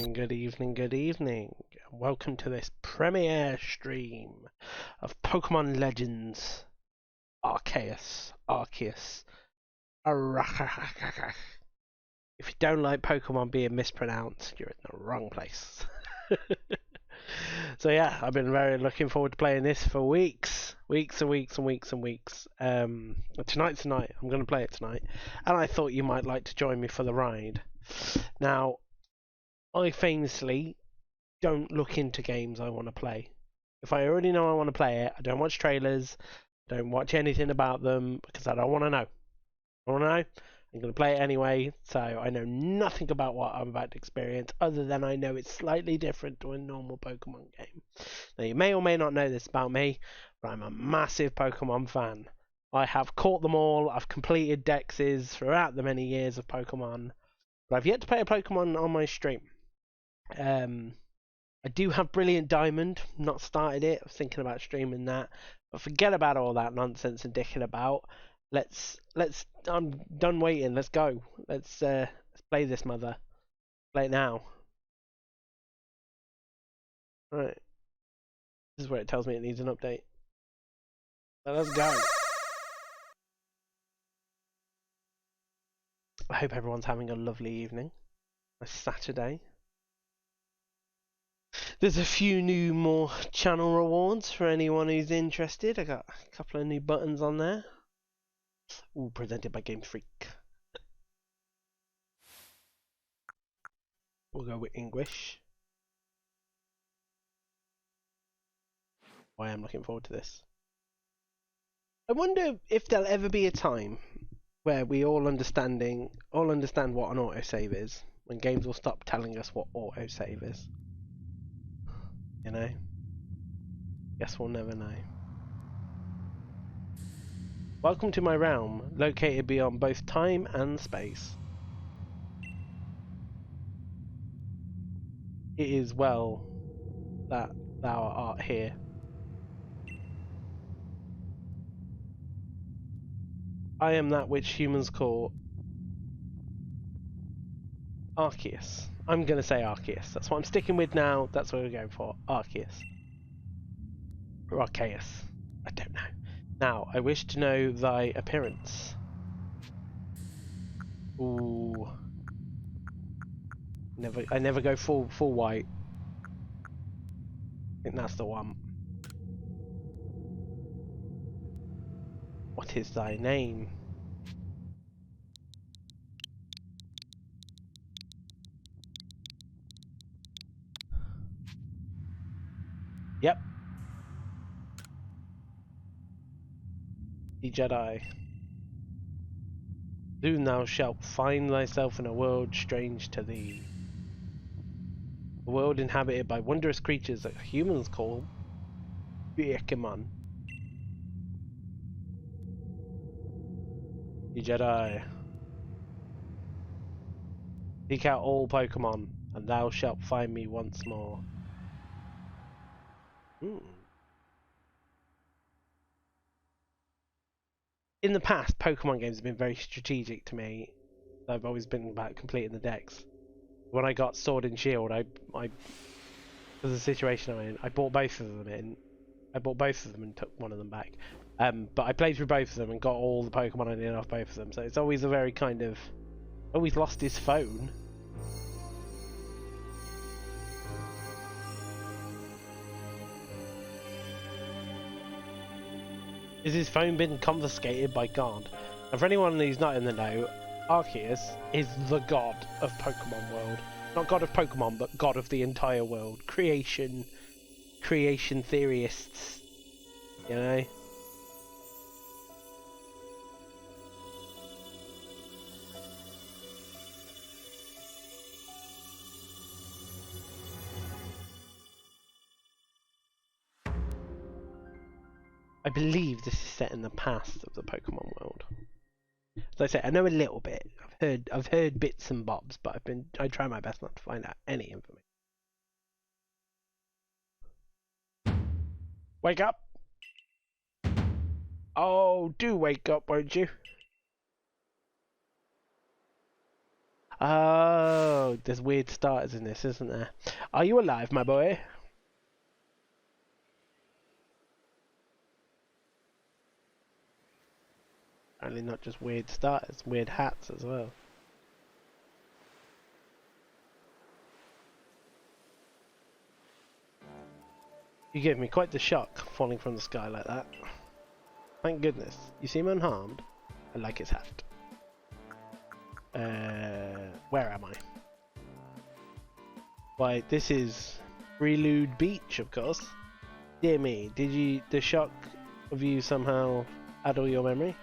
evening, good evening, good evening. Welcome to this premiere stream of Pokemon Legends Arceus. If you don't like Pokemon being mispronounced, you're in the wrong place. So yeah, I've been very looking forward to playing this for weeks. Tonight's the night. I'm going to play it tonight. And I thought you might like to join me for the ride. Now, I famously don't look into games I want to play. If I already know I want to play it, I don't watch trailers, don't watch anything about them because I don't want to know. I want to know. I'm going to play it anyway, so I know nothing about what I'm about to experience other than I know it's slightly different to a normal Pokemon game. Now, you may or may not know this about me, but I'm a massive Pokemon fan. I have caught them all, I've completed Dexes throughout the many years of Pokemon, but I've yet to play a Pokemon on my stream. I do have Brilliant Diamond, not started it, I was thinking about streaming that, but forget about all that nonsense and dicking about. Let's I'm done waiting, let's go. Let's play this mother. Play it now. Right. This is where it tells me it needs an update. So let's go. I hope everyone's having a lovely evening. A Saturday. There's a few more channel rewards for anyone who's interested. I got a couple of new buttons on there. Ooh, presented by Game Freak. We'll go with English. I am looking forward to this. I wonder if there'll ever be a time where we all understand what an autosave is, when games will stop telling us what autosave is. You know? Guess we'll never know. Welcome to my realm, located beyond both time and space. It is well that thou art here. I am that which humans call Arceus. I'm going to say Arceus. That's what I'm sticking with now. That's what we're going for. Arceus. Or Arceus. I don't know. Now, I wish to know thy appearance. Ooh. I never go full white. I think that's the one. What is thy name? Yep. The Jedi. Soon thou shalt find thyself in a world strange to thee. A world inhabited by wondrous creatures that humans call Pokemon. The Jedi. Seek out all Pokemon, and thou shalt find me once more. In the past, Pokemon games have been very strategic to me. I've always been about completing the decks. When I got Sword and Shield, I was a situation I'm in. I bought both of them and took one of them back. But I played through both of them and got all the Pokemon I needed off both of them. So it's always a very kind of... Always lost his phone. Is his phone been confiscated by God? And for anyone who's not in the know, Arceus is the god of Pokemon world. Not god of Pokemon, but god of the entire world. Creation theorists, you know? I believe this is set in the past of the Pokemon world. As I say, I know a little bit. I've heard bits and bobs, but I try my best not to find out any information. Wake up! Oh, do wake up, won't you? Oh, there's weird starters in this, isn't there? Are you alive, my boy? Only not just weird starters, weird hats as well. You gave me quite the shock falling from the sky like that. Thank goodness. You seem unharmed. I like his hat. Where am I? Why, this is Prelude Beach, of course. Dear me, did the shock of you somehow addle your memory?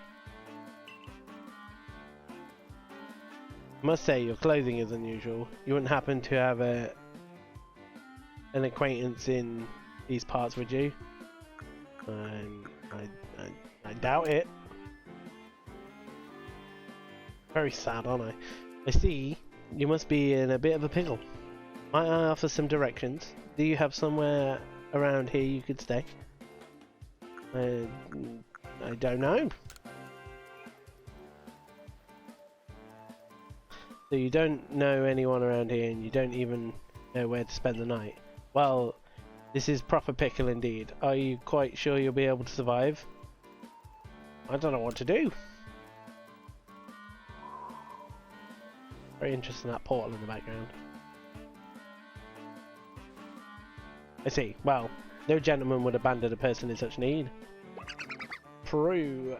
I must say, your clothing is unusual. You wouldn't happen to have an acquaintance in these parts, would you? I doubt it. Very sad, aren't I? I see. You must be in a bit of a pickle. Might I offer some directions? Do you have somewhere around here you could stay? I don't know. So you don't know anyone around here and you don't even know where to spend the night. Well, this is proper pickle indeed. Are you quite sure you'll be able to survive? I don't know what to do. Very interesting, that portal in the background. I see. Well, no gentleman would abandon a person in such need. Broom.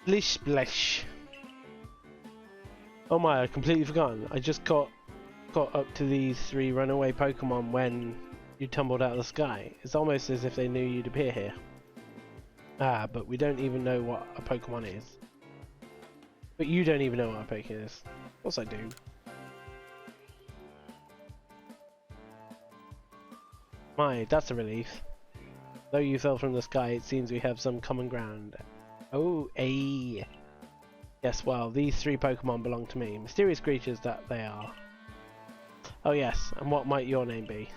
Splish splash. Oh my, I'd completely forgotten. I just got up to these 3 runaway Pokemon when you tumbled out of the sky. It's almost as if they knew you'd appear here. Ah, but we don't even know what a Pokemon is. But you don't even know what a Pokemon is. Of course I do. My, that's a relief. Though you fell from the sky, it seems we have some common ground. Oh, ay. Yes, well, these 3 Pokemon belong to me. Mysterious creatures that they are. Oh yes, and what might your name be?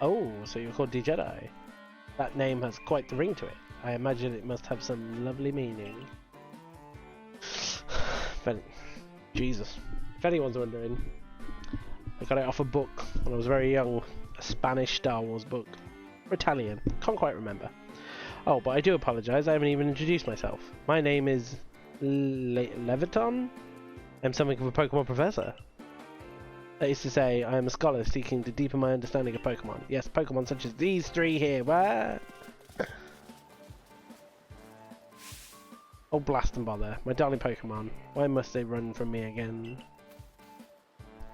Oh, so you're called D-Jedi. That name has quite the ring to it. I imagine it must have some lovely meaning. Jesus. If anyone's wondering, I got it off a book when I was very young. A Spanish Star Wars book. Or Italian. Can't quite remember. Oh, but I do apologise, I haven't even introduced myself. My name is Leviton? I'm something of a Pokemon professor. That is to say, I am a scholar seeking to deepen my understanding of Pokemon. Yes, Pokemon such as these 3 here. What? Oh, blast and bother. My darling Pokemon. Why must they run from me again?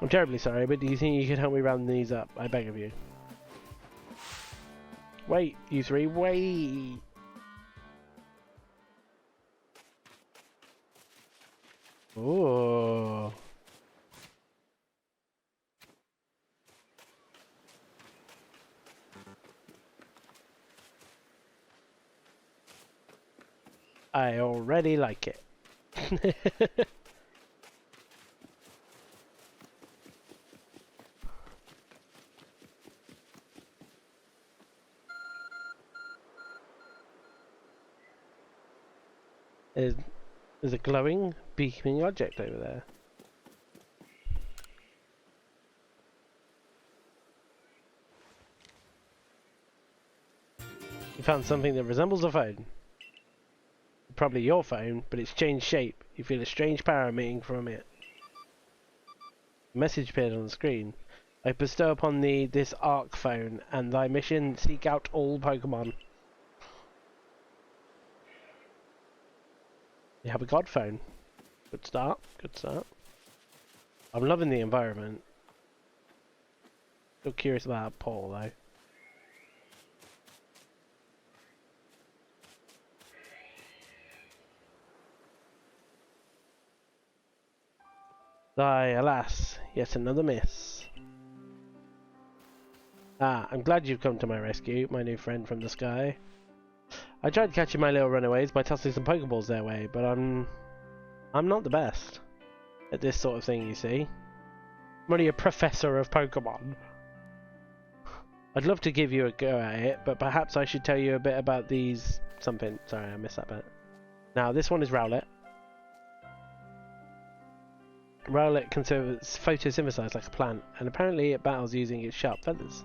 I'm terribly sorry, but do you think you could help me round these up? I beg of you. Wait, you 3, wait! Ooh. I already like it. There's a glowing, beaming object over there. You found something that resembles a phone. Probably your phone, but it's changed shape. You feel a strange power emitting from it. A message appeared on the screen. I bestow upon thee this Arc phone, and thy mission: seek out all Pokemon. You have a God phone. Good start. Good start. I'm loving the environment. Still curious about Paul though. Alas, yet another miss. Ah, I'm glad you've come to my rescue, my new friend from the sky. I tried catching my little runaways by tossing some Pokeballs their way, but I'm not the best at this sort of thing, you see. I'm only a professor of Pokemon. I'd love to give you a go at it, but perhaps I should tell you a bit about these... something. Sorry, I missed that bit. Now, this one is Rowlet. Rowlet can photosynthesize like a plant, and apparently it battles using its sharp feathers.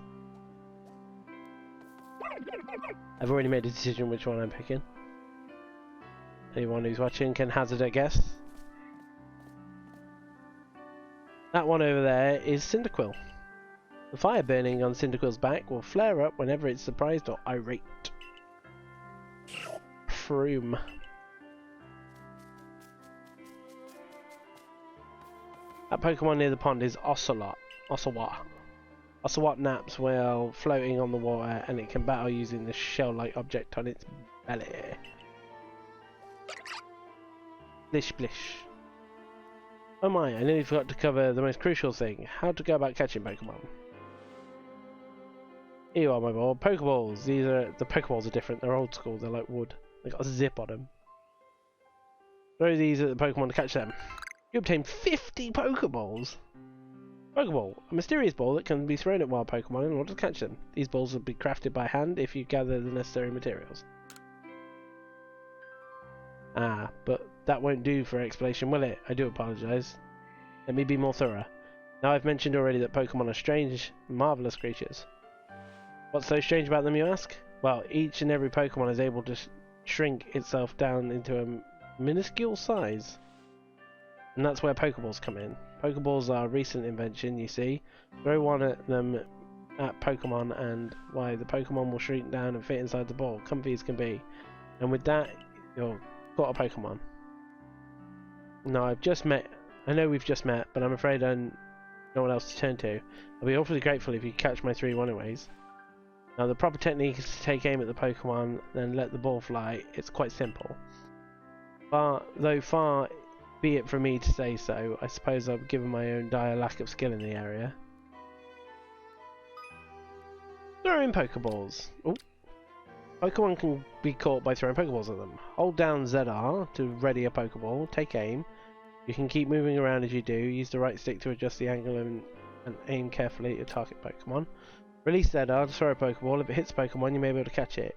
I've already made a decision which one I'm picking. Anyone who's watching can hazard a guess. That one over there is Cyndaquil. The fire burning on Cyndaquil's back will flare up whenever it's surprised or irate. Froom. That Pokemon near the pond is Ocelot. Ocelot naps while floating on the water, and it can battle using the shell-like object on its belly. Blish blish. Oh my, I nearly forgot to cover the most crucial thing. How to go about catching Pokemon. Here you are, my boy. Pokeballs. The Pokeballs are different. They're old school. They're like wood. They got a zip on them. Throw these at the Pokemon to catch them. You obtain 50 Pokeballs. Pokeball, a mysterious ball that can be thrown at wild Pokemon in order to catch them. These balls will be crafted by hand if you gather the necessary materials. Ah, but that won't do for explanation, will it? I do apologise. Let me be more thorough. Now I've mentioned already that Pokemon are strange, marvellous creatures. What's so strange about them, you ask? Well, each and every Pokemon is able to shrink itself down into a minuscule size. And that's where Pokeballs come in. Pokeballs are a recent invention, you see. Throw one at them at Pokemon and why the Pokemon will shrink down and fit inside the ball, comfy as can be. And with that, you've got a Pokemon. Now I know we've just met, but I'm afraid I don't know what else to turn to. I'll be awfully grateful if you catch my 3 runaways. Now the proper technique is to take aim at the Pokemon, then let the ball fly. It's quite simple. Though far be it for me to say so, I suppose I've given my own dire lack of skill in the area. Throwing Pokeballs. Ooh. Pokemon can be caught by throwing Pokeballs at them. Hold down ZR to ready a Pokeball, take aim. You can keep moving around as you do, use the right stick to adjust the angle and aim carefully at your target Pokemon. Release ZR to throw a Pokeball. If it hits Pokemon, you may be able to catch it.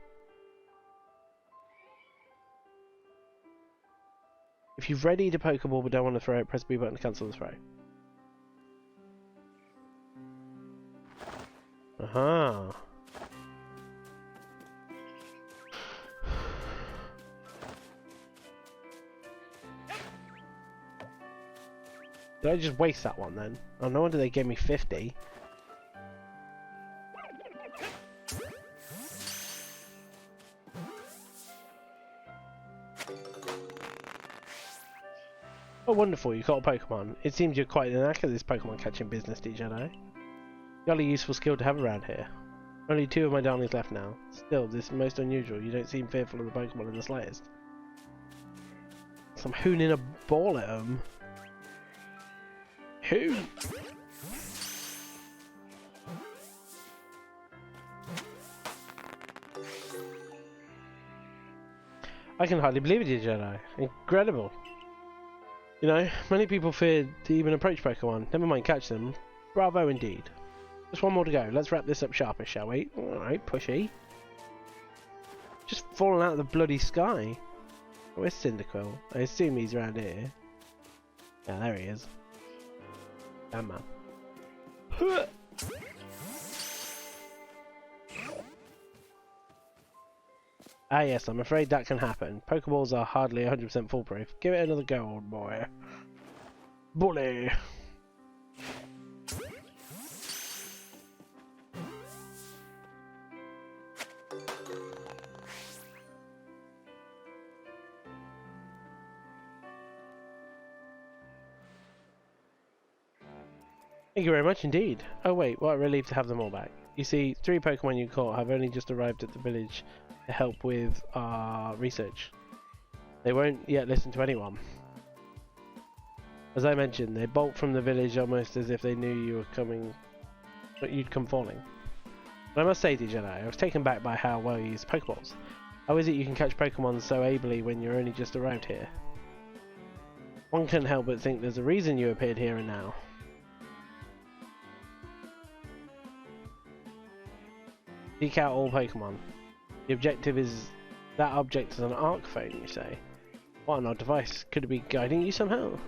If you've readied a Pokeball but don't want to throw it, press B button to cancel the throw. Aha. Did I just waste that one then? Oh, no wonder they gave me 50. Oh, wonderful, you caught a Pokemon. It seems you're quite an knack at this Pokemon catching business, DJ. Jolly useful skill to have around here. Only 2 of my darlings left now. Still, this is most unusual. You don't seem fearful of the Pokemon in the slightest. So I'm hooning a ball at them. Who? I can hardly believe it, Jedi. Incredible. You know, many people feared to even approach Pokemon, never mind catch them. Bravo indeed. Just one more to go. Let's wrap this up sharpish, shall we? Alright, pushy. Just falling out of the bloody sky. Where's Cyndaquil? I assume he's around here. Yeah, there he is. Damn man. Ah yes, I'm afraid that can happen. Pokeballs are hardly 100% foolproof. Give it another go, old boy. Bully! Thank you very much indeed. Oh wait, what a relief to have them all back. You see, 3 Pokemon you caught have only just arrived at the village to help with our research. They won't yet listen to anyone. As I mentioned, they bolt from the village almost as if they knew you were coming, but you'd come falling. But I must say, Jedi, I was taken back by how well you use Pokeballs. How is it you can catch Pokemon so ably when you're only just arrived here? One can't help but think there's a reason you appeared here and now. Seek out all Pokemon. The objective is... that object is an arc phone, you say? What an odd device. Could it be guiding you somehow?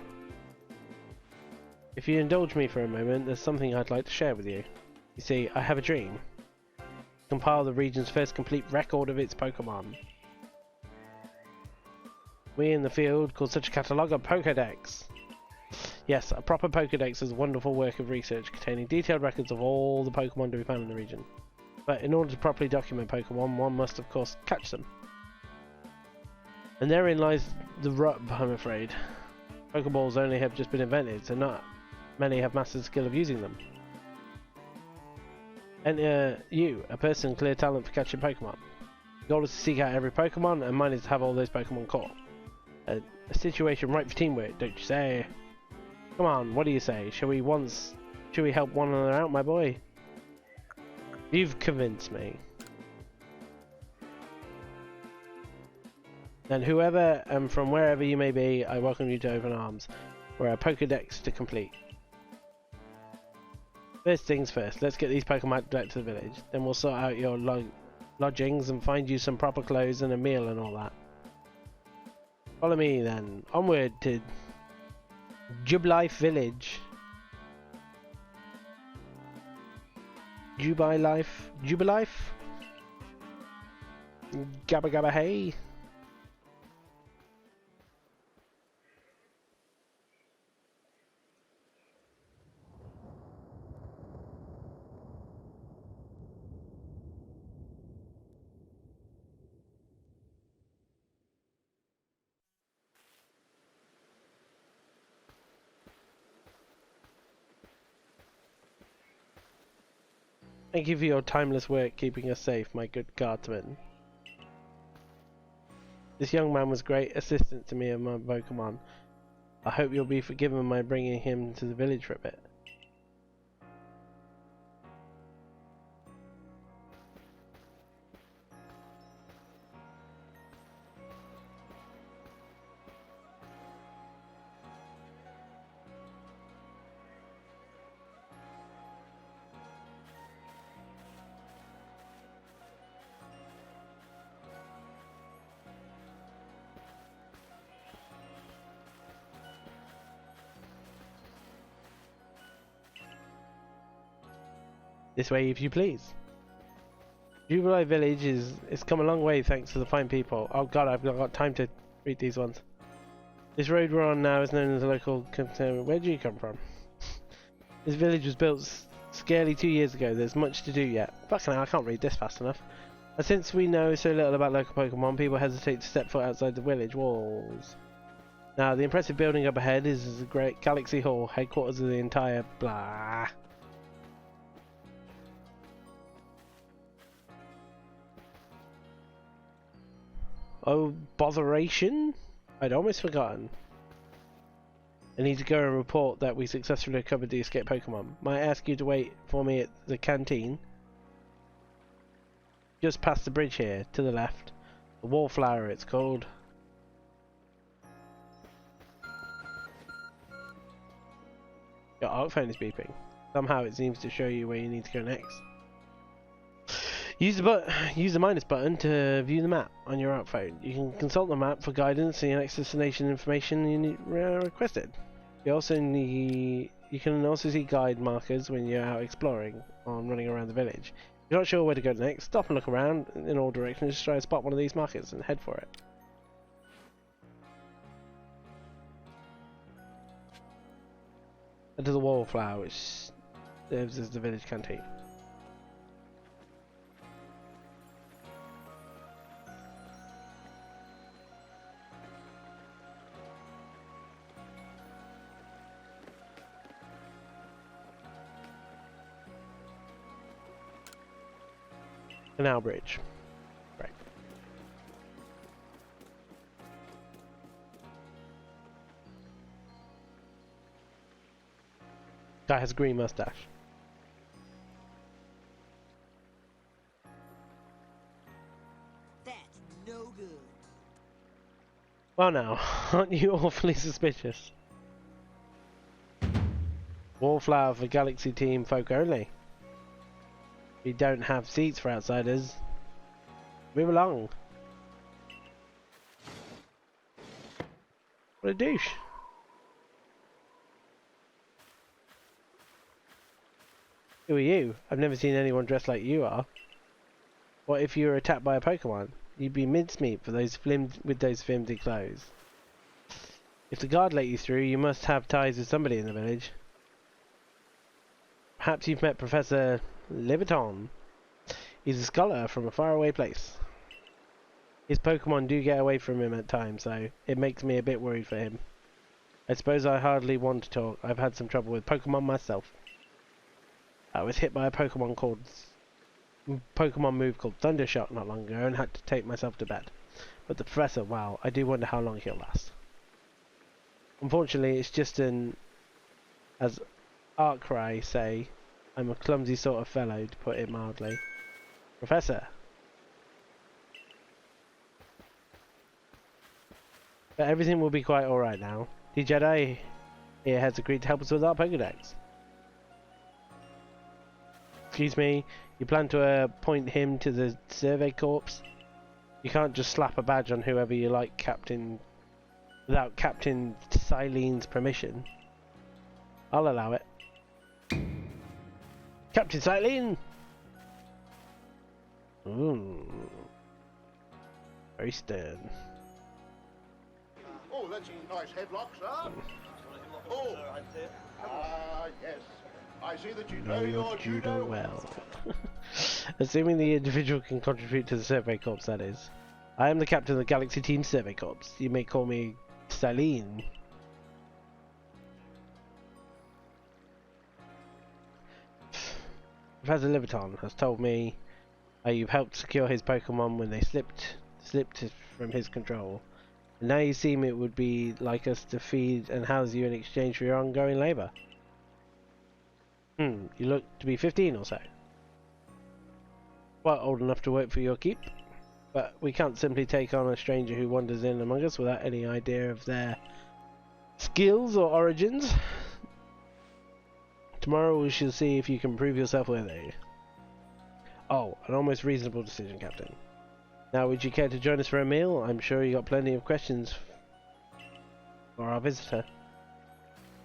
If you indulge me for a moment, there's something I'd like to share with you. You see, I have a dream. Compile the region's first complete record of its Pokemon. We in the field call such a catalogue a Pokédex. Yes, a proper Pokédex is a wonderful work of research containing detailed records of all the Pokemon to be found in the region. But in order to properly document Pokemon, one must of course catch them. And therein lies the rub, I'm afraid. Pokeballs only have just been invented, so not many have mastered the skill of using them. Enter you, a person with clear talent for catching Pokemon. The goal is to seek out every Pokemon, and mine is to have all those Pokemon caught. A situation ripe for teamwork, don't you say? Come on, what do you say? Shall we help one another out, my boy? You've convinced me. Then whoever and from wherever you may be, I welcome you to open arms. We're a Pokédex to complete. First things first, let's get these Pokemon back to the village. Then we'll sort out your lodgings and find you some proper clothes and a meal and all that. Follow me then. Onward to Jubilife Village. Jubilife? Gabba gabba hey. Thank you for your timeless work keeping us safe, my good guardsman. This young man was great assistance to me and my Pokemon. I hope you'll be forgiven my bringing him to the village for a bit. This way, if you please. Jubilee Village is come a long way thanks to the fine people. Oh god, I've not got time to read these ones. This road we're on now is known as the local... Where do you come from? This village was built scarcely 2 years ago. There's much to do yet. Fucking hell, I can't read this fast enough. And since we know so little about local Pokemon, people hesitate to step foot outside the village walls. Now, the impressive building up ahead is the great Galaxy Hall, headquarters of the entire blah. Oh, botheration? I'd almost forgotten. I need to go and report that we successfully recovered the escaped Pokemon. Might I ask you to wait for me at the canteen? Just past the bridge here, to the left. The Wallflower, it's called. Your ARC phone is beeping. Somehow it seems to show you where you need to go next. Use the minus button to view the map on your ARC phone. You can consult the map for guidance and your next destination information you need, requested. You can also see guide markers when you're out exploring or running around the village. If you're not sure where to go next, stop and look around in all directions. Just try to spot one of these markers and head for it. And to the Wallflower, which serves as the village canteen. Canal Bridge. Right. Guy has a green mustache. That's no good. Well now, aren't you awfully suspicious? Wallflower for Galaxy Team folk only. We don't have seats for outsiders. Move along. What a douche. Who are you? I've never seen anyone dressed like you are. What if you were attacked by a Pokemon? You'd be mincemeat for with those flimsy clothes. If the guard let you through, you must have ties with somebody in the village. Perhaps you've met Professor Liverton. He's a scholar from a faraway place. His Pokemon do get away from him at times, though. It makes me a bit worried for him. I suppose I hardly want to talk. I've had some trouble with Pokemon myself. I was hit by a Pokemon move called Thundershock not long ago and had to take myself to bed. But the Professor, wow, I do wonder how long he'll last. Unfortunately, it's just as Arcry say, I'm a clumsy sort of fellow, to put it mildly. Professor. But everything will be quite alright now. The Jedi here has agreed to help us with our Pokedex. Excuse me, you plan to appoint him to the Survey Corps? You can't just slap a badge on whoever you like, Captain, without Captain Silene's permission. I'll allow it. Captain Silene! Ooh. Very stern. Oh, that's a nice headlock, sir. Oh, yes. I see that you know your judo well. Assuming the individual can contribute to the Survey Corps, that is. I am the captain of the Galaxy Team Survey Corps. You may call me Silene. Professor Liverton has told me you've helped secure his Pokemon when they slipped from his control. And now you seem it would be like us to feed and house you in exchange for your ongoing labour. You look to be 15 or so. Quite old enough to work for your keep. But we can't simply take on a stranger who wanders in among us without any idea of their skills or origins. Tomorrow we shall see if you can prove yourself worthy. Oh, an almost reasonable decision, Captain. Now, would you care to join us for a meal? I'm sure you got plenty of questions for our visitor.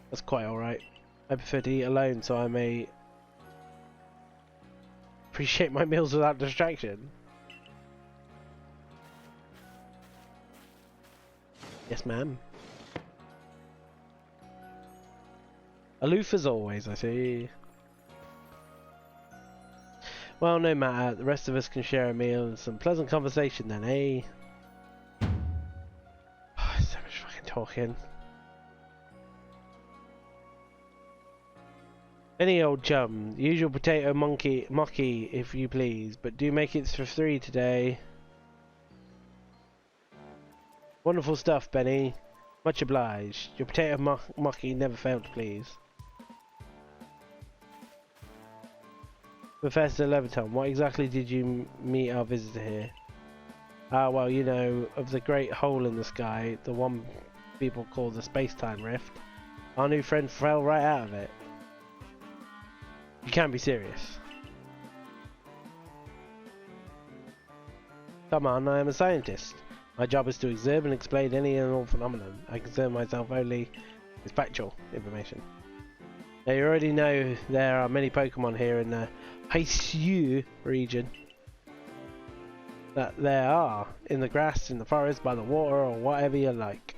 That's quite alright. I prefer to eat alone so I may appreciate my meals without distraction. Yes, ma'am. Aloof as always, I see. Well, no matter. The rest of us can share a meal and some pleasant conversation then, eh? Oh, so much fucking talking. Any old chum. Usual potato mocky, if you please. But do make it for 3 today. Wonderful stuff, Benny. Much obliged. Your potato mocky never failed to please. Professor Leviton, what exactly did you meet our visitor here? Ah, well, you know, of the great hole in the sky, the one people call the space-time rift. Our new friend fell right out of it. You can't be serious. Come on, I am a scientist. My job is to observe and explain any and all phenomenon. I concern myself only with factual information. Now you already know there are many Pokemon here in the Haishu region. That there are in the grass, in the forest, by the water, or whatever you like.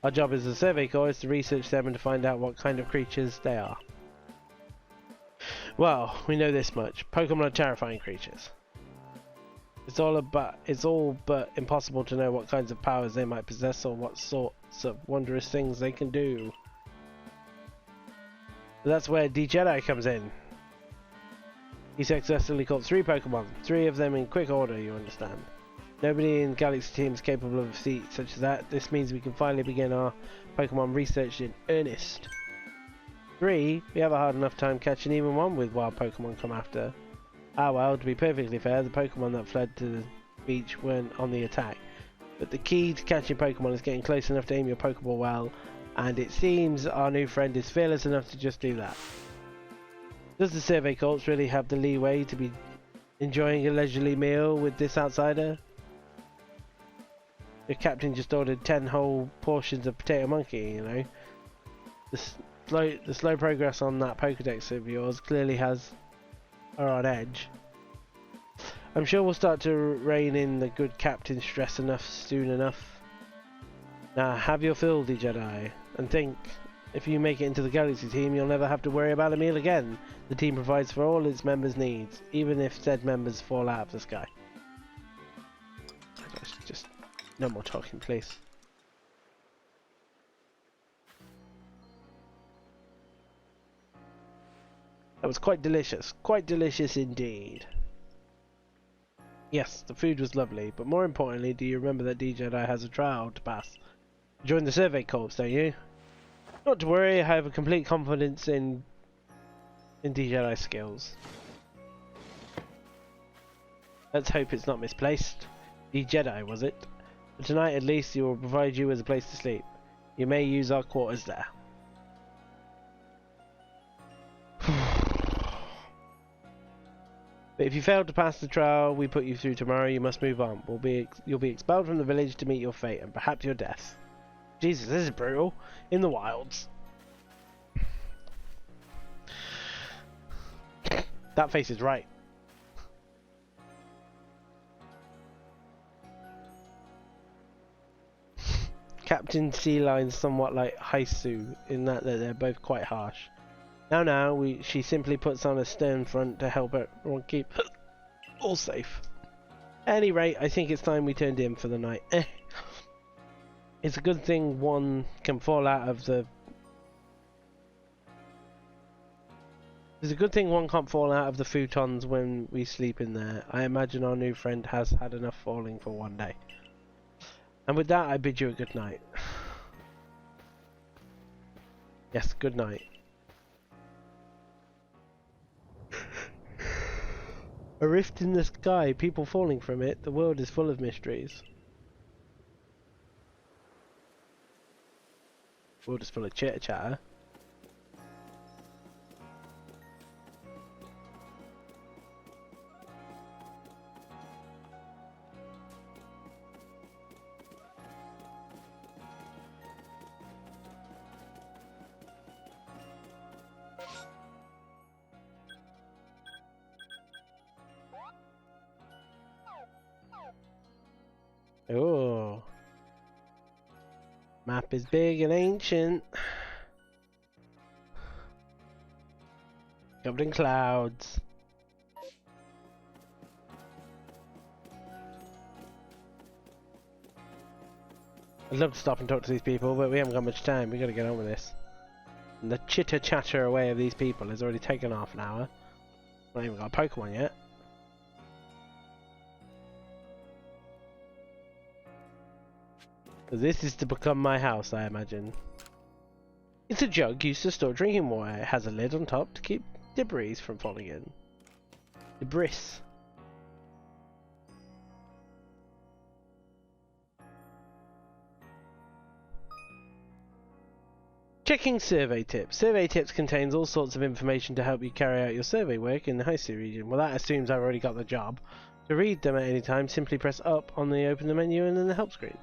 Our job as a Survey Corps is to research them and to find out what kind of creatures they are. Well, we know this much. Pokemon are terrifying creatures. It's all but impossible to know what kinds of powers they might possess or what sorts of wondrous things they can do. That's where the Jedi comes in. He successfully caught 3 Pokemon, 3 of them in quick order, you understand. Nobody in Galaxy Team is capable of a feat such as that. This means we can finally begin our Pokemon research in earnest. 3, we have a hard enough time catching even one with wild Pokemon come after. Ah well, to be perfectly fair, the Pokemon that fled to the beach weren't on the attack. But the key to catching Pokemon is getting close enough to aim your Pokeball well, and it seems our new friend is fearless enough to just do that. Does the Survey Corps really have the leeway to be enjoying a leisurely meal with this outsider? Your captain just ordered 10 whole portions of potato monkey, you know. slow progress on that Pokedex of yours clearly has her on edge. I'm sure we'll start to rein in the good captain stress enough soon enough. Now have your fill, Jedi, and think, if you make it into the Galaxy team, you'll never have to worry about a meal again. The team provides for all its members' needs, even if said members fall out of the sky. Just no more talking, please. That was quite delicious indeed. Yes, the food was lovely, but more importantly, do you remember that Jedi has a trial to pass? Join the survey corps, don't you? Not to worry, I have a complete confidence in Jedi skills. Let's hope it's not misplaced. Jedi, was it? But tonight at least, we will provide you with a place to sleep. You may use our quarters there. But if you fail to pass the trial we put you through tomorrow, you must move on. You'll be expelled from the village to meet your fate, and perhaps your death. Jesus, this is brutal. In the wilds. That face is right. Captain Sea Line's somewhat like Haisu in that they're both quite harsh. Now, she simply puts on a stern front to help everyone keep all safe. At any rate, I think it's time we turned in for the night. It's a good thing one can fall out of the... It's a good thing one can't fall out of the futons when we sleep in there. I imagine our new friend has had enough falling for one day. And with that, I bid you a good night. Yes, good night. A rift in the sky, people falling from it. The world is full of mysteries. The world is full of chitter chatter. Oh, map is big and ancient, covered in clouds. I'd love to stop and talk to these people, but we haven't got much time. We got to get on with this. And the chitter chatter away of these people has already taken half an hour. Not even got a Pokemon yet. This is to become my house, I imagine. It's a jug used to store drinking water. It has a lid on top to keep debris from falling in. Debris. Checking survey tips. Survey tips contains all sorts of information to help you carry out your survey work in the Haisu region. Well, that assumes I've already got the job. To read them at any time, simply press up on the open the menu and then the help screen.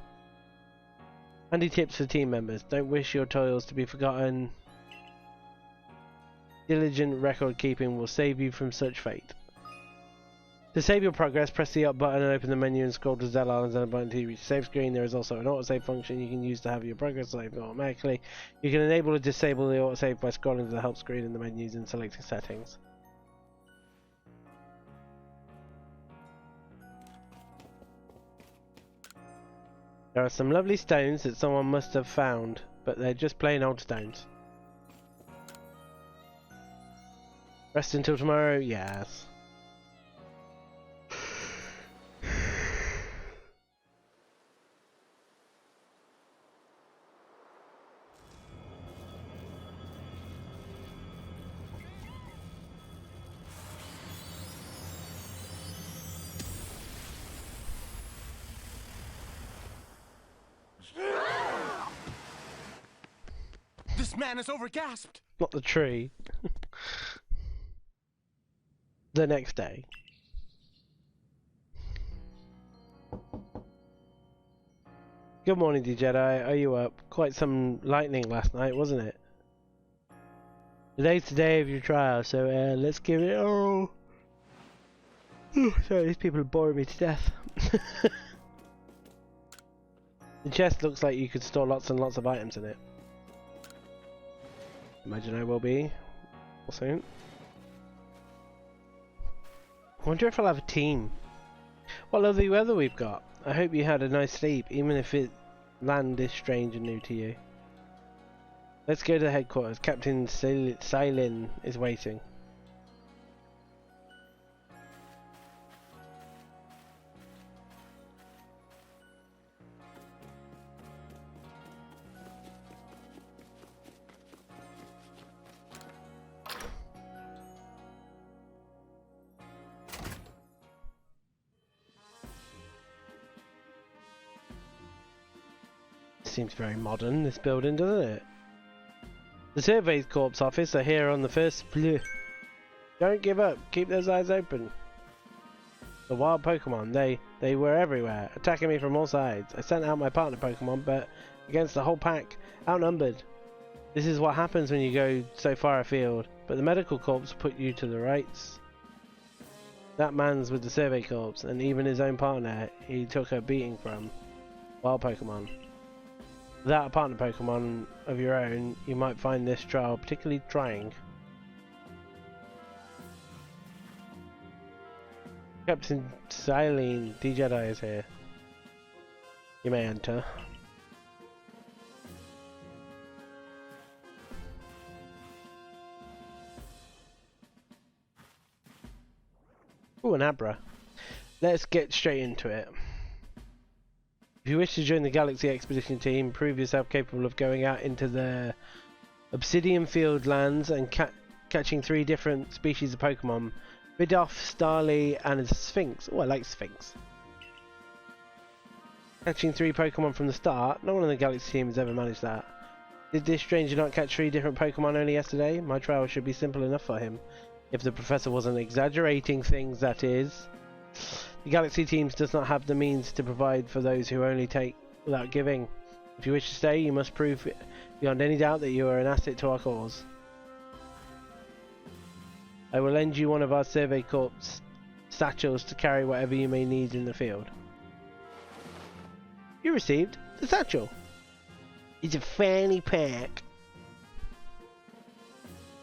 Handy tips for team members. Don't wish your toils to be forgotten. Diligent record keeping will save you from such fate. To save your progress, press the up button and open the menu and scroll to Z Islands and a button to reach the save screen. There is also an autosave function you can use to have your progress saved automatically. You can enable or disable the autosave by scrolling to the help screen in the menus and selecting settings. There are some lovely stones that someone must have found, but they're just plain old stones. Rest until tomorrow? Yes. This man is overgasped. Not the tree. The next day. Good morning, Jedi. Are you up? Quite some lightning last night, wasn't it? Today's the day of your trial, so let's give it all. Sorry, these people are boring me to death. The chest looks like you could store lots and lots of items in it. Imagine I will be soon. I wonder if I'll have a team. What lovely weather we've got. I hope you had a nice sleep, even if land is strange and new to you. Let's go to the headquarters. Captain Silin is waiting. Seems very modern, this building, doesn't it? The Survey Corps office are here on the first floor. Don't give up, keep those eyes open. The wild Pokemon, they were everywhere, attacking me from all sides. I sent out my partner Pokemon, but against the whole pack, outnumbered. This is what happens when you go so far afield, but the Medical Corps put you to the rights. That man's with the Survey Corps, and even his own partner, he took a beating from. Wild Pokemon. Without a partner Pokemon of your own, you might find this trial particularly trying. Captain Silene, D-Jedi is here. You may enter. Ooh, an Abra. Let's get straight into it. If you wish to join the Galaxy Expedition team, prove yourself capable of going out into the Obsidian Field lands and catching 3 different species of Pokemon. Bidoof, Starly, and a Sphinx. Oh, I like Sphinx. Catching 3 Pokemon from the start. No one on the Galaxy team has ever managed that. Did this stranger not catch 3 different Pokemon only yesterday? My trial should be simple enough for him. If the professor wasn't exaggerating things, that is. The Galaxy teams does not have the means to provide for those who only take without giving. If you wish to stay, you must prove beyond any doubt that you are an asset to our cause. I will lend you one of our Survey Corps satchels to carry whatever you may need in the field. You received the satchel. It's a fanny pack.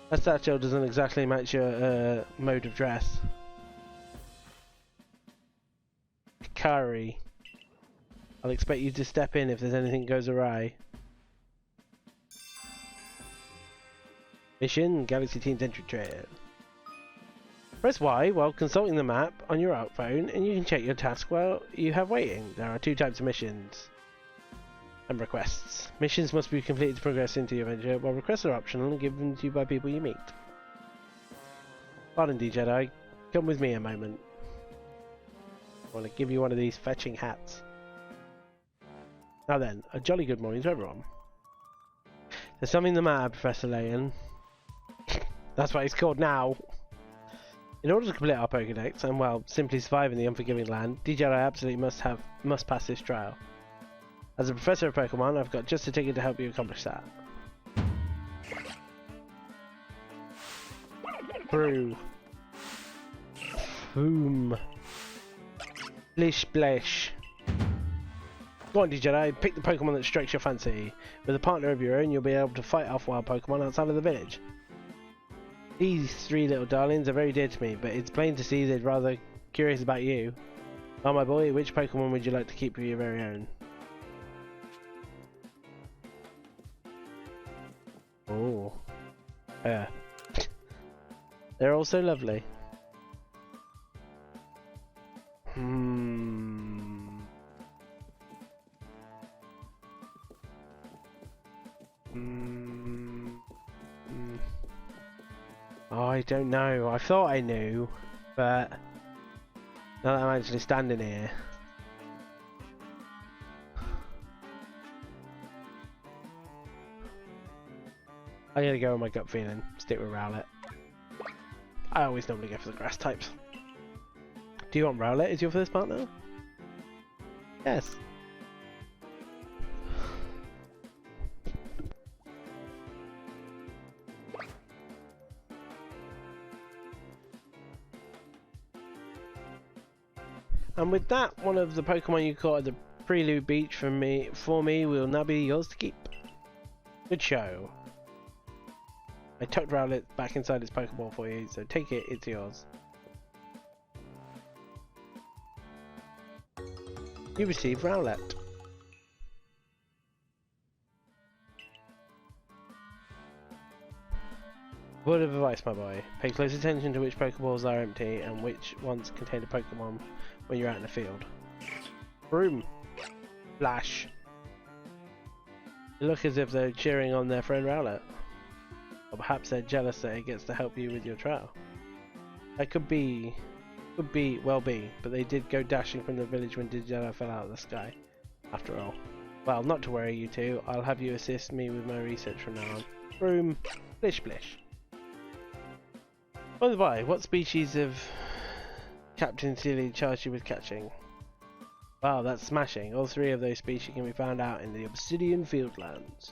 That satchel doesn't exactly match your mode of dress. Kari, I'll expect you to step in if there's anything goes awry. Mission, Galaxy Team's entry trail. Press Y while consulting the map on your phone and you can check your task while you have waiting. There are 2 types of missions and requests. Missions must be completed to progress into your adventure, while requests are optional and given to you by people you meet. Pardon, D-Jedi, come with me a moment. I want to give you one of these fetching hats. Now then, a jolly good morning to everyone. There's something the matter, Professor Layton. That's what it's called now. In order to complete our Pokedex and, well, simply survive in the unforgiving land, D-Jedi absolutely must pass this trial. As a professor of Pokemon, I've got just a ticket to help you accomplish that. Through. Boom. Blish Blish. Go on, D-Jedi, pick the Pokemon that strikes your fancy. With a partner of your own, you'll be able to fight off wild Pokemon outside of the village. These 3 little darlings are very dear to me, but it's plain to see they're rather curious about you. Oh my boy, which Pokemon would you like to keep for your very own? Oh. Yeah. They're all so lovely. Oh, I don't know. I thought I knew, but now that I'm actually standing here. I'm gonna go with my gut feeling. Stick with Rowlet. I always normally go for the grass types. Do you want Rowlet as your first partner? Yes. And with that, one of the Pokemon you caught at the Prelude Beach for me will now be yours to keep. Good show. I tucked Rowlet back inside its Pokeball for you, so take it, it's yours. You receive Rowlet. Word of advice, my boy. Pay close attention to which Pokeballs are empty and which ones contain a Pokemon when you're out in the field. Broom. Flash. They look as if they're cheering on their friend Rowlet. Or perhaps they're jealous that it gets to help you with your trial. That could be, but they did go dashing from the village when Digella fell out of the sky. After all. Well, not to worry, you two. I'll have you assist me with my research from now on. Broom. Blish blish. By the by, what species of Captain Sealy charged you with catching? Wow, that's smashing. All three of those species can be found out in the Obsidian Fieldlands.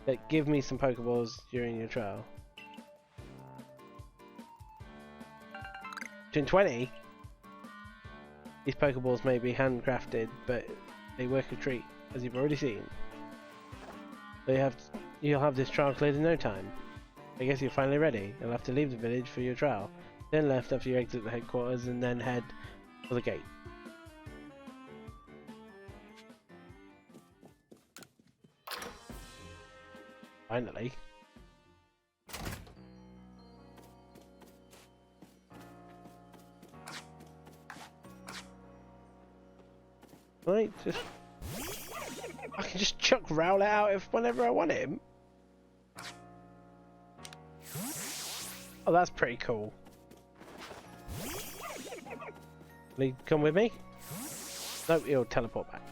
But give me some Pokeballs during your trial. 20? These Pokeballs may be handcrafted, but they work a treat, as you've already seen. So you'll have this trial cleared in no time. I guess you're finally ready. You'll have to leave the village for your trial. Then left after you exit the headquarters and then head for the gate. Finally. Right, I can just chuck Rowlet out whenever I want him. Oh, that's pretty cool. Will he come with me? Nope, he'll teleport back.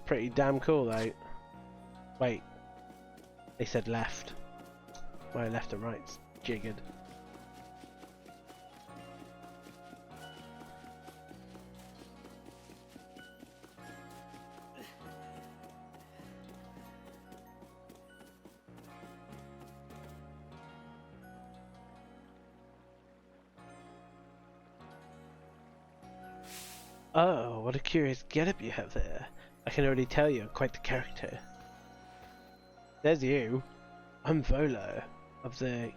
Pretty damn cool though. Wait, they said left. My left and right's jiggered. Oh, what a curious getup you have there. I can already tell you're quite the character. There's you. I'm Volo, of the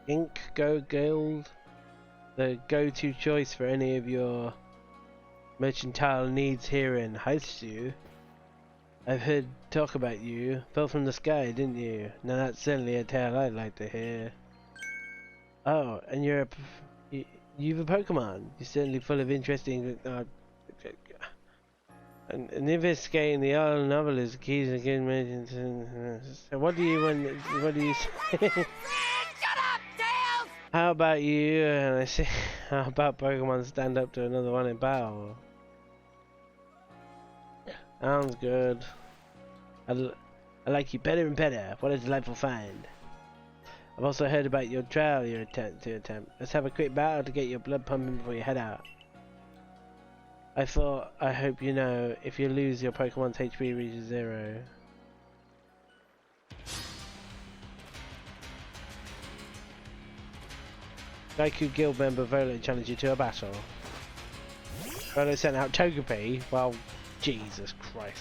Ink Go Guild, the go-to choice for any of your mercantile needs here in Heistue. I've heard talk about you. Fell from the sky, didn't you? Now that's certainly a tale I'd like to hear. Oh, and you've a Pokemon. You're certainly full of interesting... and investigating the old novel is keys to good mentions. So what do you want? What do you say? Shut up, Tails! How about you? And I say, how about Pokemon stand up to another one in battle? Sounds good. I like you better and better. What a delightful find. I've also heard about your trial you're attempt. Let's have a quick battle to get your blood pumping before you head out. I hope you know, if you lose, your Pokemon's HP reaches 0. Gaiku Guild member Volo challenged you to a battle. Volo sent out Togepi. Well, Jesus Christ.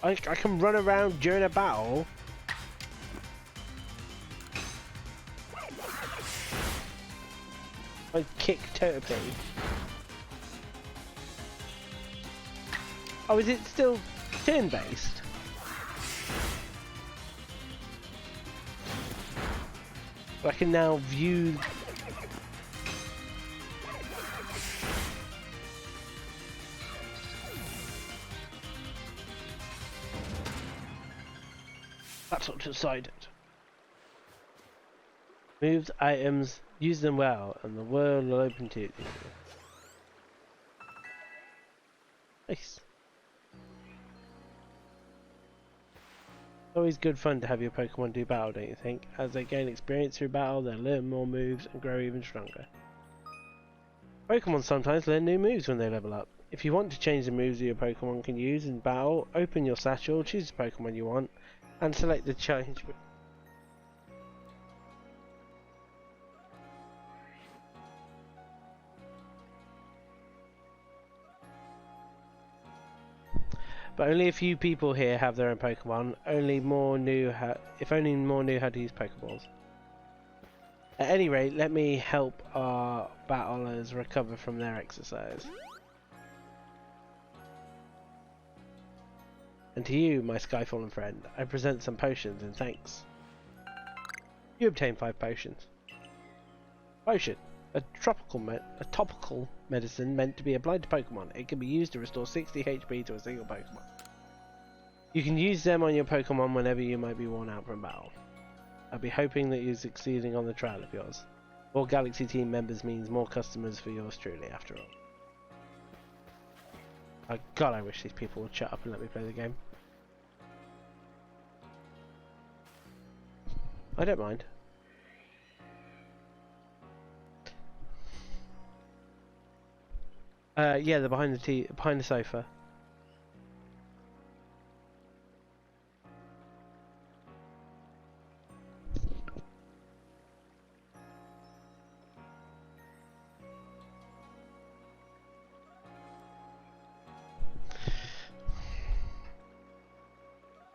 I can run around during a battle. I kick Togepi. Oh, is it still turn-based? I can now view... That's not decided. Moved items, use them well, and the world will open to you. Nice. Always good fun to have your Pokemon do battle, don't you think? As they gain experience through battle, they'll learn more moves and grow even stronger. Pokemon sometimes learn new moves when they level up. If you want to change the moves your Pokemon can use in battle, open your satchel, choose the Pokemon you want, and select the change. But only a few people here have their own Pokemon. If only more knew how to use Pokeballs. At any rate, let me help our battlers recover from their exercise. And to you, my Skyfallen friend, I present some potions in thanks. You obtain 5 potions. Potion. A topical medicine meant to be applied to Pokemon. It can be used to restore 60 HP to a single Pokemon. You can use them on your Pokemon whenever you might be worn out from battle. I'll be hoping that you're succeeding on the trial of yours. More Galaxy team members means more customers for yours truly, after all. Oh God, I wish these people would shut up and let me play the game. I don't mind. Yeah, they're behind the sofa.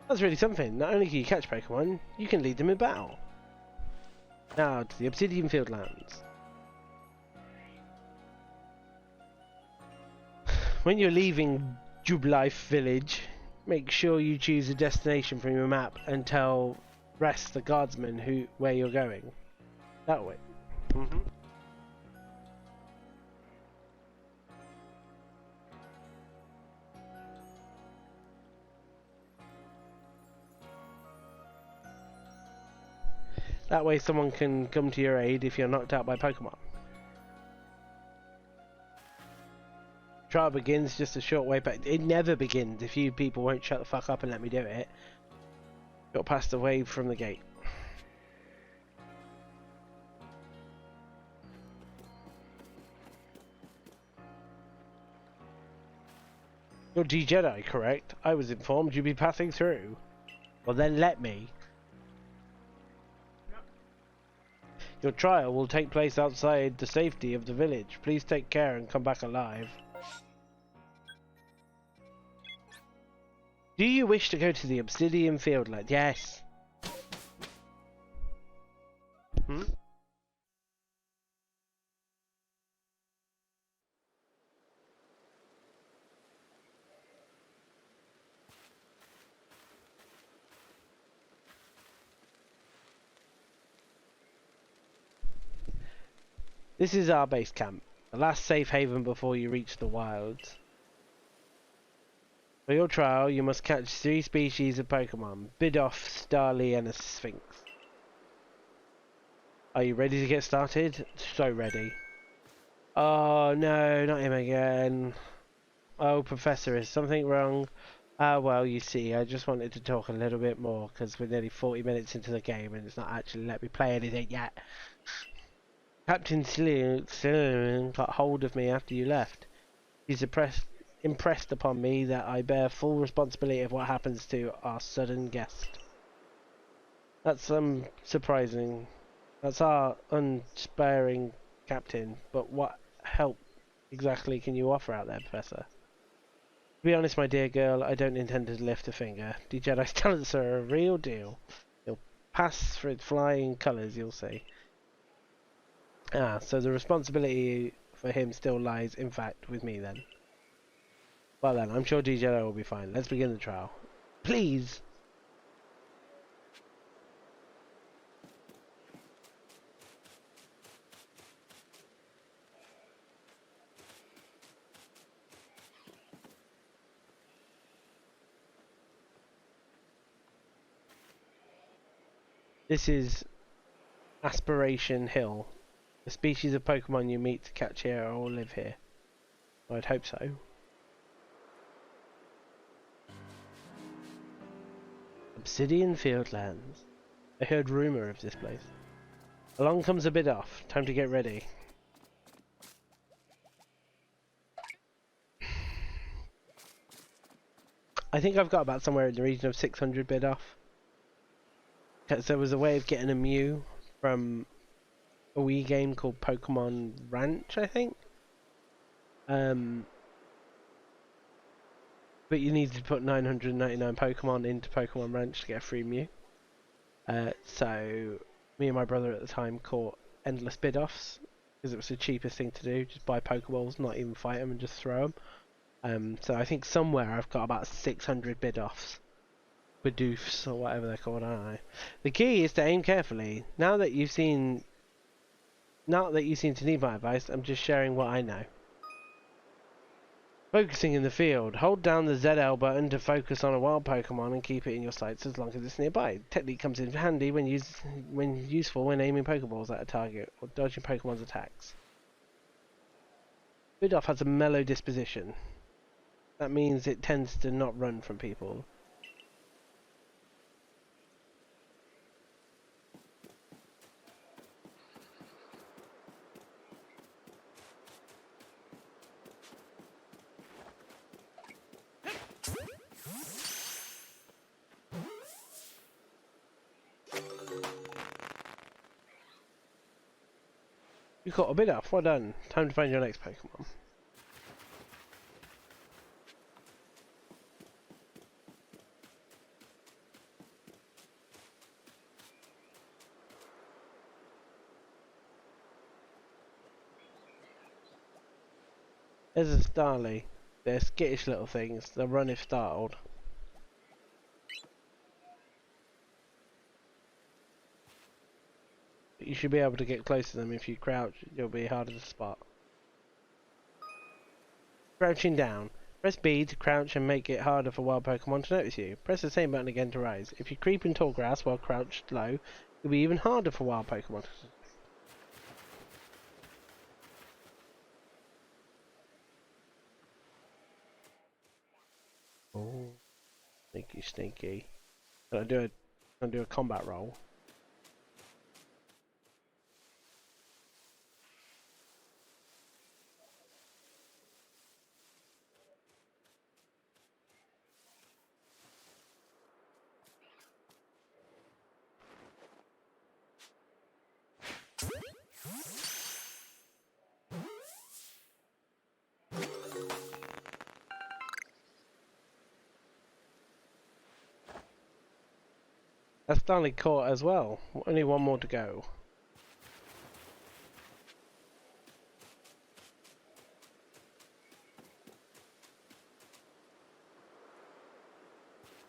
That's really something. Not only can you catch Pokemon, you can lead them in battle. Now to the Obsidian Fieldlands. When you're leaving Jubilife Village, make sure you choose a destination from your map and tell the guardsmen where you're going. That way. That way someone can come to your aid if you're knocked out by Pokemon. Trial begins just a short way back. It never begins if you people won't shut the fuck up and let me do it. Got past the wave from the gate. You're D-Jedi, correct? I was informed you'd be passing through. Well then let me. Your trial will take place outside the safety of the village. Please take care and come back alive. Do you wish to go to the Obsidian Fieldland? Yes. This is our base camp, the last safe haven before you reach the wilds. For your trial, you must catch 3 species of Pokemon: Bidoof, Starly, and a Sphinx. Are you ready to get started? So ready. Oh no, not him again. Oh, Professor, is something wrong? Ah, well, you see, I just wanted to talk a little bit more, because we're nearly 40 minutes into the game and it's not actually let me play anything yet. Captain Slim got hold of me after you left. He's impressed upon me that I bear full responsibility of what happens to our sudden guest. That's surprising. That's our unsparing captain, but what help exactly can you offer out there, Professor? To be honest, my dear girl, I don't intend to lift a finger. The Jedi's talents are a real deal. He'll pass for its flying colours, you'll see. Ah, so the responsibility for him still lies, in fact, with me then. Well then, I'm sure DJ will be fine. Let's begin the trial. Please! This is Aspiration Hill. The species of Pokemon you meet to catch here all live here. I'd hope so. Obsidian Fieldlands. I heard rumour of this place. Along comes a Bidoof. Time to get ready. I think I've got about somewhere in the region of 600 bid off. Because there was a way of getting a Mew from a Wii game called Pokemon Ranch, I think. But you needed to put 999 Pokemon into Pokemon Ranch to get a free Mew. So me and my brother at the time caught endless bid offs because it was the cheapest thing to do. Just buy Pokeballs, not even fight them, and just throw them. So I think somewhere I've got about 600 bid offs. Bidoofs or whatever they're called, I don't know. The key is to aim carefully. Now that you seem to need my advice, I'm just sharing what I know. Focusing in the field. Hold down the ZL button to focus on a wild Pokemon and keep it in your sights as long as it's nearby. Technique comes in handy when useful when aiming Pokeballs at a target or dodging Pokemon's attacks. Bidoff has a mellow disposition. That means it tends to not run from people. You caught a Bidoff, well done. Time to find your next Pokemon. There's a Starly. They're skittish little things. They'll run if startled. But you should be able to get close to them if you crouch. You'll be harder to spot. Crouching down. Press B to crouch and make it harder for wild Pokemon to notice you. Press the same button again to rise. If you creep in tall grass while crouched low, it'll be even harder for wild Pokemon. Oh, sneaky, sneaky. Can I do a combat roll? That's Stanley caught as well. Only one more to go.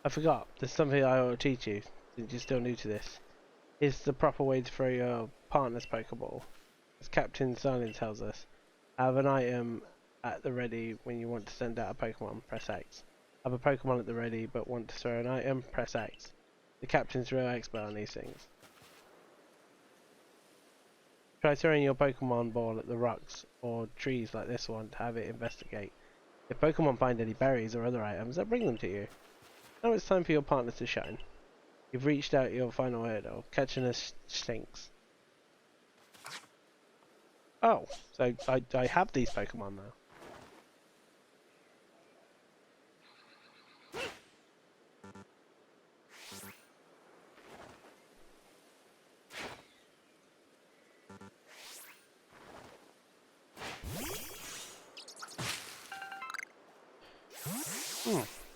I forgot. There's something I ought to teach you, since you're still new to this. Here's the proper way to throw your partner's Pokeball. As Captain Starling tells us, have an item at the ready when you want to send out a Pokemon, press X. Have a Pokemon at the ready but want to throw an item, press X. The Captain's real expert on these things. Try throwing your Pokemon ball at the rocks or trees like this one to have it investigate. If Pokemon find any berries or other items, they'll bring them to you. Now it's time for your partner to shine. You've reached out your final hurdle. Catching us stinks. Oh, so I have these Pokemon now.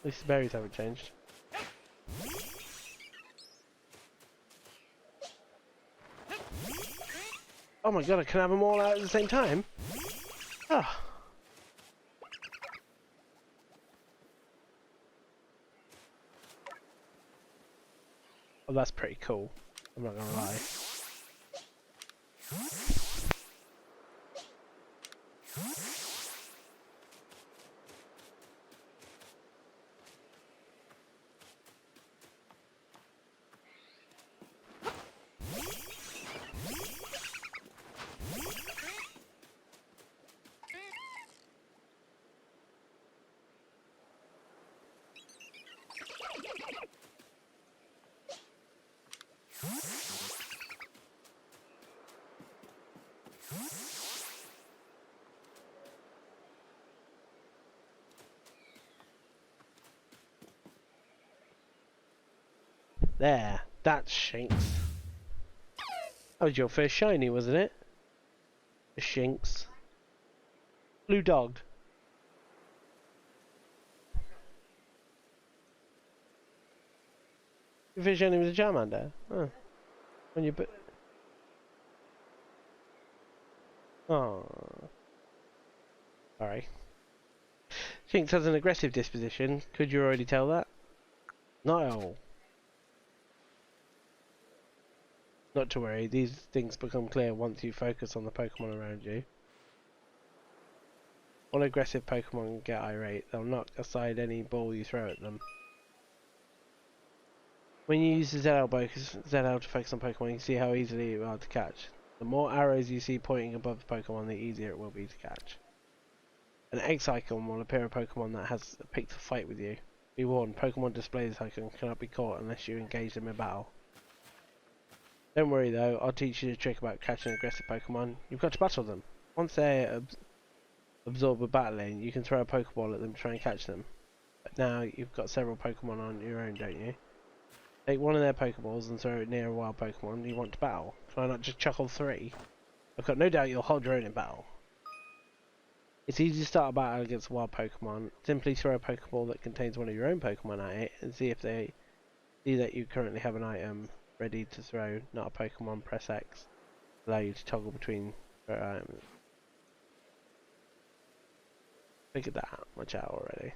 At least the berries haven't changed. Oh my god, I can have them all out at the same time? Ah. Oh, that's pretty cool. I'm not gonna lie. There, that's Shinx. That was your first shiny, wasn't it? The Shinx. Blue dog. Your first shiny was a Charmander. Oh. When you put. Oh. Sorry. Shinx has an aggressive disposition. Could you already tell that? No. Not to worry, these things become clear once you focus on the Pokemon around you. All aggressive Pokemon get irate. They'll knock aside any ball you throw at them. When you use the ZL to focus on Pokemon, you can see how easily it will to catch. The more arrows you see pointing above the Pokemon, the easier it will be to catch. An X icon will appear a Pokemon that has picked a fight with you. Be warned, Pokemon display this icon cannot be caught unless you engage them in battle. Don't worry though, I'll teach you a trick about catching aggressive Pokemon. You've got to battle them. Once they absorb a battling, you can throw a Pokeball at them to try and catch them. But now you've got several Pokemon on your own, don't you? Take one of their Pokeballs and throw it near a wild Pokemon you want to battle. Can I not just chuck all three? I've got no doubt you'll hold your own in battle. It's easy to start a battle against a wild Pokemon. Simply throw a Pokeball that contains one of your own Pokemon at it and see if they see that you currently have an item ready to throw, not a Pokemon. Press X. Allow you to toggle between items. Figured that much out already.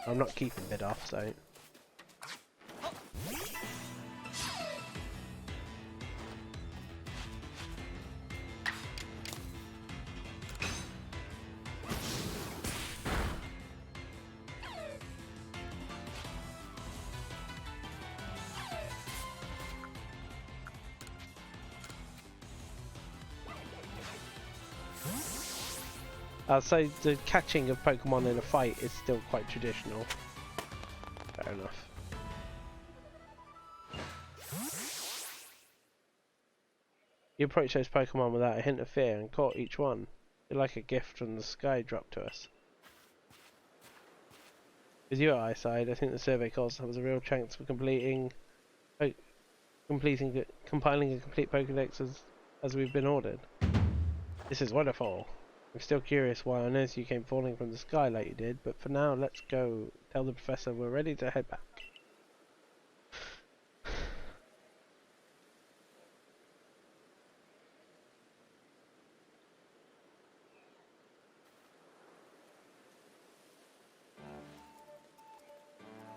I'm not keeping bid off, so. So the catching of Pokemon in a fight is still quite traditional. Fair enough. You approach those Pokemon without a hint of fear and caught each one. You're like a gift from the sky dropped to us. With your eyesight, I think the survey course has a real chance for compiling a complete Pokedex as we've been ordered. This is wonderful. I'm still curious why on earth you came falling from the sky like you did, but for now, let's go tell the professor we're ready to head back.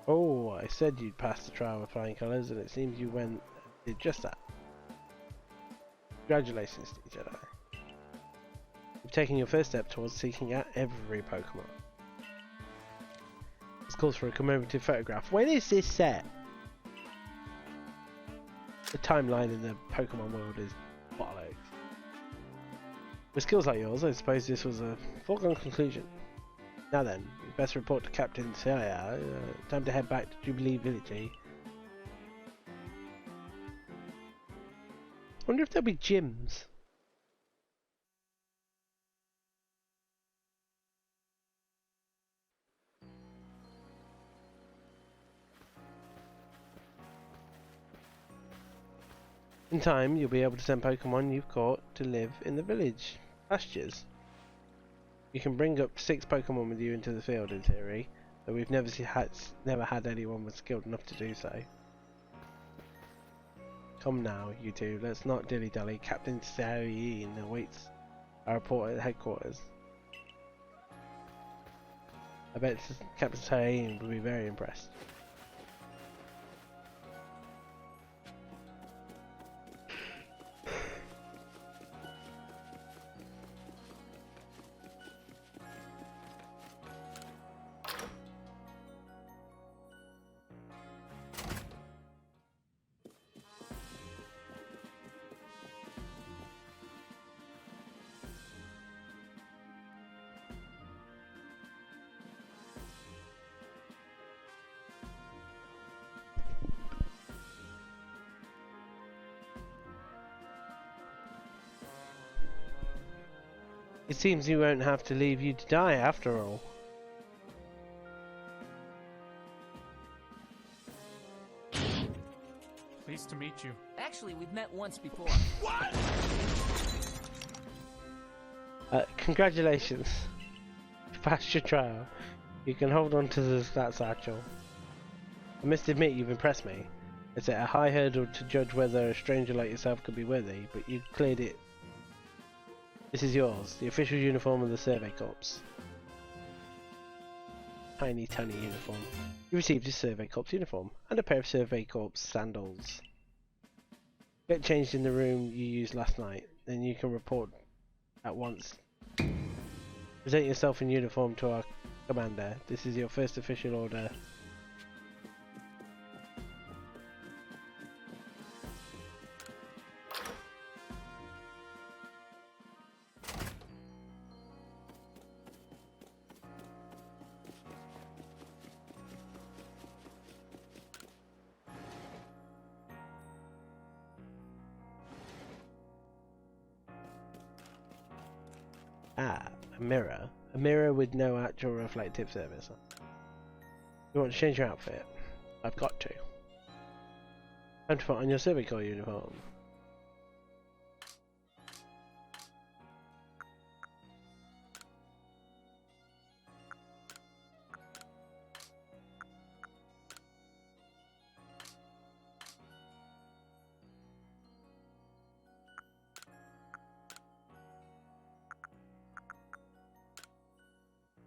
Oh, I said you'd pass the trial with flying colours, and it seems you went and did just that. Congratulations, Jedi. You've taken your first step towards seeking out every Pokemon. This calls for a commemorative photograph. When is this set? The timeline in the Pokemon world is bollocks. With skills like yours, I suppose this was a foregone conclusion. Now then, you best report to Captain Saya. Time to head back to Jubilee Village, eh? I wonder if there'll be gyms. In time, you'll be able to send Pokemon you've caught to live in the village pastures. You can bring up 6 Pokemon with you into the field in theory, though we've never had anyone with skilled enough to do so. Come now, you two, let's not dilly-dally. Captain Saoyin awaits our report at headquarters. I bet Captain Saoyin will be very impressed. It seems we won't have to leave you to die after all. Pleased to meet you. Actually, we've met once before. Congratulations. You passed your trial. You can hold on to that satchel. I must admit you've impressed me. It's a high hurdle to judge whether a stranger like yourself could be worthy, but you cleared it. This is yours, the official uniform of the Survey Corps. Tiny uniform. You received a Survey Corps uniform and a pair of Survey Corps sandals. Get changed in the room you used last night, then you can report at once. Present yourself in uniform to our commander. This is your first official order. Ah, a mirror. A mirror with no actual reflective surface. You want to change your outfit? I've got to. Time to put on your Survey Corps uniform.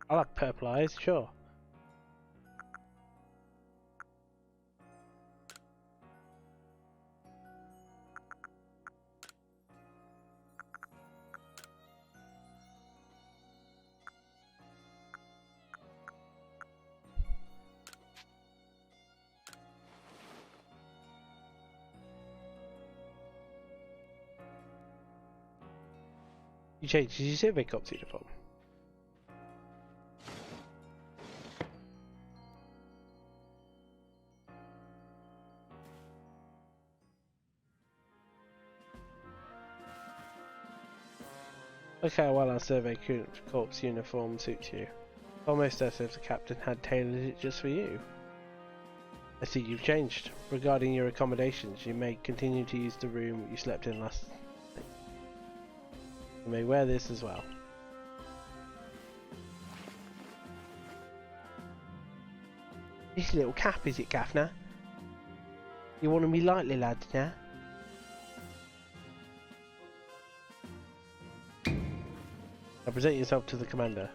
I'll have purple eyes, sure. You changed your Survey Corps uniform. Look how well our Survey Corps uniform suits you. Almost as if the captain had tailored it just for you. I see you've changed. Regarding your accommodations, you may continue to use the room you slept in last night. You may wear this as well. This little cap, is it, Gaffner? You want to be lightly, lads, now? Now present yourself to the commander.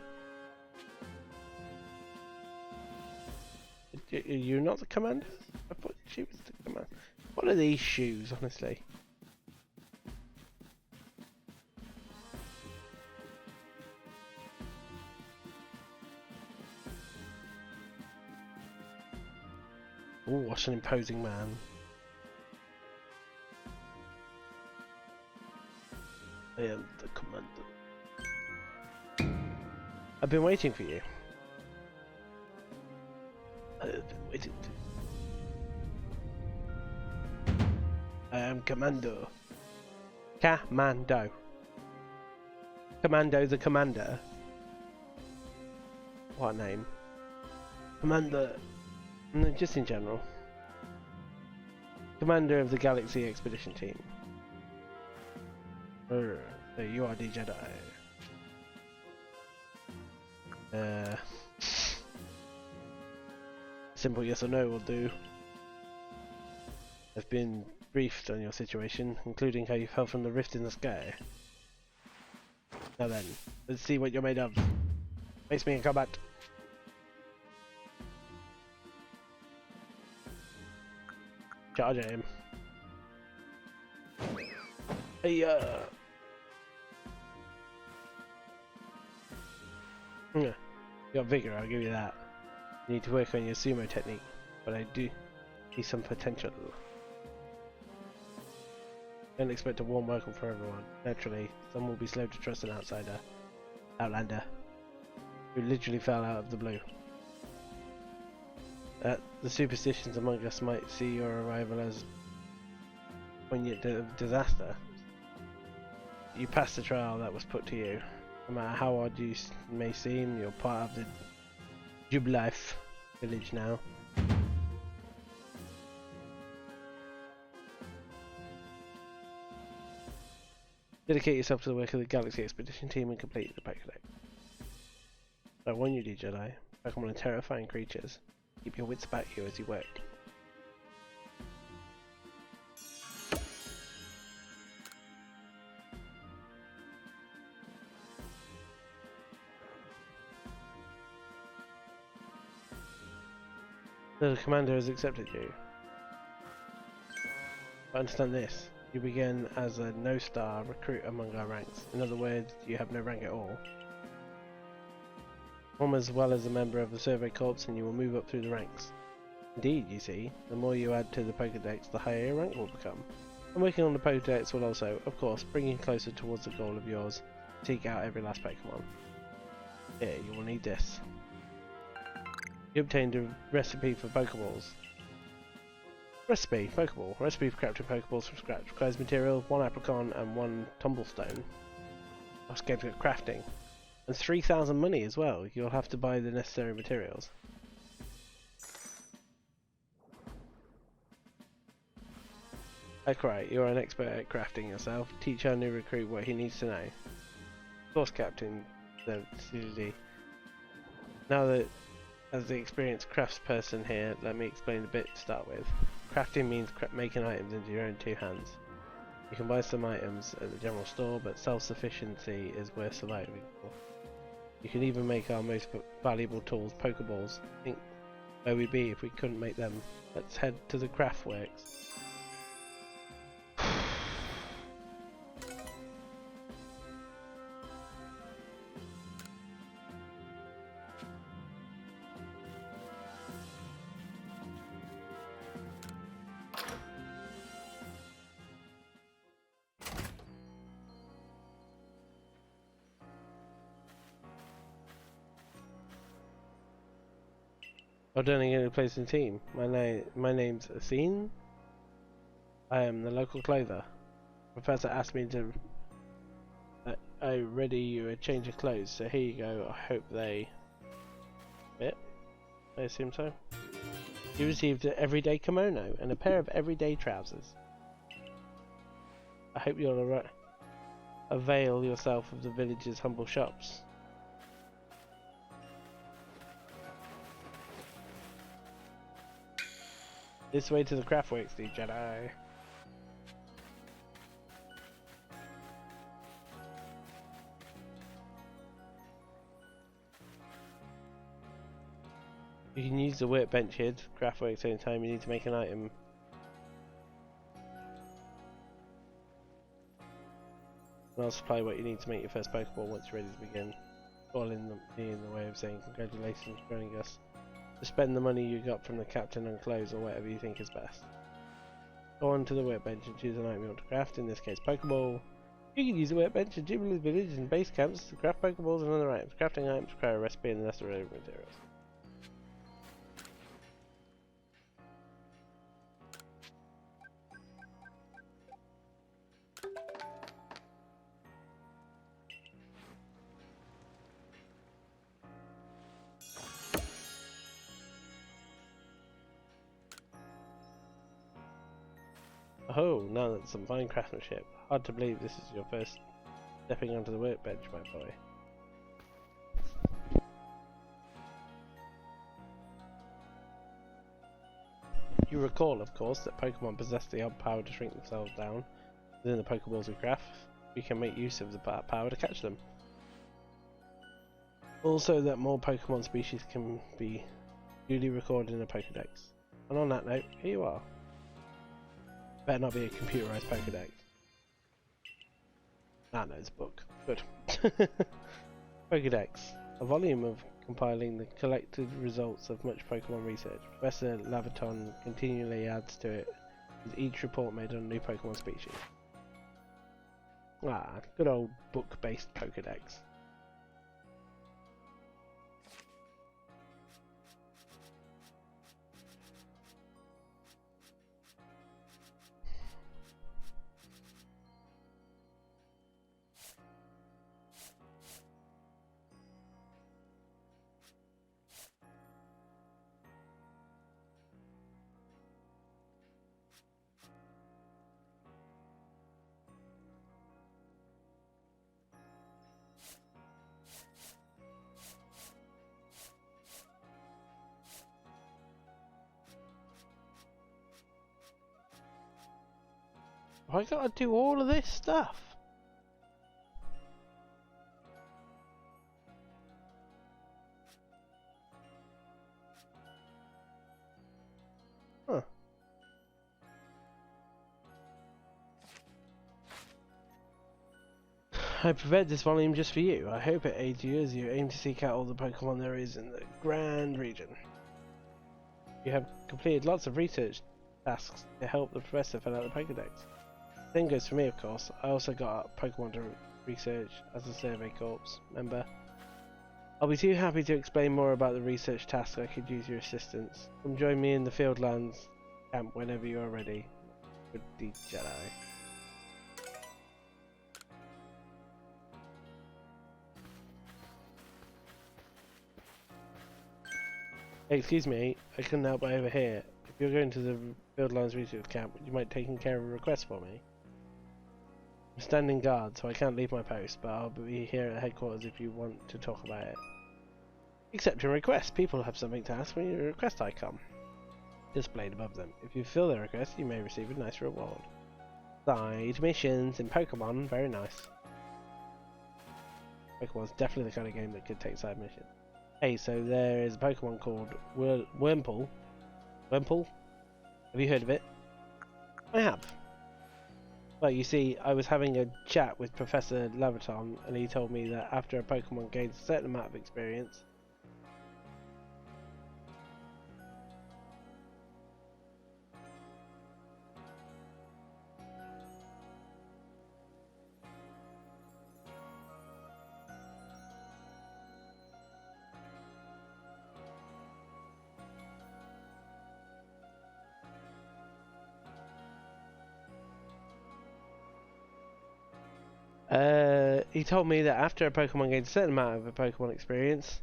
Are you not the commander? I thought she was the commander. What are these shoes, honestly? Oh, what an imposing man. I am the commander. I've been waiting for you. I've been waiting I am Commando. Commando. Commando the Commander. What a name. Commander. No, just in general. Commander of the Galaxy Expedition Team. So you are the Jedi. Simple yes or no will do. I've been briefed on your situation, including how you fell from the rift in the sky. Now then, let's see what you're made of. Face me in combat. Charge aim. Hey, you got vigor, I'll give you that. You need to work on your sumo technique, but I do see some potential. Don't expect a warm welcome for everyone. Naturally, some will be slow to trust an outlander, who literally fell out of the blue. The superstitions among us might see your arrival as poignant disaster. You passed the trial that was put to you. No matter how odd you may seem, you're part of the Jubilife village now. Dedicate yourself to the work of the Galaxy Expedition team and complete the Pokédex. I warn you, Jedi. Pokemon are terrifying creatures. Keep your wits about you as you work. The commander has accepted you. But understand this. You begin as a no-star recruit among our ranks. In other words, you have no rank at all. Form as well as a member of the Survey Corps and you will move up through the ranks. Indeed, you see, the more you add to the Pokédex, the higher your rank will become. And working on the Pokédex will also, of course, bring you closer towards the goal of yours. Seek out every last Pokemon. Here, you will need this. You obtained a recipe for Pokeballs. Recipe, Pokeball. Recipe for crafting Pokeballs from scratch. Requires material, 1 apricot and 1 tumblestone. That's going to get crafting. And 3,000 money as well. You'll have to buy the necessary materials. Like right, you're an expert at crafting yourself. Teach our new recruit what he needs to know. Of course, Captain. Now that as the experienced craftsperson here, let me explain a bit to start with. Crafting means making items into your own 2 hands. You can buy some items at the general store, but self-sufficiency is worth surviving for. You can even make our most valuable tools, Pokeballs. Think where we'd be if we couldn't make them. Let's head to the craft works. Well done again to place in the team. My name's Athene. I am the local clother. Professor asked me to I ready you a change of clothes, so here you go. I hope they fit. I assume so. You received an everyday kimono and a pair of everyday trousers. I hope you'll avail yourself of the village's humble shops. This way to the craftworks, the Jedi. You can use the workbench here to craftworks anytime you need to make an item. And I'll supply what you need to make your first Pokeball once you're ready to begin. All in the way of saying congratulations for joining us. To spend the money you got from the captain on clothes or whatever you think is best. Go on to the workbench and choose an item you want to craft, in this case Pokeball. You can use the workbench at Jubilee villages and base camps to craft Pokeballs and other items. Crafting items require a recipe and the necessary materials. Oh, now that's some fine craftsmanship. Hard to believe this is your first stepping onto the workbench, my boy. You recall, of course, that Pokemon possess the odd power to shrink themselves down within the Pokeballs we craft. We can make use of the power to catch them. Also, that more Pokemon species can be duly recorded in a Pokedex. And on that note, here you are. Better not be a computerized Pokedex. Ah, no, it's a book. Good. Pokedex. A volume of compiling the collected results of much Pokemon research. Professor Laverton continually adds to it with each report made on a new Pokemon species. Ah, good old book-based Pokedex. I gotta do all of this stuff? Huh. I prepared this volume just for you. I hope it aids you as you aim to seek out all the Pokemon there is in the Grand Region. You have completed lots of research tasks to help the professor fill out the Pokedex. Same goes for me, of course. I also got Pokemon to research as a Survey Corps member. I'll be too happy to explain more about the research tasks. I could use your assistance. Come join me in the Fieldlands camp whenever you are ready. Good deed, Jedi. Hey, excuse me, I couldn't help over here. If you're going to the Fieldlands Research Camp, would you mind taking care of a request for me? I'm standing guard, so I can't leave my post, but I'll be here at headquarters if you want to talk about it. Accepting requests. People have something to ask when you request icon displayed above them. If you fill their request, you may receive a nice reward. Side missions in Pokemon, very nice. Pokemon's definitely the kind of game that could take side missions. Hey, so there is a Pokemon called Wurmple. Wurmple? Have you heard of it? I have. Well, you see, I was having a chat with Professor Leviton, and he told me that after a Pokemon gains a certain amount of experience, he told me that after a Pokemon gains a certain amount of a Pokemon experience,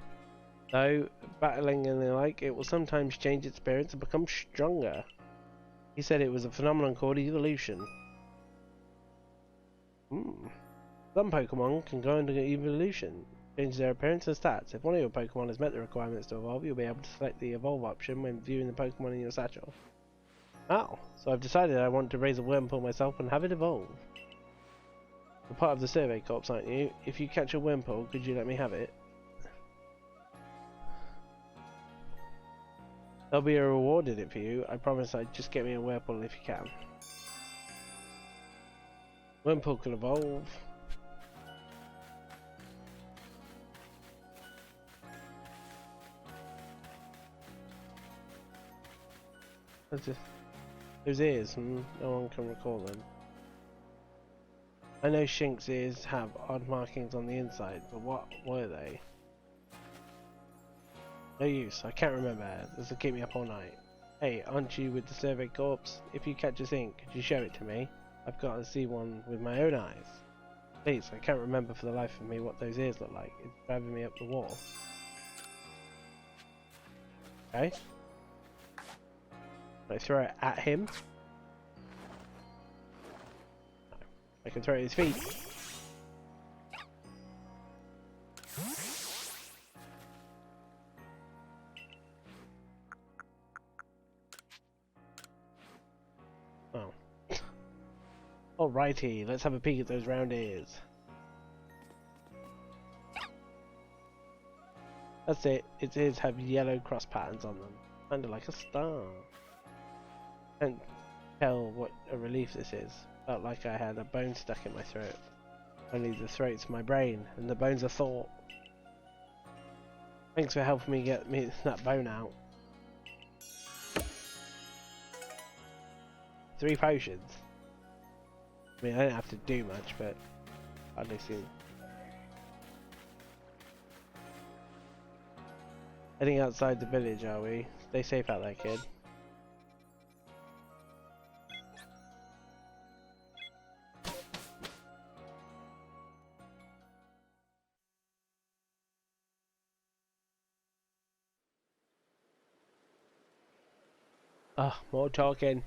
though battling and the like, it will sometimes change its appearance and become stronger. He said it was a phenomenon called evolution. Some Pokemon can go into evolution, change their appearance and stats. If one of your Pokemon has met the requirements to evolve, you'll be able to select the evolve option when viewing the Pokemon in your satchel. Oh, so I've decided I want to raise a Wurmple myself and have it evolve. You're part of the Survey Corps, aren't you? If you catch a Wurmple, could you let me have it? There'll be a reward in it for you. I promise I'd just get me a Wurmple if you can. Wurmple can evolve. What's this? Those ears, no one can recall them. I know Shink's ears have odd markings on the inside, but what were they? No use, I can't remember. This will keep me up all night. Hey, aren't you with the Survey Corps? If you catch a Zink, could you show it to me? I've got to see one with my own eyes. Please, I can't remember for the life of me what those ears look like. It's driving me up the wall. Okay. I throw it at him. I can throw it at his feet. Oh. Alrighty, let's have a peek at those round ears. That's it. Its ears have yellow cross patterns on them, kinda like a star. Can't tell what a relief this is. Felt like I had a bone stuck in my throat. Only the throat's my brain, and the bone's a thought. Thanks for helping me get that bone out. 3 potions. I mean, I don't have to do much, but hardly seen. Heading outside the village, are we? Stay safe out there, kid. Ah, more talking.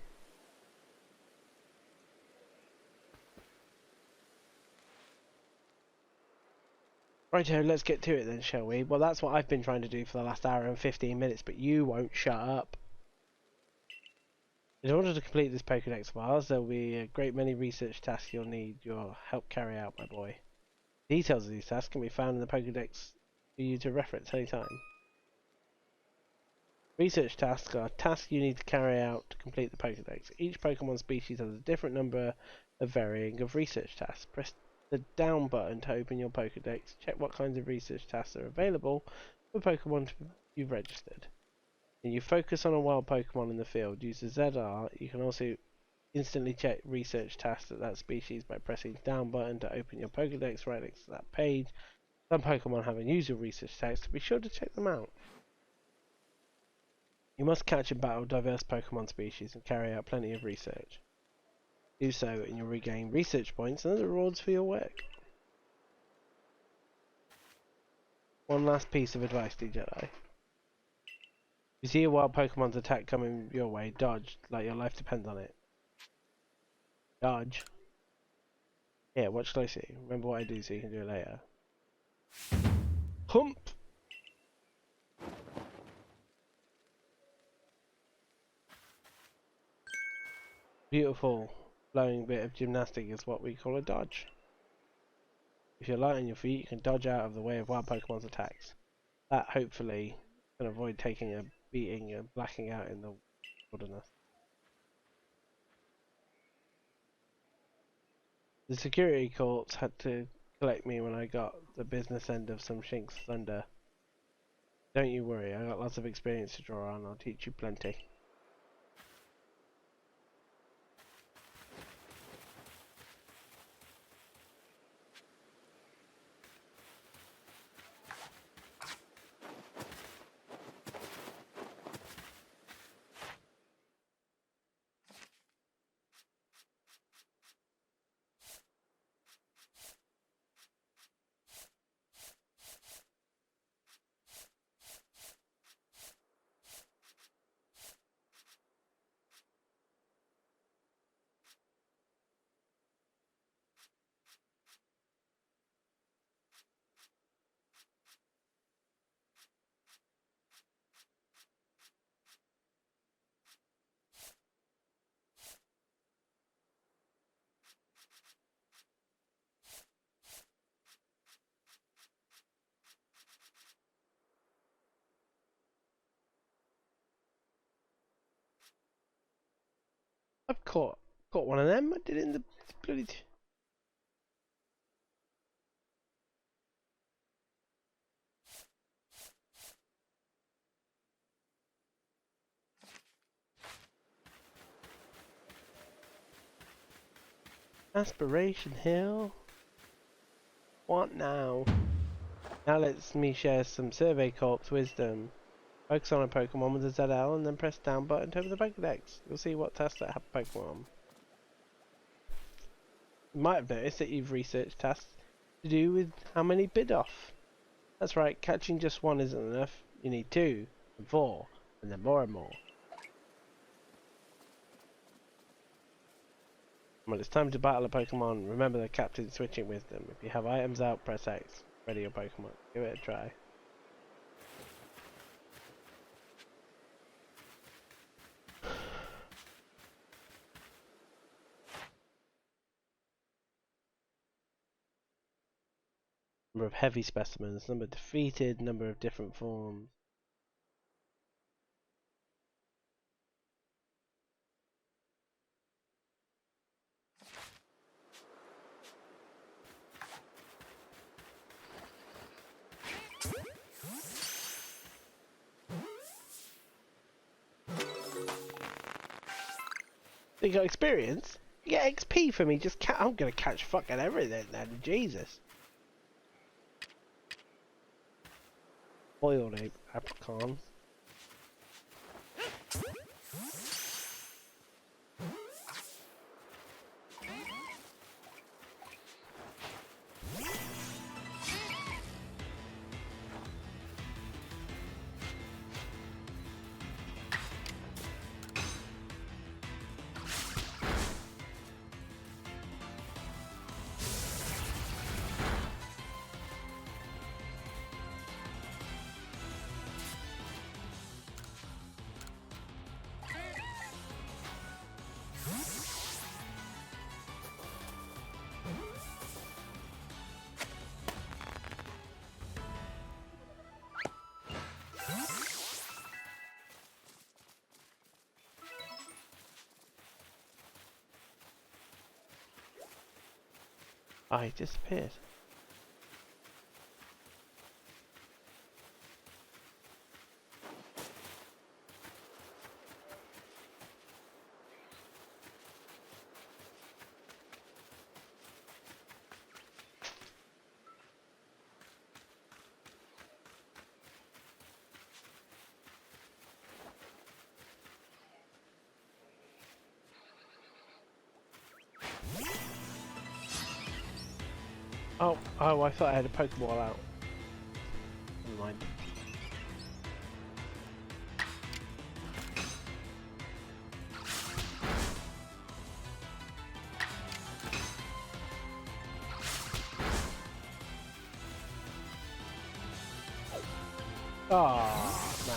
Righto, let's get to it then, shall we? Well, that's what I've been trying to do for the last hour and 15 minutes, but you won't shut up. In order to complete this Pokédex of ours, there will be a great many research tasks you'll need your help carry out, my boy. Details of these tasks can be found in the Pokédex for you to reference anytime. Research tasks are tasks you need to carry out to complete the Pokédex. Each Pokemon species has a different number of varying of research tasks. Press the down button to open your Pokédex. Check what kinds of research tasks are available for Pokemon you've registered. When you focus on a wild Pokemon in the field, use the ZR. You can also instantly check research tasks at that species by pressing the down button to open your Pokédex right next to that page. Some Pokemon have unusual research tasks, so be sure to check them out. You must catch and battle diverse Pokemon species and carry out plenty of research. Do so and you'll regain research points and other rewards for your work. One last piece of advice, Jedi. If you see a wild Pokemon's attack coming your way, dodge, like your life depends on it. Dodge. Yeah, watch closely. Remember what I do so you can do it later. Hump! Beautiful, flowing bit of gymnastic is what we call a dodge. If you're light on your feet, you can dodge out of the way of wild Pokemon's attacks. That, hopefully, can avoid taking a beating and blacking out in the wilderness. The security courts had to collect me when I got the business end of some Shink's thunder. Don't you worry, I got lots of experience to draw on. I'll teach you plenty. I've caught one of them. I did it in the bloody. Aspiration Hill. What now? Now lets me share some Survey Corps wisdom. Focus on a Pokemon with a ZL and then press down button to open the Pokédex. You'll see what tasks that have Pokemon. You might have noticed that you've researched tasks to do with how many bid off. That's right, catching just one isn't enough. You need 2, and 4, and then more and more. Well, it's time to battle a Pokemon. Remember the captain's switching wisdom. If you have items out, press X. Ready your Pokemon. Give it a try. Number of heavy specimens, number defeated, number of different forms. You got experience? You get XP for me, I'm gonna catch fucking everything then, Jesus. Boiled apricot. Oh, he disappeared. Oh, I thought I had a Pokeball out. Never mind. Ah, no.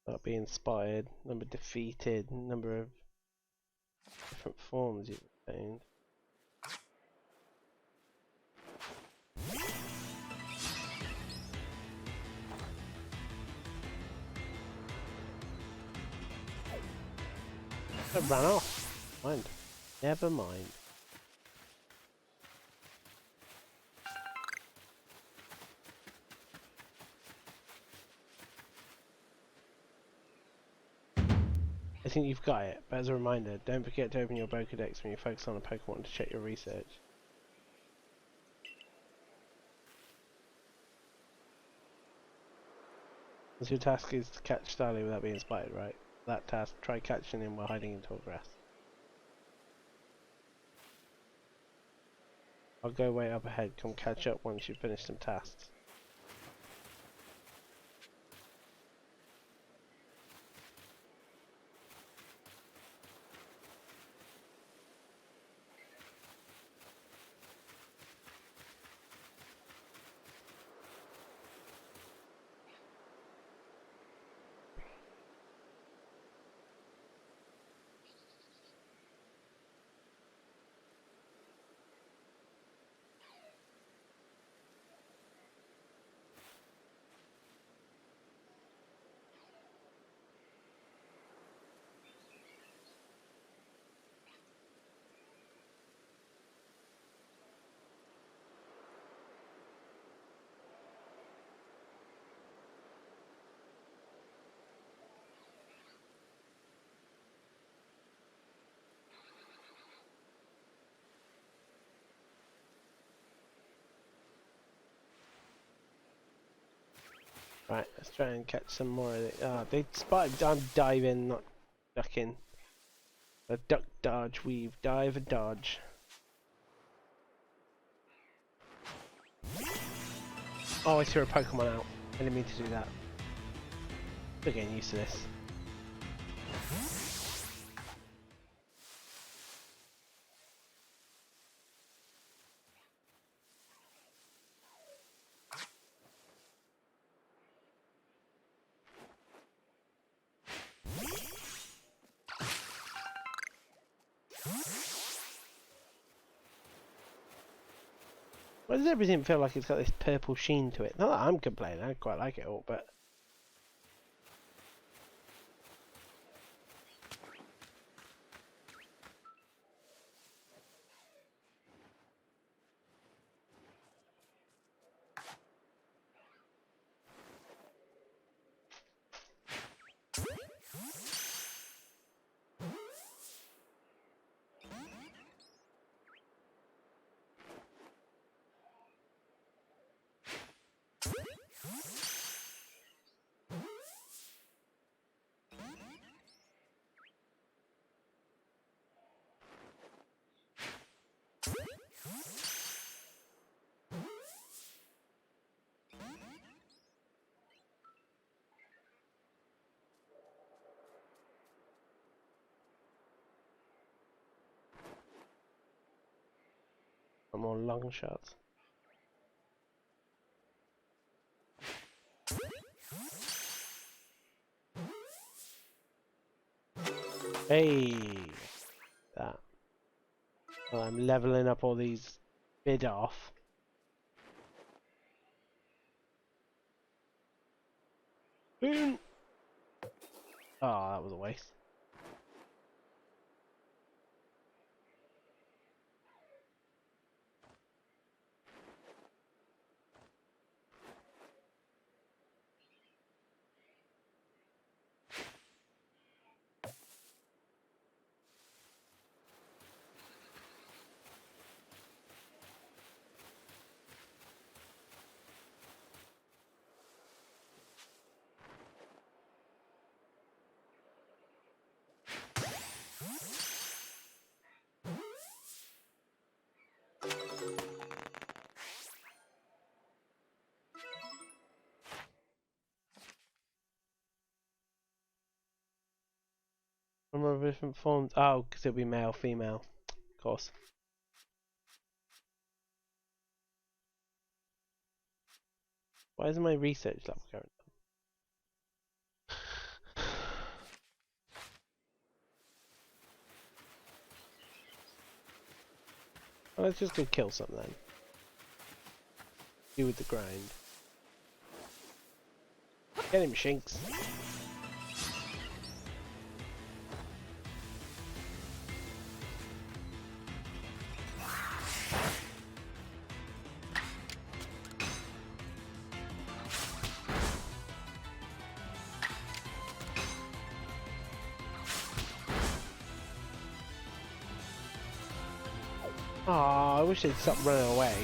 That'll be inspired, number defeated, number of different forms you've obtained. It ran off. Mind. Never mind. I think you've got it, but as a reminder, don't forget to open your Pokedex when you focus on a Pokemon to check your research. So your task is to catch Starly without being spotted, right? That task, try catching him while hiding in tall grass. I'll go way up ahead, come catch up once you've finished some tasks. Right, let's try and catch some more of it. They spotted. I'm diving, not ducking. A duck, dodge, weave, dive, and dodge. Oh, I threw a Pokemon out. I didn't mean to do that. We're getting used to this. Why does everything feel like it's got this purple sheen to it? Not that I'm complaining, I quite like it all, but... I'm on long shots. Hey, that. Well, I'm leveling up all these bid off. Boom. Oh, that was a waste. Number of different forms. Oh, because it'll be male, female. Of course. Why isn't my research level going up? Well, let's just go kill some then. Do with the grind. Get him, Shinx. Aw, I wish they'd stop running away.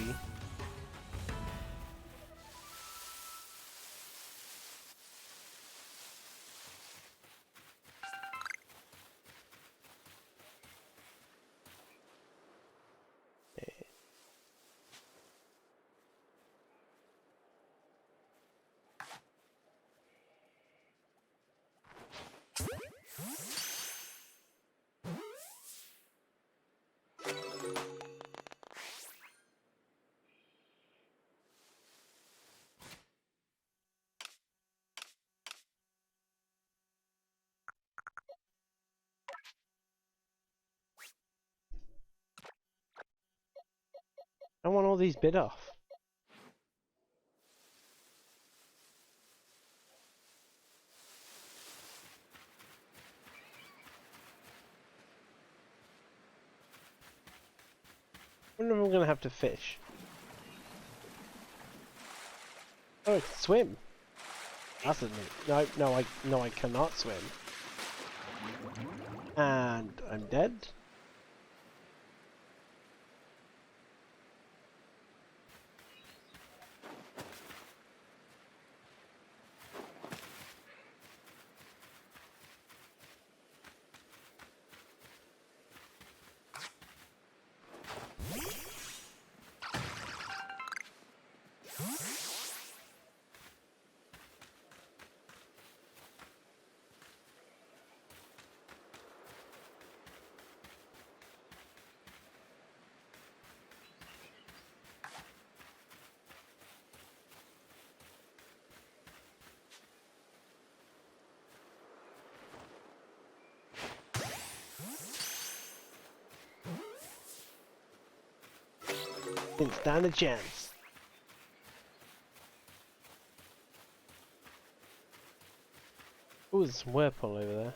I want all these bid off. I wonder if I'm gonna have to fish. Oh, I can swim. That's a new. No, I cannot swim. And I'm dead. Didn't stand a chance. Oh, there's some whirlpool over there.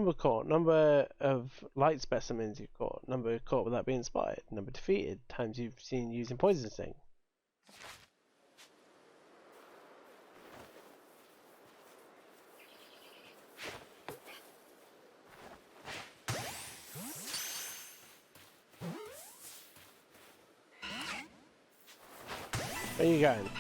Number caught, number of light specimens you've caught, number caught without being spotted, number defeated, times you've seen using poison sting. Where are you going?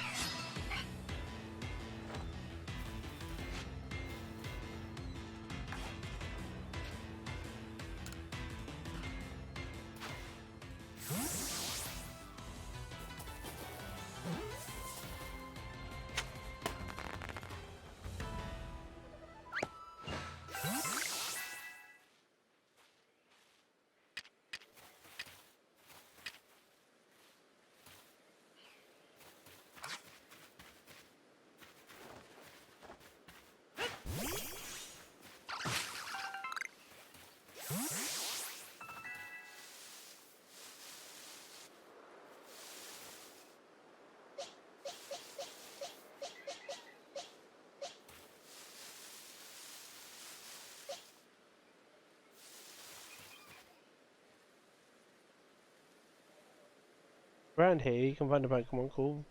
Around here you can find a Pokemon called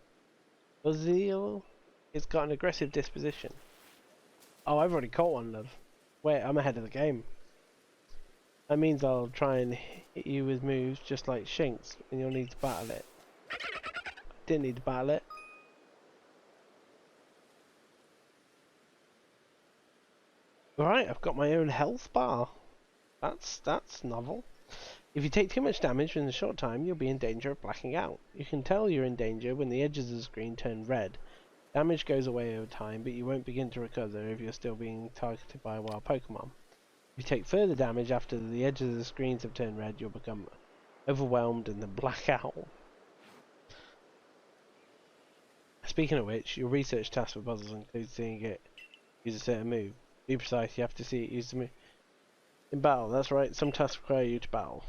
Buzzile. It's got an aggressive disposition. Oh, I've already caught one, love. Wait, I'm ahead of the game. That means I'll try and hit you with moves just like Shinx, and you'll need to battle it. Didn't need to battle it. Right, I've got my own health bar. That's novel. If you take too much damage in a short time, you'll be in danger of blacking out. You can tell you're in danger when the edges of the screen turn red. Damage goes away over time, but you won't begin to recover if you're still being targeted by a wild Pokemon. If you take further damage after the edges of the screens have turned red, you'll become overwhelmed and then black out. Speaking of which, your research task for puzzles includes seeing it use a certain move. Be precise, you have to see it use the move. In battle, that's right, some tasks require you to battle.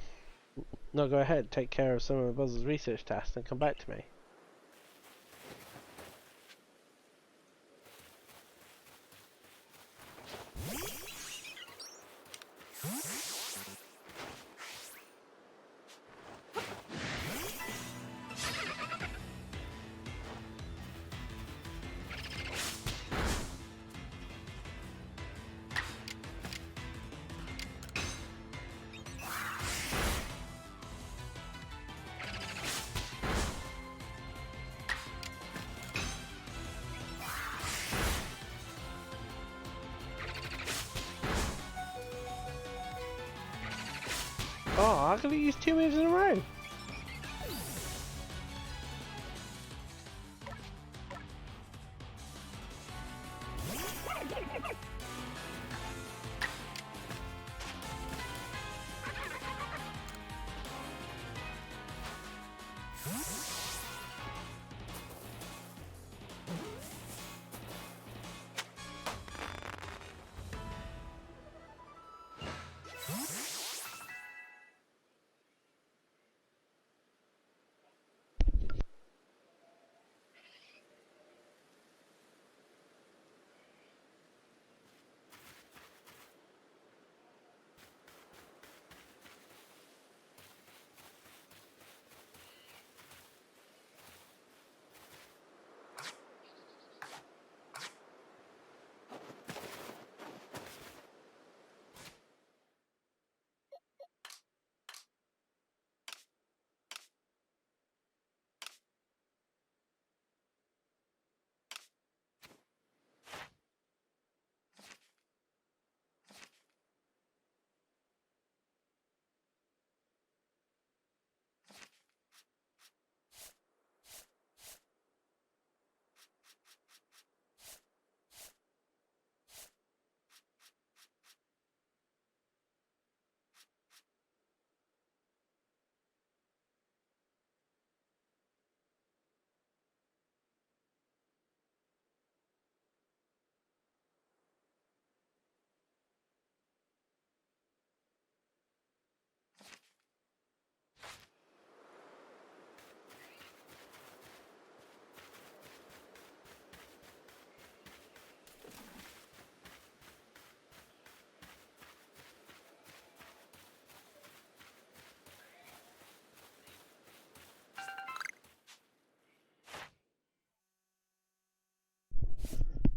Now go ahead, take care of some of the puzzle's research tasks and come back to me. Oh, I could have used 2 moves in a row.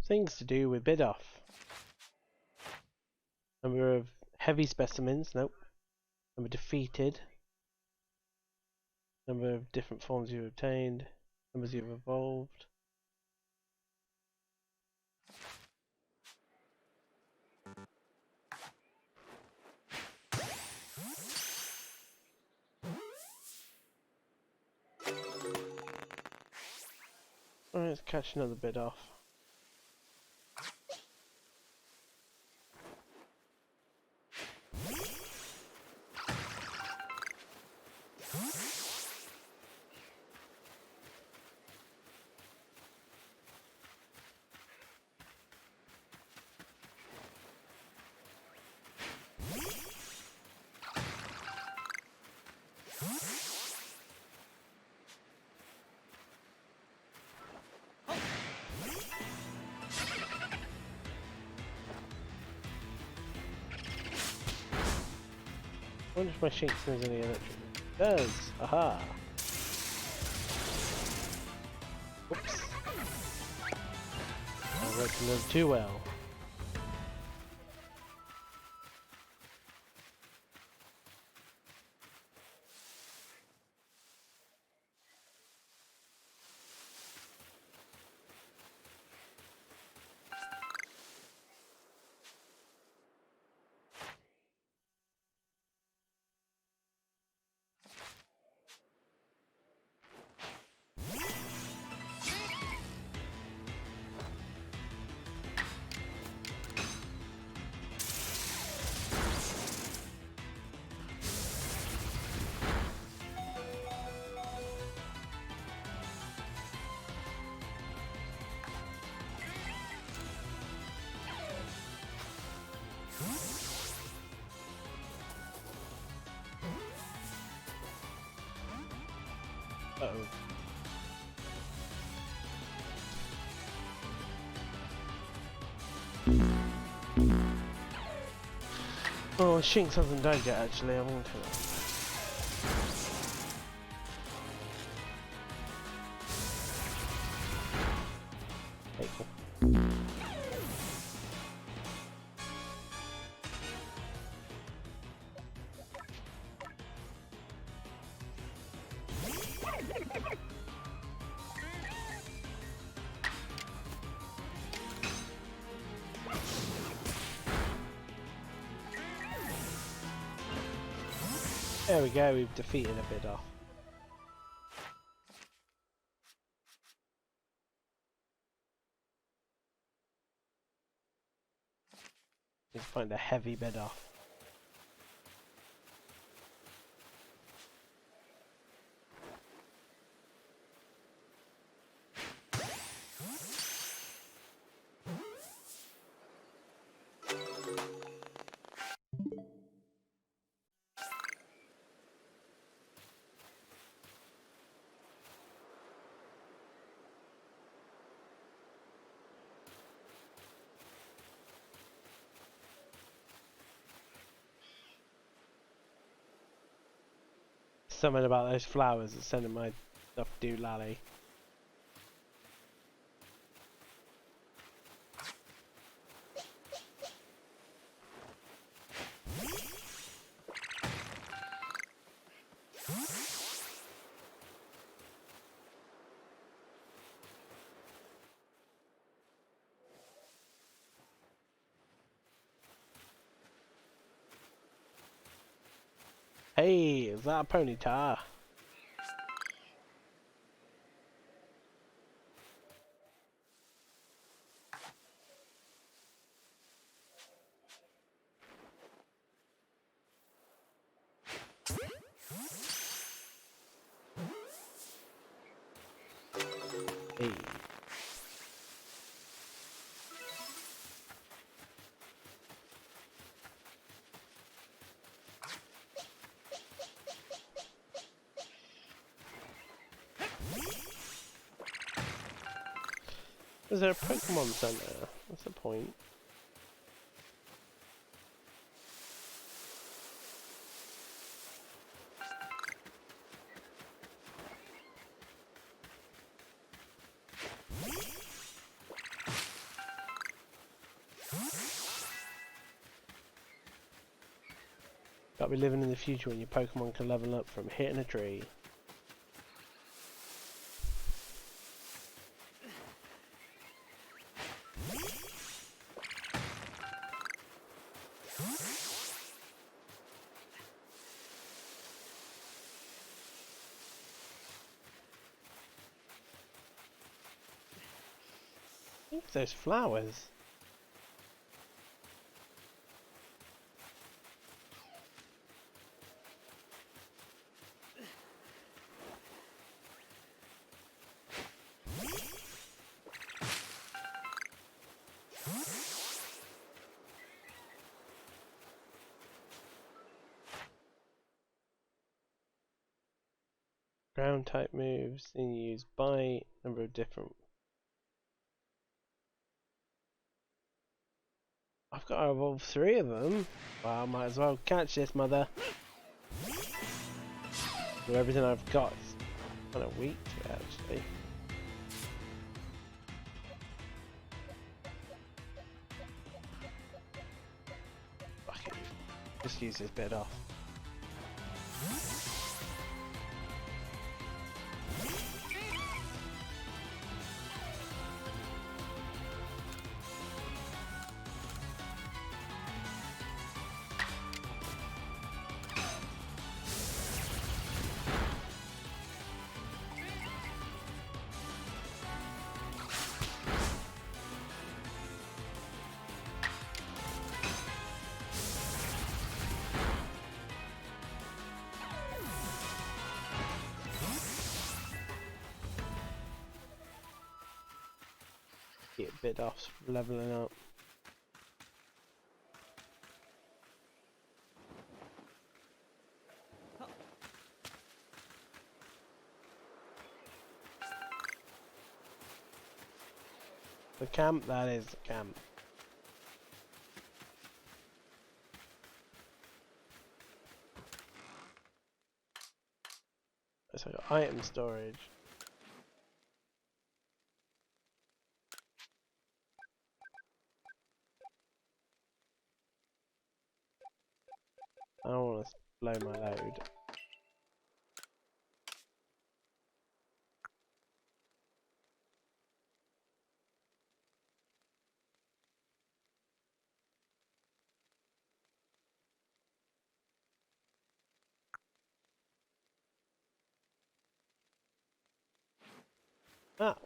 Things to do with bid off. Number of heavy specimens, nope. Number defeated. Number of different forms you've obtained. Numbers you've evolved. Alright, let's catch another bid off. I wonder if my Shinx knows any electric. It does! Aha! Oops. I reckon them too well. Uh-oh. Oh, Shinx hasn't died yet actually, I'm going to... Hateful. There we go, we've defeated a bid off. Let's find a heavy bid off. Something about those flowers that sending my stuff doolally. Hey, is that a ponyta? Hey. Is there a Pokemon Center? What's the point? Gotta be living in the future when your Pokemon can level up from hitting a tree. I think those flowers. Ground type moves, then you use bite, number of different. I've got to evolve 3 of them. Well, I might as well catch this mother. So everything I've got is kind of weak to it, actually. Fuck it. Just use this bit off. Get a bit off leveling up. The camp, that is the camp. So I got item storage. I don't want to blow my load. Ah.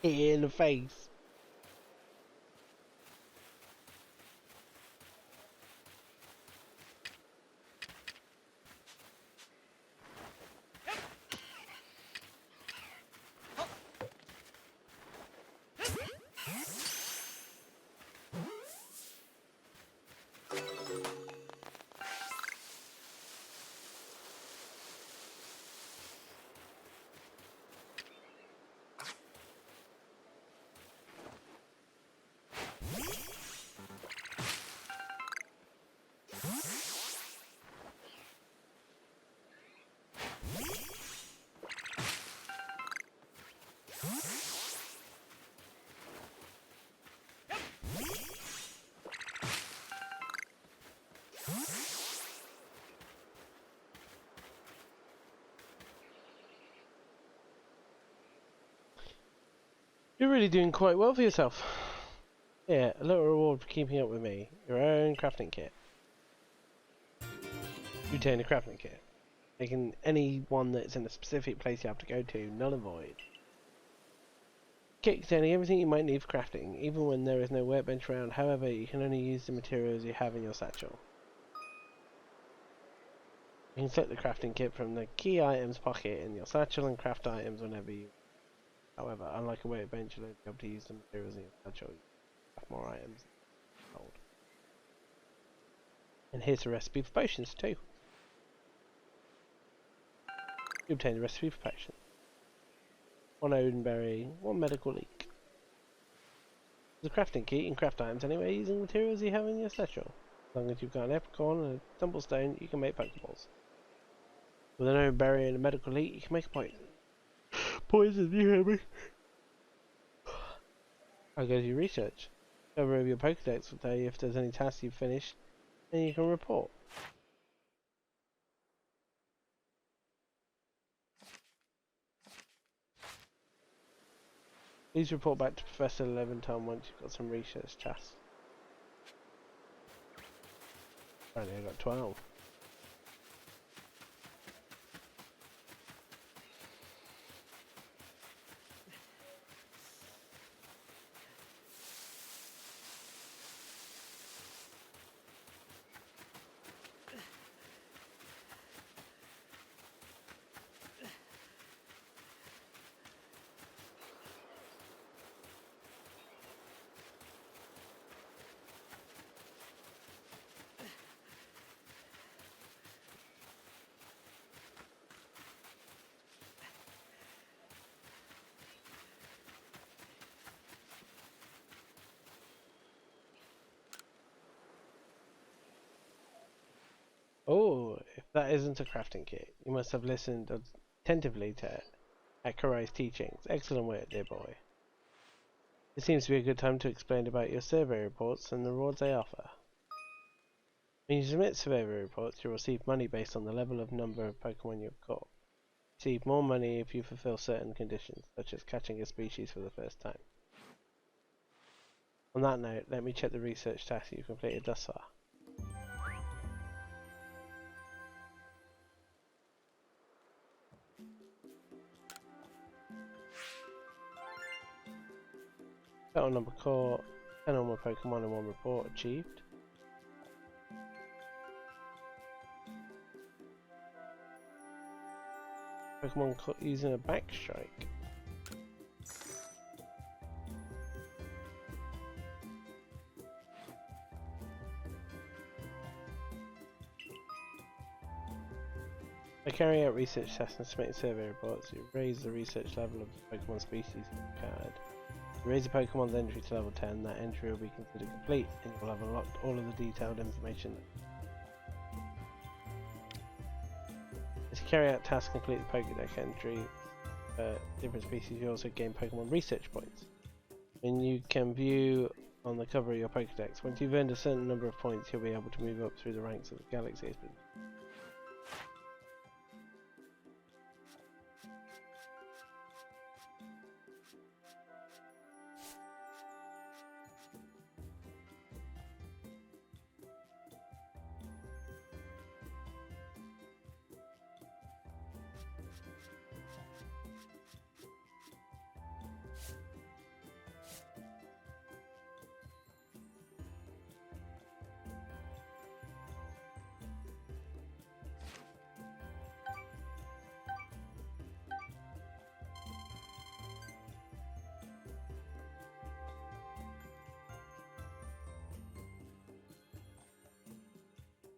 Hit it in the face. You're really doing quite well for yourself. Here, a little reward for keeping up with me. Your own crafting kit. You obtain a crafting kit. Making any one that's in a specific place you have to go to, null and void. Kit containing everything you might need for crafting, even when there is no workbench around. However, you can only use the materials you have in your satchel. You can select the crafting kit from the key items pocket in your satchel and craft items whenever you. However, unlike a workbench, you'll only be able to use the materials in your satchel. You craft more items. Hold. And here's the recipe for potions too. You obtain the recipe for potions. 1 Odin berry, 1 medical leek. The crafting kit, you can craft items anyway using materials you have in your satchel. As long as you've got an apricorn and a tumblestone, you can make Pokeballs. With an Odin berry and a medical leek, you can make a poison. Poison, you hear me? How goes your research? Cover over your Pokedex will tell you if there's any tasks you've finished, and you can report. Please report back to Professor Leventon once you've got some research tasks. Apparently I got 12. Oh, if that isn't a crafting kit, you must have listened attentively to Akurai's teachings. Excellent work, dear boy. It seems to be a good time to explain about your survey reports and the rewards they offer. When you submit survey reports, you'll receive money based on the level of number of Pokemon you've caught. You receive more money if you fulfill certain conditions, such as catching a species for the first time. On that note, let me check the research tasks you've completed thus far. Total number caught, 10 or more Pokemon and 1 report achieved. Pokemon caught using a backstrike. By carrying out research tests and submitting survey reports, you raise the research level of the Pokemon species card. You raise a Pokemon's entry to level 10, that entry will be considered complete, and you will have unlocked all of the detailed information. As you carry out tasks, complete the Pokédex entry for different species, you also gain Pokemon research points. And you can view on the cover of your Pokédex. Once you've earned a certain number of points, you'll be able to move up through the ranks of the galaxy.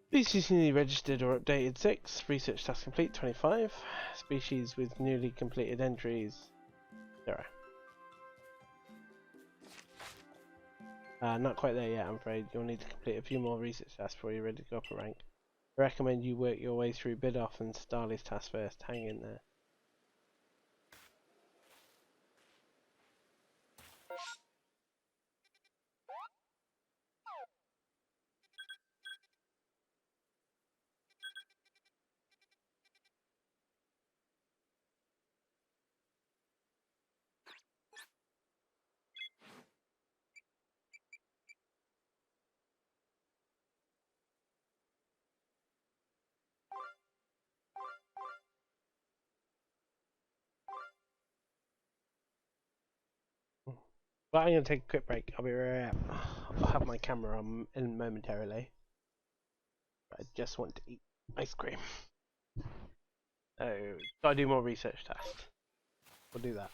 Species newly registered or updated 6, research task complete 25, species with newly completed entries 0. Not quite there yet, I'm afraid. You'll need to complete a few more research tasks before you're ready to go up a rank. I recommend you work your way through Bidoff and Starly's tasks first. Hang in there. But I'm going to take a quick break. I'll be right back. I'll have my camera on in momentarily. I just want to eat ice cream. Oh, gotta do more research tasks. We'll do that.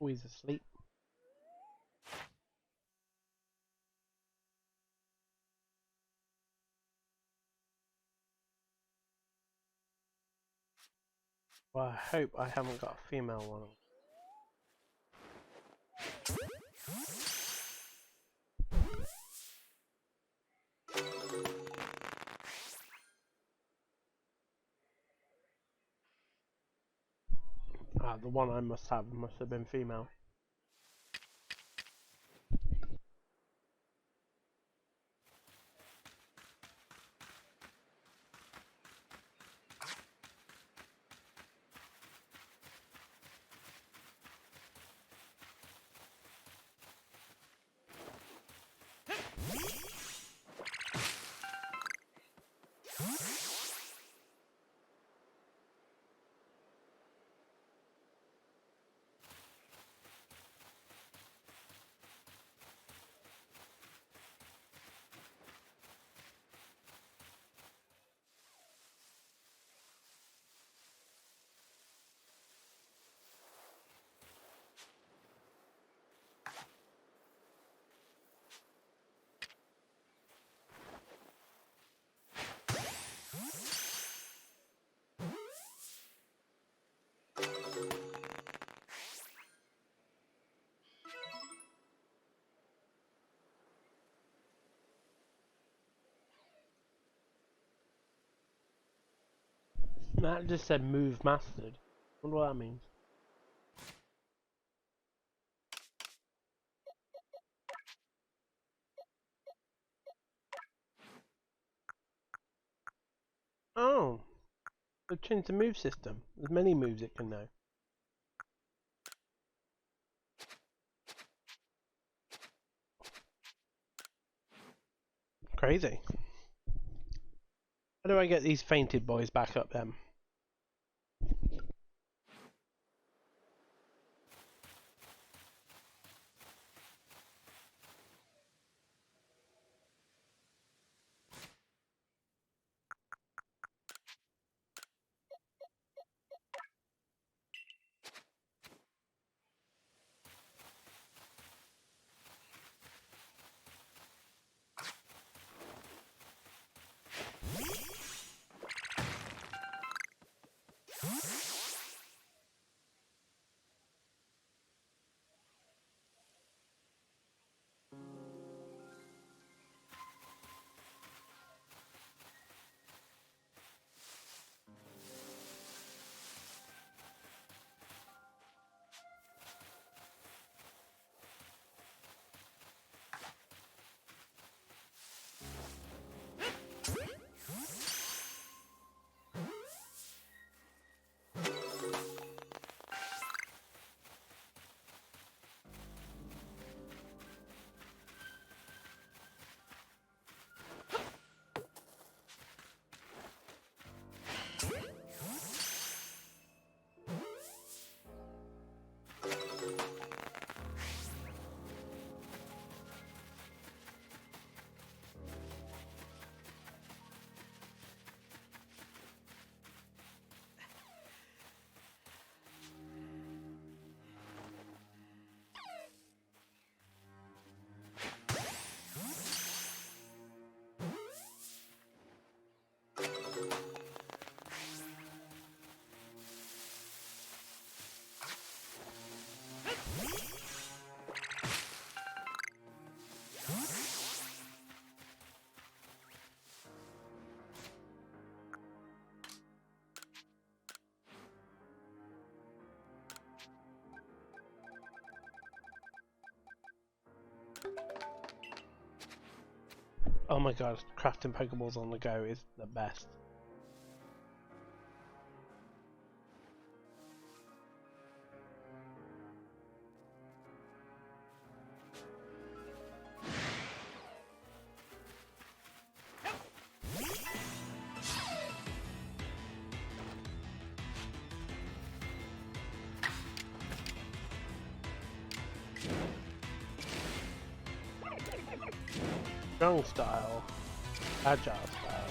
Always asleep. Well, I hope I haven't got a female one. Ah, the one I must have been female. That just said move mastered. Wonder what that means. Oh, they've changed the move system. There's many moves it can know. Crazy. How do I get these fainted boys back up then? Oh my god, crafting Pokeballs on the go is the best. Strong style, agile style.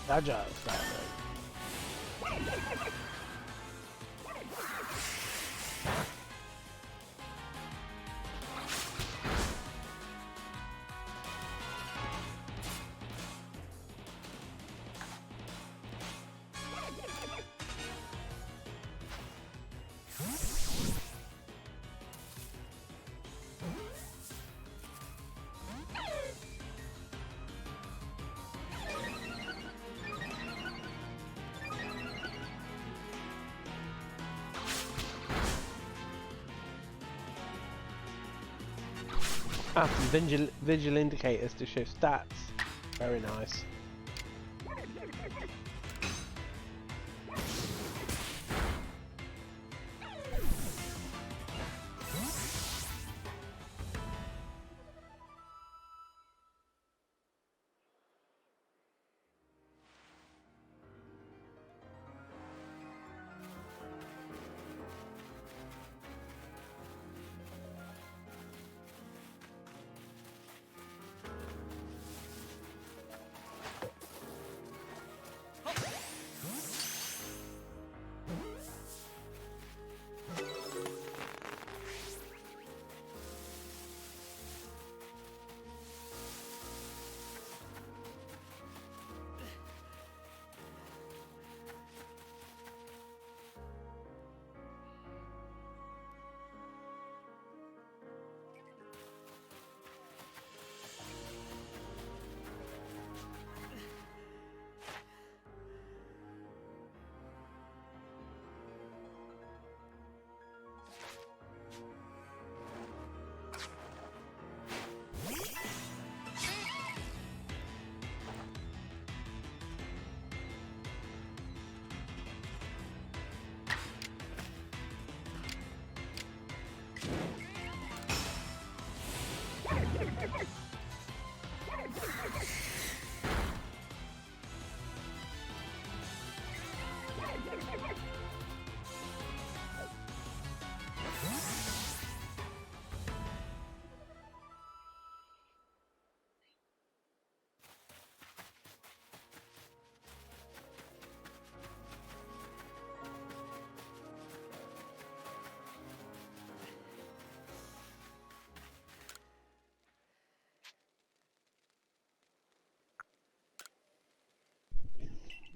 Agile style. Ah, some visual indicators to show stats. Very nice.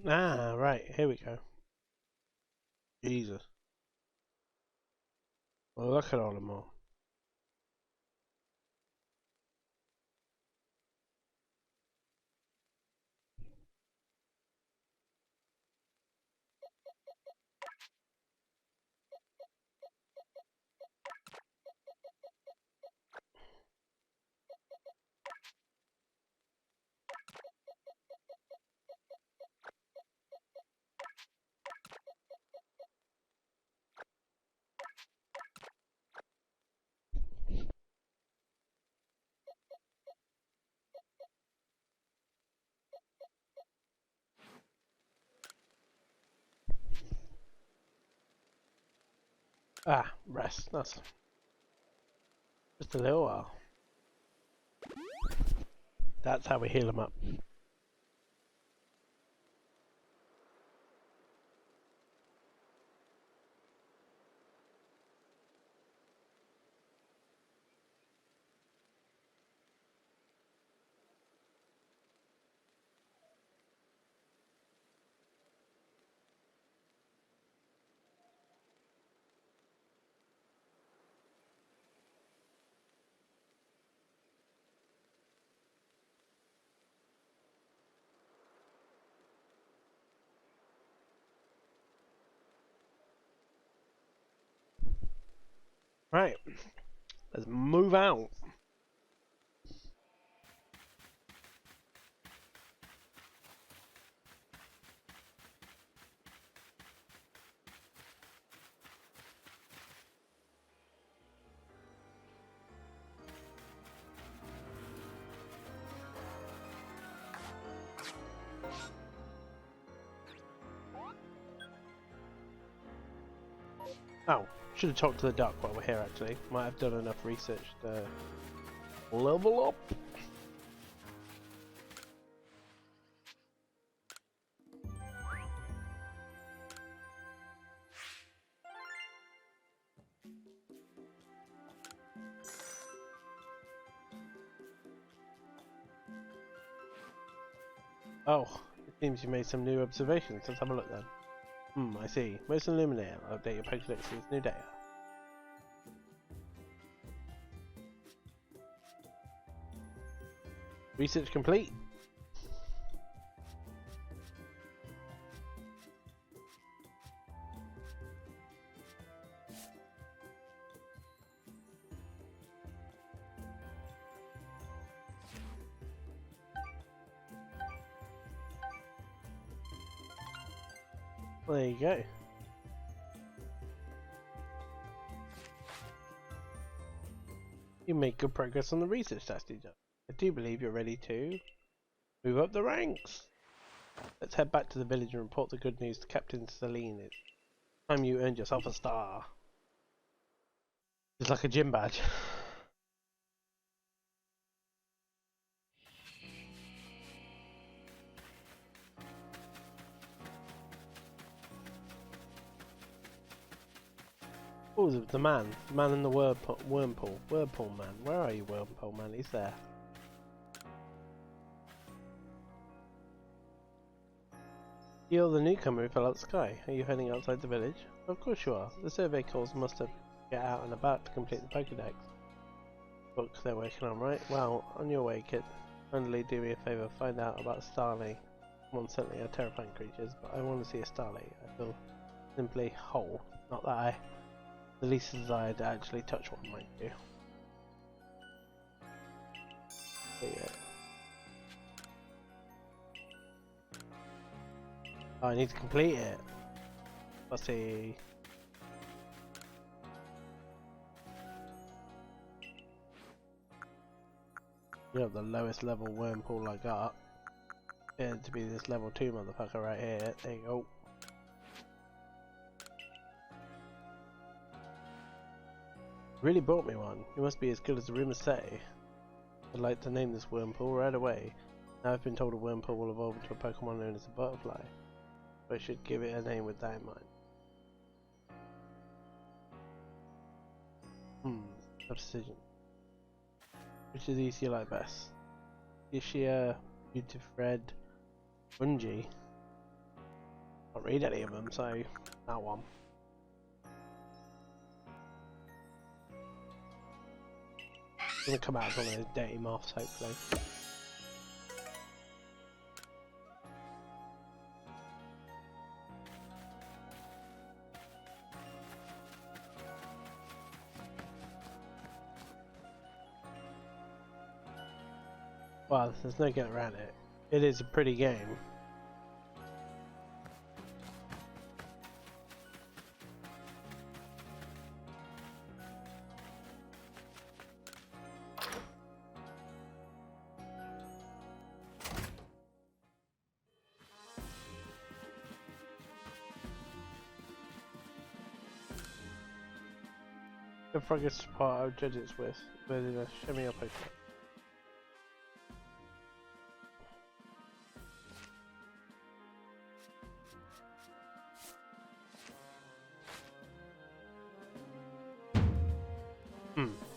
Ah, right, here we go. Jesus. Well, look at all them all. Ah, rest. That's just a little while. That's how we heal them up. Right, let's move out. Oh, should have talked to the duck while we're here actually. Might have done enough research to level up. Oh, it seems you made some new observations. Let's have a look then. I see. Most illuminating. I'll update your Pokedex with new data. Research complete. There you go. You make good progress on the research task, Duck. I do believe you're ready to move up the ranks. Let's head back to the village and report the good news to Captain Celine. It's time you earned yourself a star. It's like a gym badge. Oh, the man in the Whirlpool man. Where are you, Whirlpool man? He's there. You're the newcomer who fell out of the sky. Are you heading outside the village? Of course you are. The survey calls must have get out and about to complete the Pokedex book they're working on, right? Well, on your way, kid. Kindly do me a favour, find out about Starly. One certainly are terrifying creatures, but I want to see a Starly. I feel simply whole. Not that I the least desire to actually touch one, mind you. But yeah. Oh, I need to complete it. Let's see. You know, the lowest level Wormpool I got appeared to be this level 2 motherfucker right here. There you go. Really brought me one. You must be as good as the rumors say. I'd like to name this Wormpool right away. Now I've been told a Wormpool will evolve into a Pokemon known as a Butterfly. So I should give it a name with that in mind. Obsidian. Which of these do you like best? Ishia, Beautifred, Bungie. Can't read any of them, so that one. It's gonna come out as one of those dirty moths, hopefully. Well, there's no getting around it. It is a pretty game. The progress part I'll judge it with. Show me your Pokemon.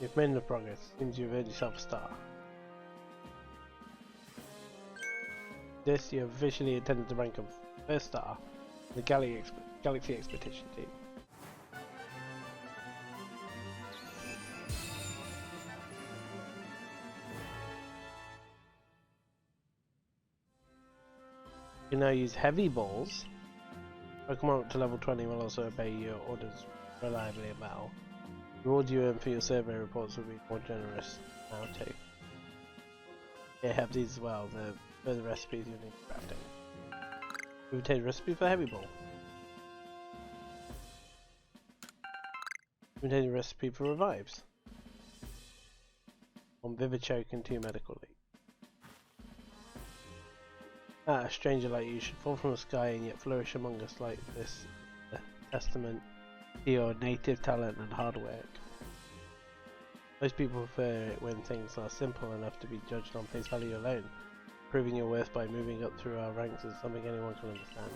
You've made enough progress. Seems you've earned yourself a star. This, you have officially attended the rank of first star in the Galaxy Expedition team. You can now use heavy balls. Pokemon up to level 20 will also obey your orders reliably in battle. Rewards you earn for your survey reports will be more generous now too. Yeah, have these as well, the further recipes you need for crafting. We obtained a recipe for heavy ball. We obtained a recipe for revives. 1 vivid choke and 2 medical leak. Ah, a stranger like you should fall from the sky and yet flourish among us like this, a testament to your native talent and hard work. Most people prefer it when things are simple enough to be judged on face value alone. Proving your worth by moving up through our ranks is something anyone can understand.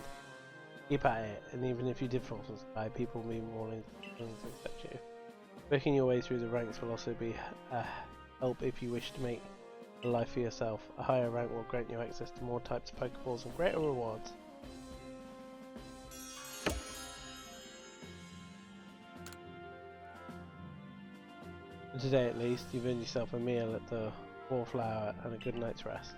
Keep at it, and even if you did fall from the sky, people will be more willing to accept you. Working your way through the ranks will also be a help if you wish to make a life for yourself. A higher rank will grant you access to more types of Pokeballs and greater rewards. For today at least, you've earned yourself a meal at the Wallflower and a good night's rest.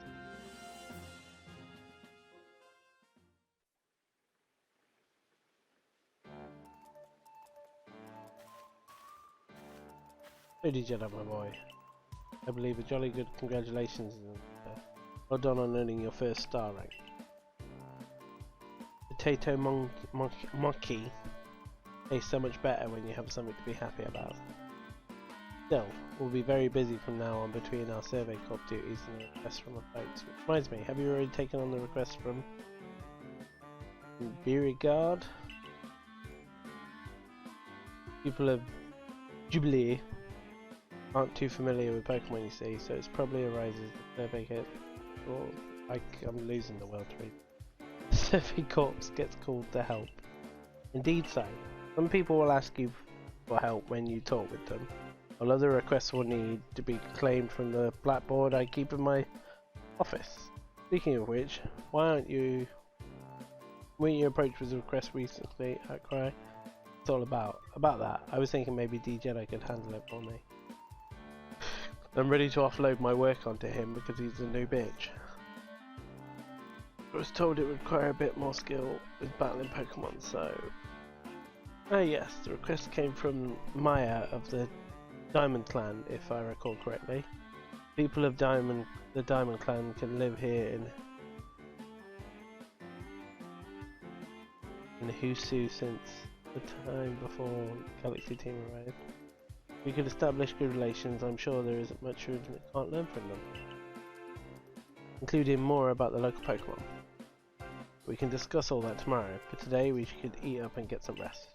So did you, my boy? I believe a jolly good congratulations and well done on earning your first star rank. Potato monkey tastes so much better when you have something to be happy about. Still, we'll be very busy from now on between our survey corp duties and the requests from the folks. Which reminds me, have you already taken on the request from Beauregard? People of Jubilee aren't too familiar with Pokemon, you see, so it's probably arises the survey kit. Or I'm losing the world to read. The survey corps gets called to help. Indeed so. Some people will ask you for help when you talk with them, while other requests will need to be claimed from the blackboard I keep in my office. Speaking of which, weren't you approached with a request recently at Cry? It's all about that. I was thinking maybe DJ could handle it for me. I'm ready to offload my work onto him because he's a new bitch. I was told it would require a bit more skill with battling Pokemon, so... Ah yes, the request came from Maya of the Diamond Clan, if I recall correctly. People of the Diamond Clan can live here in Husu since the time before Galaxy Team arrived. We could establish good relations. I'm sure there isn't much we can't learn from them, including more about the local Pokemon. We can discuss all that tomorrow, but today we should eat up and get some rest.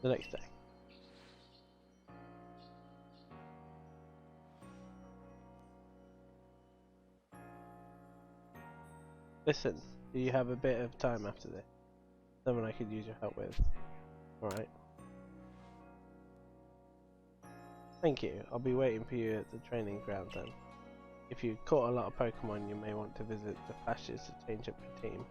The next day. Listen, do you have a bit of time after this? Someone I could use your help with. Alright. Thank you. I'll be waiting for you at the training ground then. If you caught a lot of Pokemon, you may want to visit the pastures to change up your team.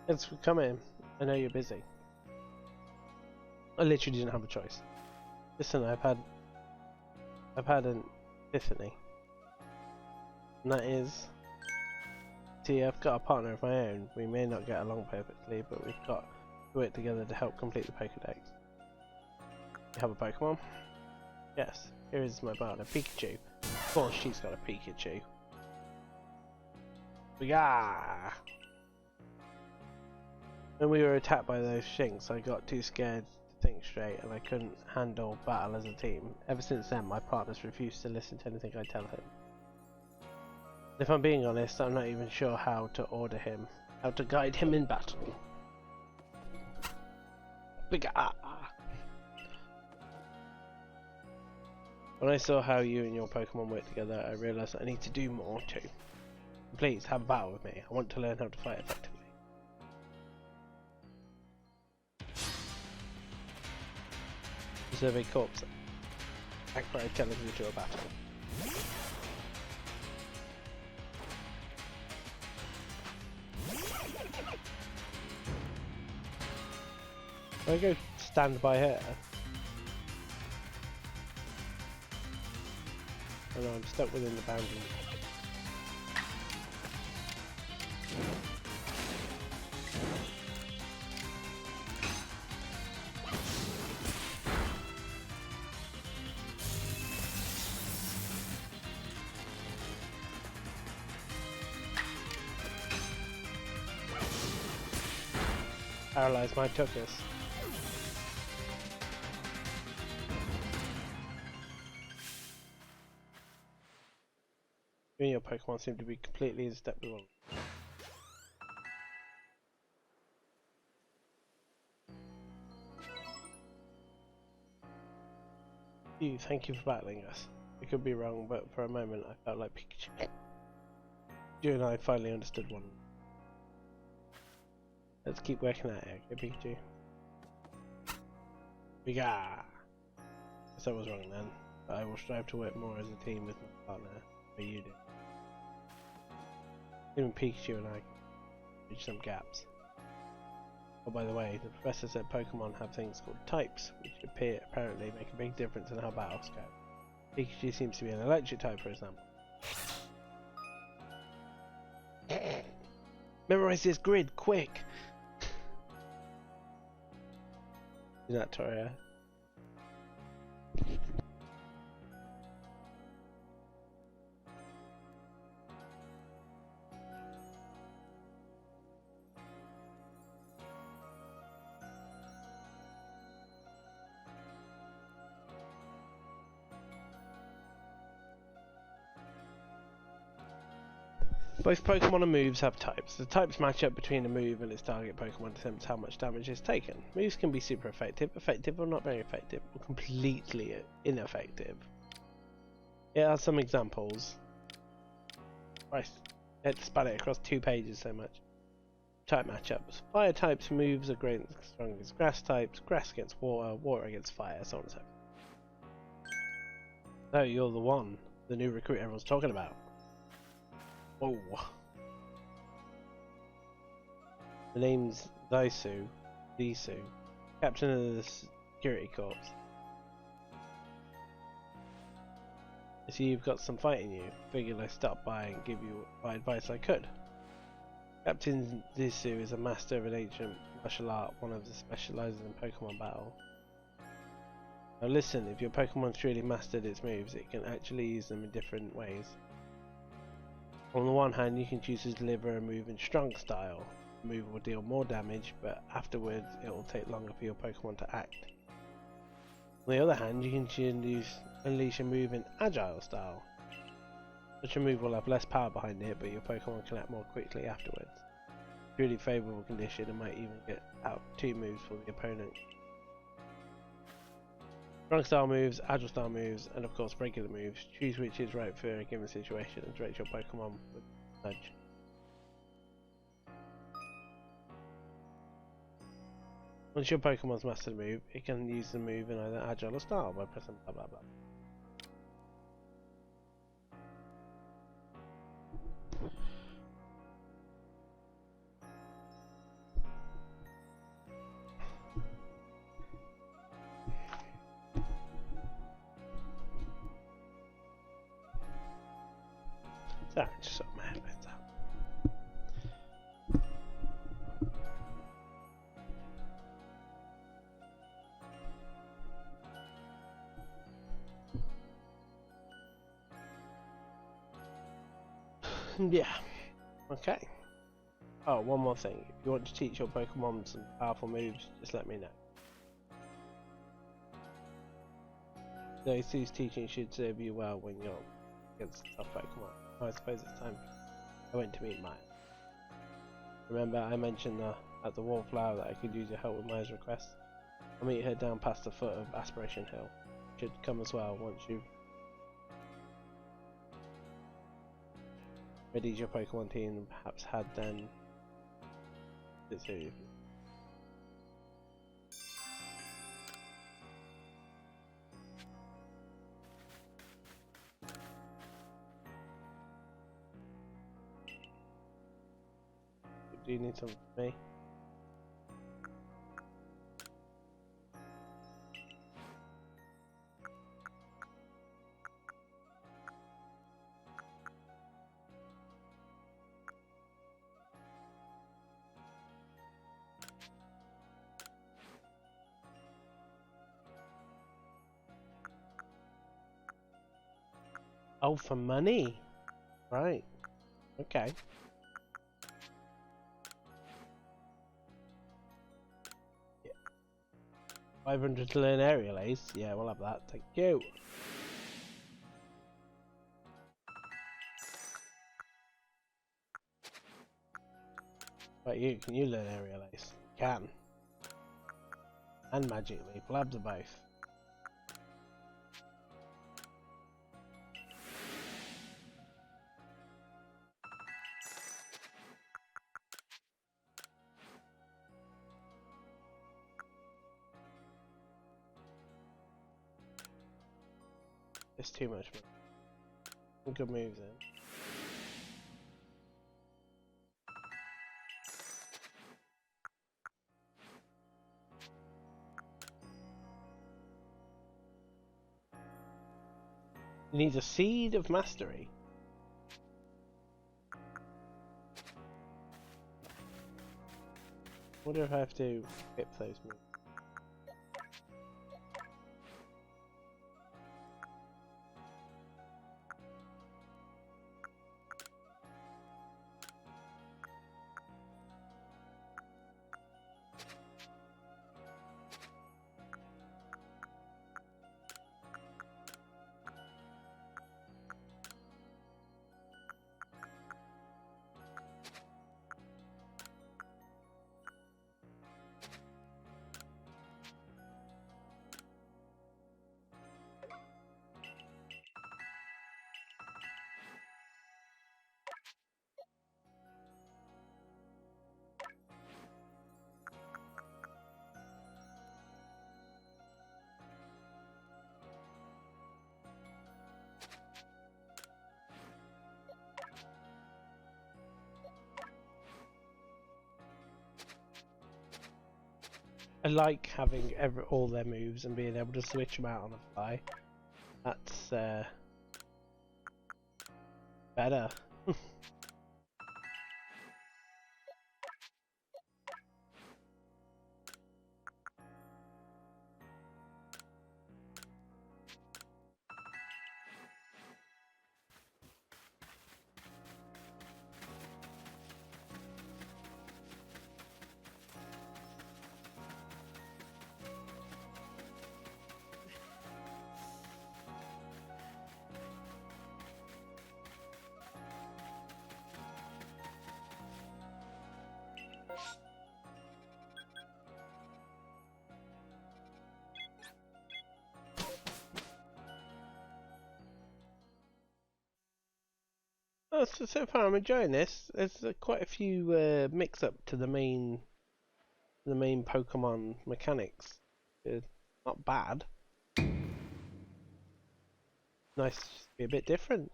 Thanks for coming. I know you're busy. I literally didn't have a choice. Listen, I've had an epiphany. And that is See, I've got a partner of my own. We may not get along perfectly, but we've got to work together to help complete the Pokédex. You have a Pokemon? Yes. Here is my partner, Pikachu. Of course, she's got a Pikachu. Yeah. When we were attacked by those Shinx, I got too scared to think straight, and I couldn't handle battle as a team. Ever since then, my partner's refused to listen to anything I tell him. If I'm being honest, I'm not even sure how to order him, how to guide him in battle. When I saw how you and your Pokemon work together, I realised I need to do more too. Please, have a battle with me. I want to learn how to fight effectively. Survey Corps. Act challenge you to a battle. I go stand by her. Oh no, I'm stuck within the boundary. Paralyze my Tuckus. You and your Pokemon seem to be completely in step with one. Thank you for battling us. We could be wrong, but for a moment I felt like Pikachu. You and I finally understood one. Let's keep working at it, okay, Pikachu? Biga! Guess I was wrong then, but I will strive to work more as a team with my partner, where you did. Even Pikachu and I can reach some gaps. Oh, by the way, the professor said Pokemon have things called types, which apparently make a big difference in how battles go. Pikachu seems to be an electric type, for example. Memorize this grid, quick! Is that Toria? Both Pokemon and moves have types. The types match up between a move and its target Pokemon determines how much damage is taken. Moves can be super effective, effective or not very effective, or completely ineffective. Here are some examples. Christ, I had to span it across 2 pages so much. Type matchups. Fire types moves are great and strong against grass types, grass against water, water against fire, so on and so forth. So you're the one, the new recruit everyone's talking about. Whoa. The name's Zisu, captain of the security corps. I see you've got some fight in you. Figured I'd stop by and give you my advice I could. Captain Zisu is a master of an ancient martial art, one of the specializers in Pokemon battle. Now listen, if your Pokemon's truly mastered its moves, it can actually use them in different ways. On the one hand, you can choose to deliver a move in strong style. The move will deal more damage, but afterwards it will take longer for your Pokemon to act. On the other hand, you can unleash a move in agile style. Such a move will have less power behind it, but your Pokemon can act more quickly afterwards. Really favourable condition and might even get out 2 moves for the opponent. Strong style moves, agile style moves, and of course regular moves. Choose which is right for a given situation and direct your Pokemon with a nudge. Once your Pokemon's mastered the move, it can use the move in either agile or style by pressing blah blah blah. So, just sort of my head about that. Yeah. Okay. Oh, one more thing. If you want to teach your Pokemon some powerful moves, just let me know. Those teaching should serve you well when you're against tough Pokemon. I suppose it's time I went to meet Maya. Remember I mentioned at the Wallflower that I could use your help with Maya's request? I'll meet her down past the foot of Aspiration Hill. Should come as well once you've readied your Pokemon team and perhaps had then do you need something from me? Oh, for money? Right. Okay. Yeah. 500 to learn Aerial Ace? Yeah, we'll have that. Thank you. Right, can you learn Aerial Ace? Can. And Magic Leap. We'll have them both. It's too much money. Some good moves in. You need a Seed of Mastery. Wonder if I have to skip those moves. I like having all their moves and being able to switch them out on the fly. That's better. Oh, so far I'm enjoying this. There's quite a few mix-up to the main Pokemon mechanics. Not bad. Nice to be a bit different.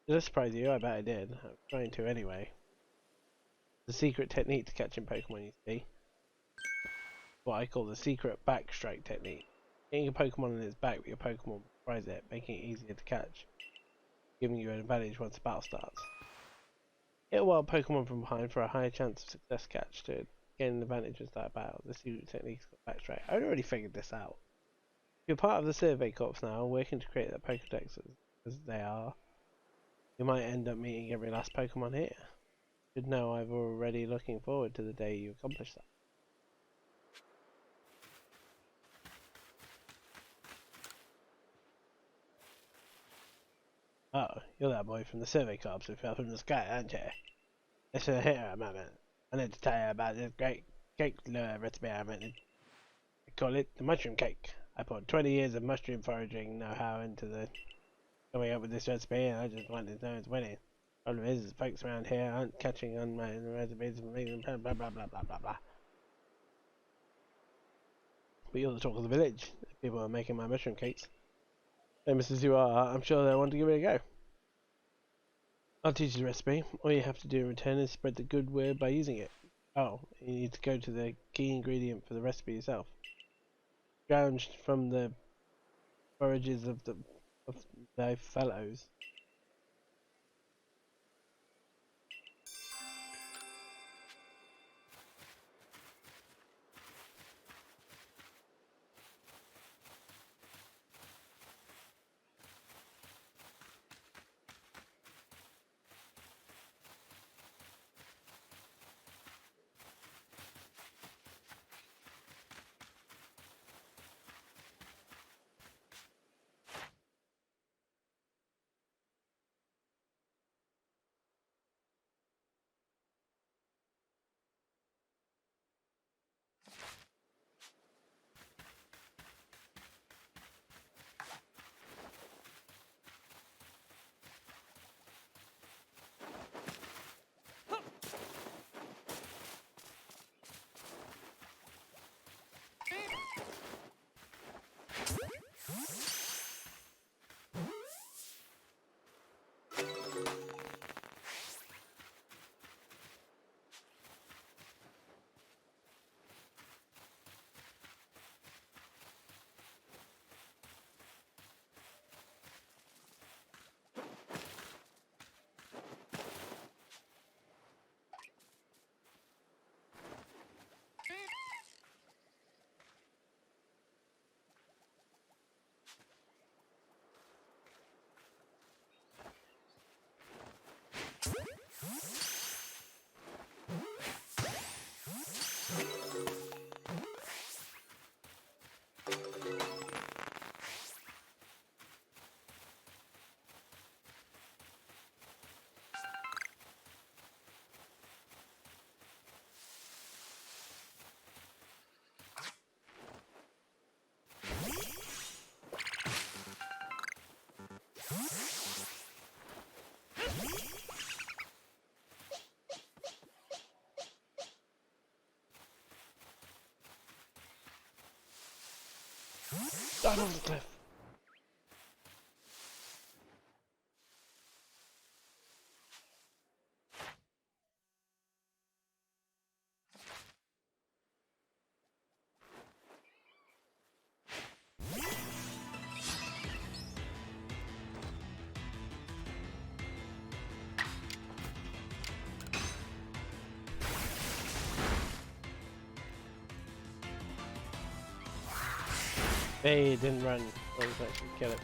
Did I surprise you? I bet I did. I'm trying to anyway. The secret technique to catching Pokemon, you see. What I call the secret backstrike technique. Getting a Pokemon in its back with your Pokemon surprise it, making it easier to catch, giving you an advantage once the battle starts. Hit a wild Pokemon from behind for a higher chance of success catch to gain an advantage and start a battle. The secret technique is called backstrike. I'd already figured this out. You're part of the Survey Corps now, working to create that Pokedex as they are. You might end up meeting every last Pokemon here. Should know I'm already looking forward to the day you accomplish that. Oh, you're that boy from the survey corps who fell from the sky, aren't you? Listen here a moment. I need to tell you about this great cake lure recipe I invented. I call it the mushroom cake. I put 20 years of mushroom foraging know-how into the coming up with this recipe, and I just wanted to know it's winning. Problem is, folks around here aren't catching on my recipes and making blah blah blah blah blah blah blah. But you're the talk of the village. If people are making my mushroom cakes, famous as you are, I'm sure they'll want to give it a go. I'll teach you the recipe. All you have to do in return is spread the good word by using it. Oh, you need to go to the key ingredient for the recipe yourself. Scrounged from the forages of thy fellows. Down on the cliff. Hey, it didn't run. I was actually kill it.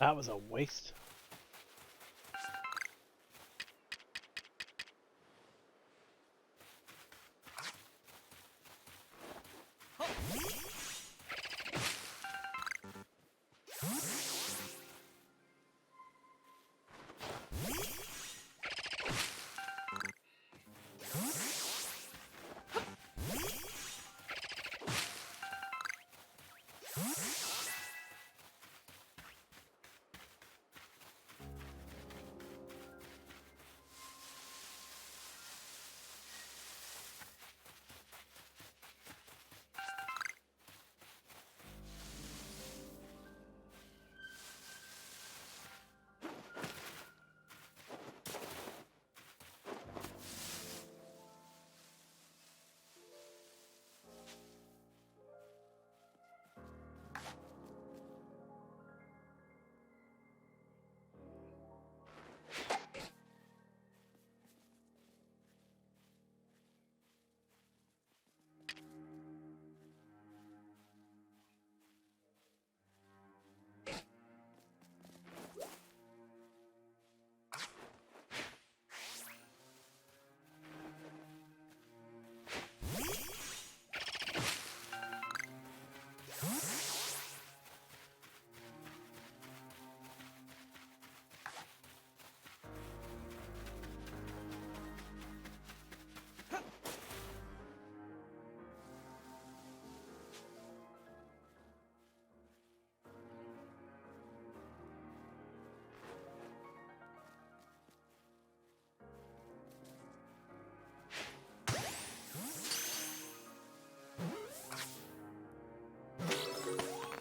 That was a waste.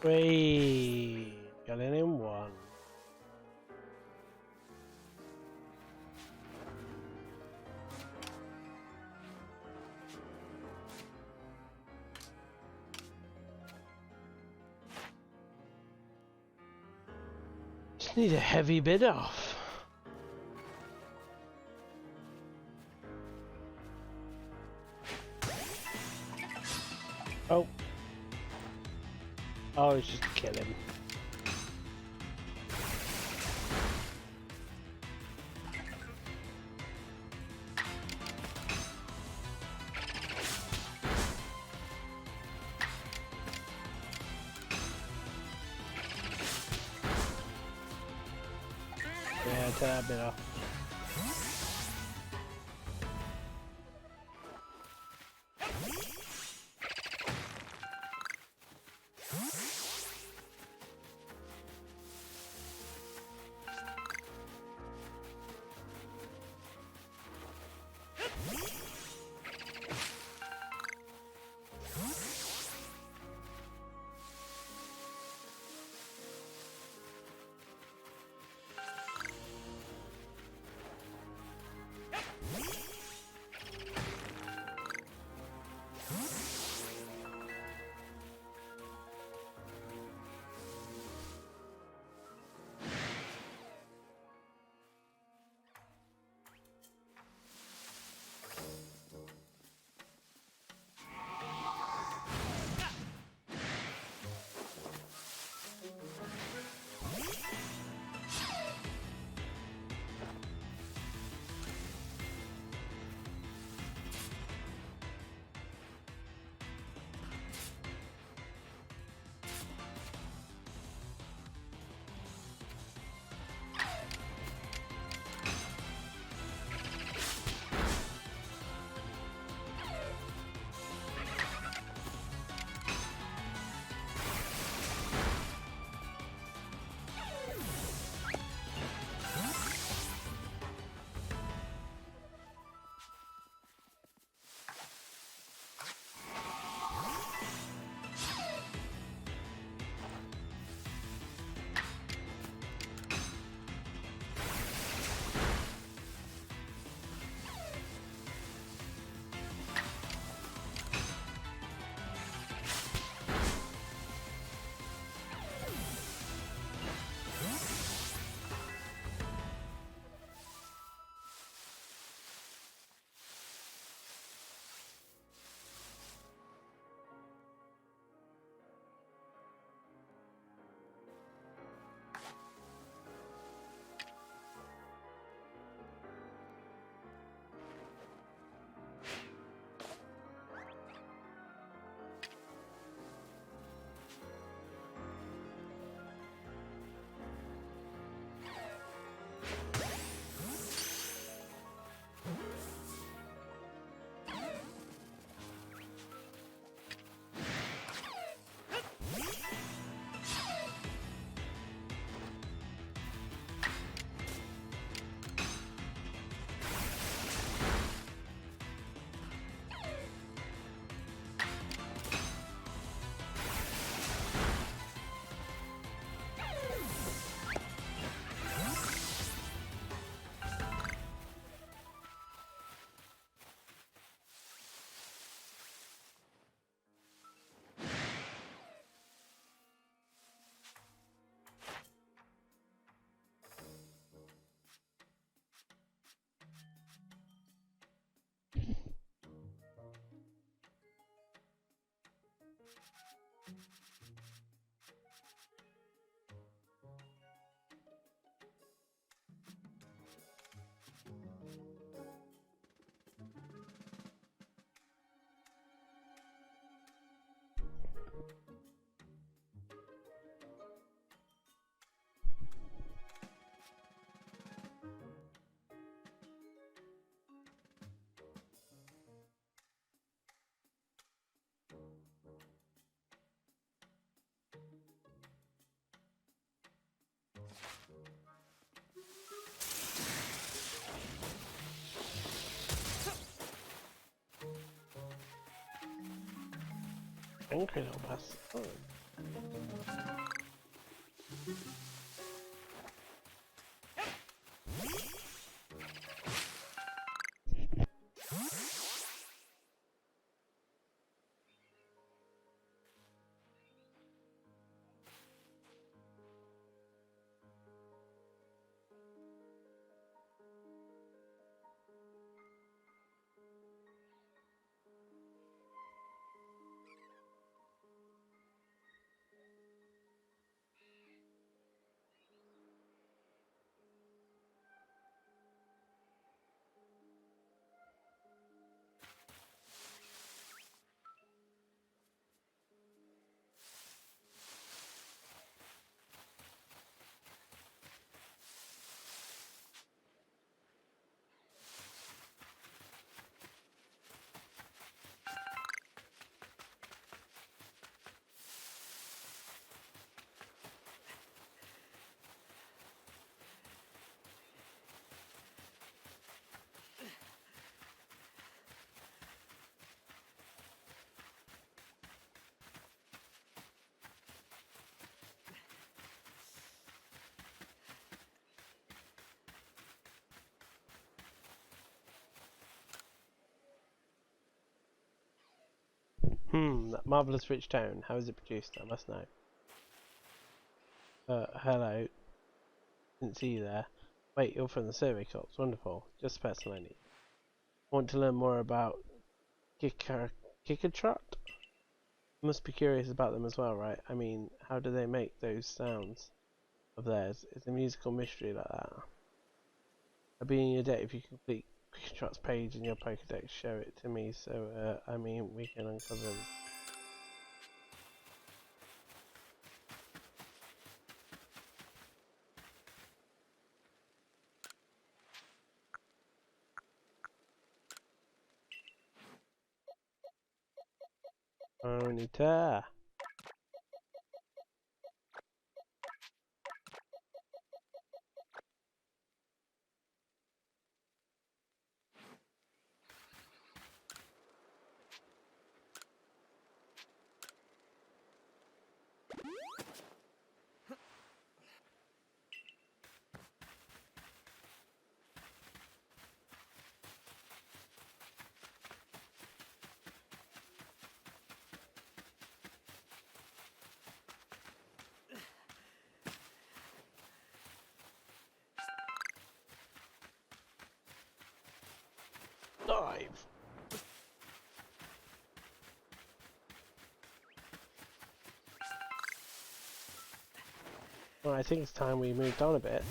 Wait, got it in one. Just need a heavy bit off. Oh. Oh, it's just to kill him. Yeah, take that bit off. angry little bastard. Oh. That marvellous rich tone. How is it produced? I must know. Hello. Didn't see you there. Wait, you're from the survey corps. Wonderful. Just the person I need. Want to learn more about Kickertrot? You must be curious about them as well, right? I mean, how do they make those sounds of theirs? It's a musical mystery like that. I'll be in your debt if you complete Kickertrot's page in your Pokedex. Show it to me so, I mean, we can uncover them. Onita. Dive. Well, I think it's time we moved on a bit.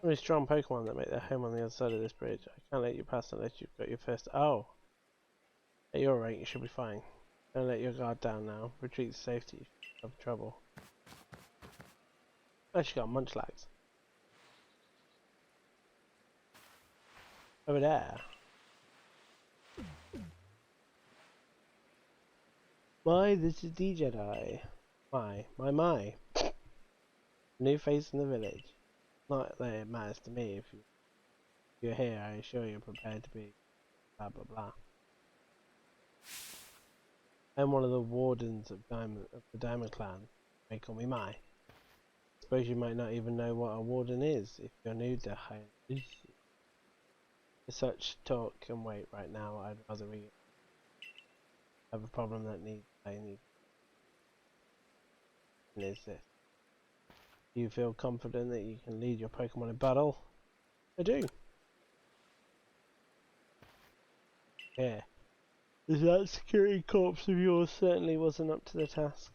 Very strong Pokemon that make their home on the other side of this bridge. I can't let you pass unless you've got your first. Oh, at your rate, you should be fine. Don't let your guard down now. Retreat to safety if you have trouble. Oh, she got Munchlax. Over there. My, this is the Jedi. My. New face in the village. Not that it matters to me if you're here. I assure you're prepared to be blah blah blah. I'm one of the wardens of the Diamond Clan. They call me Mai. Suppose you might not even know what a warden is if you're new to higher. Such talk can wait right now. I'd rather we have a problem that I need. And is this? Do you feel confident that you can lead your Pokemon in battle? I do. Yeah. That security corps of yours certainly wasn't up to the task.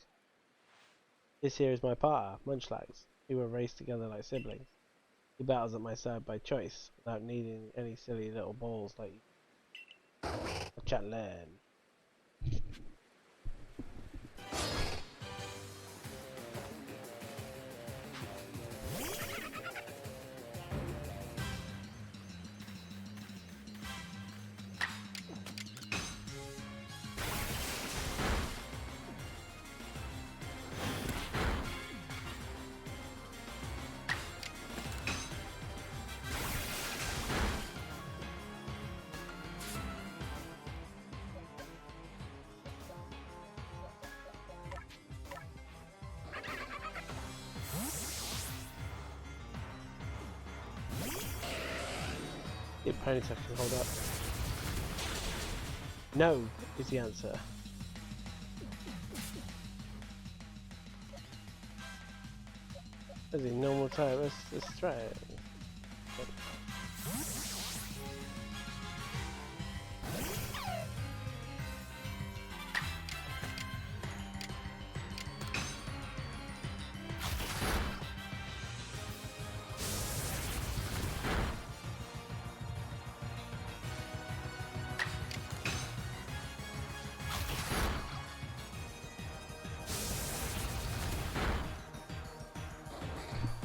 This here is my partner, Munchlax. We were raised together like siblings. He battles at my side by choice, without needing any silly little balls like you. A chat learn. Get pony section, hold up. No is the answer. Is he normal type? Let's try it.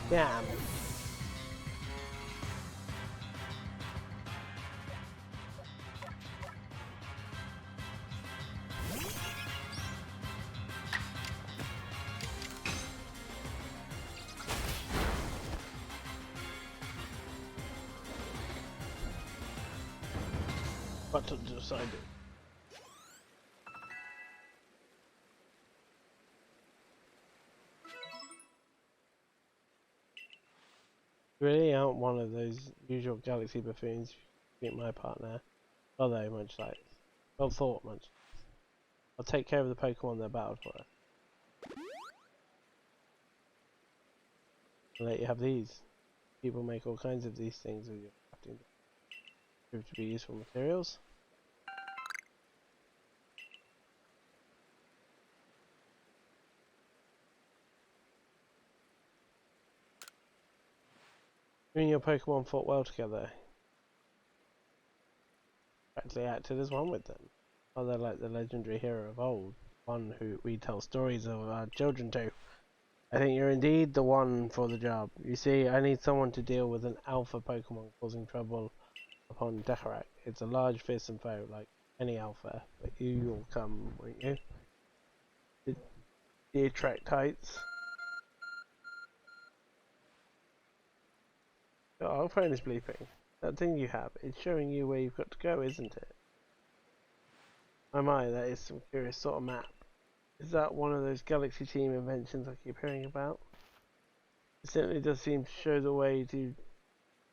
Damn. What to decide? Really aren't one of those usual galaxy buffoons. Beat my partner. Although much like, well thought much. I'll take care of the Pokemon that battled for us. I'll let you have these. People make all kinds of these things with your crafting. Prove to be useful materials. You and your Pokemon fought well together. Practically acted as one with them. Oh, they're like the legendary hero of old, one who we tell stories of our children to. I think you're indeed the one for the job. You see, I need someone to deal with an alpha Pokemon causing trouble upon Decorac. It's a large, fearsome foe, like any alpha, but you'll come, won't you? The attract heights. Oh, our phone is bleeping. That thing you have, it's showing you where you've got to go, isn't it? Oh my, that is some curious sort of map. Is that one of those Galaxy Team inventions I keep hearing about? It certainly does seem to show the way to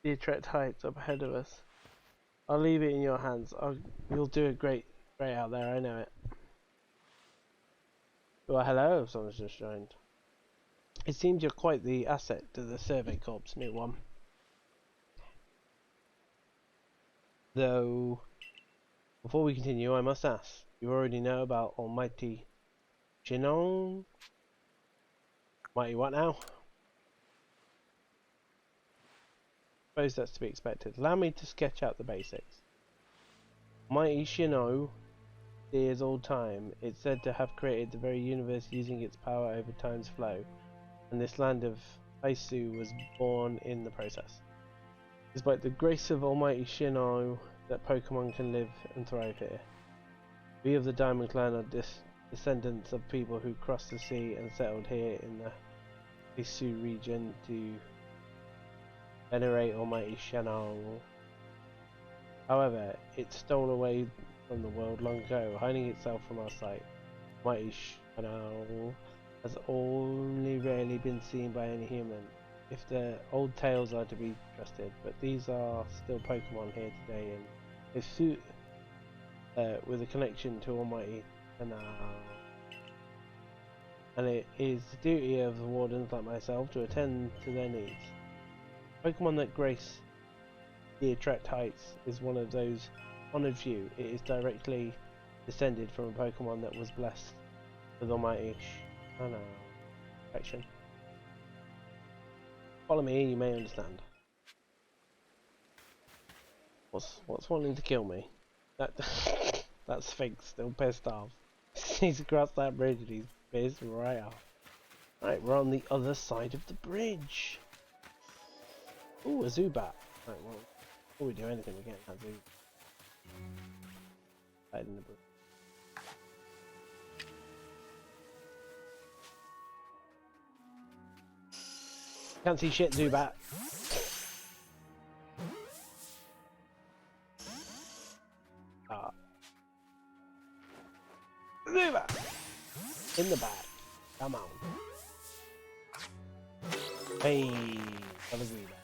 the attract heights up ahead of us. I'll leave it in your hands. You'll do it great out there, I know it. Well, hello, someone's just joined. It seems you're quite the asset to the Survey Corps, new one. Though, before we continue, I must ask, you already know about Almighty Shinon? Mighty what now? Suppose that's to be expected. Allow me to sketch out the basics. Mighty Shino is old time. It's said to have created the very universe using its power over time's flow, and this land of Aisu was born in the process. Despite the grace of Almighty Shino, that Pokemon can live and thrive here. We of the Diamond Clan are descendants of people who crossed the sea and settled here in the Aisu region to venerate Almighty Shino. However, it stole away from the world long ago, hiding itself from our sight. Almighty Shino has only rarely been seen by any human, if the old tales are to be trusted, but these are still Pokemon here today, and they suit with a connection to Almighty Shino. And it is the duty of the wardens like myself to attend to their needs. Pokemon that grace the Attract Heights is one of those honoured few. It is directly descended from a Pokemon that was blessed with Almighty Shino protection. Follow me and you may understand. What's wanting to kill me? That Sphinx still pissed off. He's across that bridge and he's pissed right off. Right, we're on the other side of the bridge. Ooh, a Zubat. Right, well, before we do anything, we're getting that Zubat. Hide in the bush. Can't see shit, Zubat. Zubat! In the bag. Come on. Hey, have a Zubat.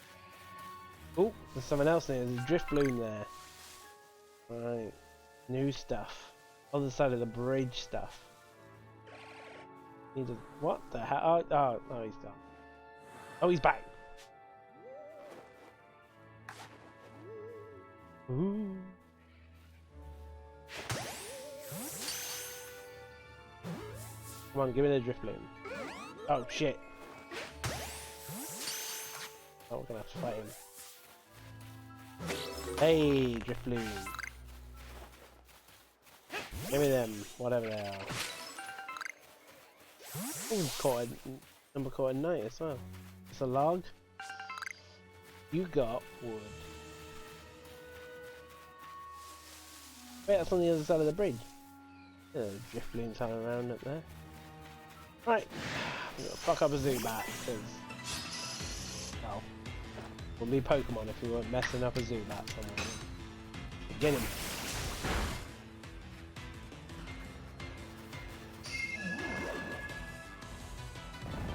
Oh, there's something else there. There's a drift bloom there. Right. New stuff. Other side of the bridge stuff. Need a, what the hell? Oh, he's gone. Oh, he's back. Ooh. Come on, give me the drift bloom. Oh shit. Oh, we're gonna have to fight him. Hey, drift bloom. Give me them, whatever they are. Oh, number caught a knight as well. It's a log. You got wood. Wait, that's on the other side of the bridge. There's drift blooms hanging around up there. Right, I'm gonna fuck up a Zubat because, well, we'll be Pokemon if we weren't messing up a Zubat somewhere. Get him.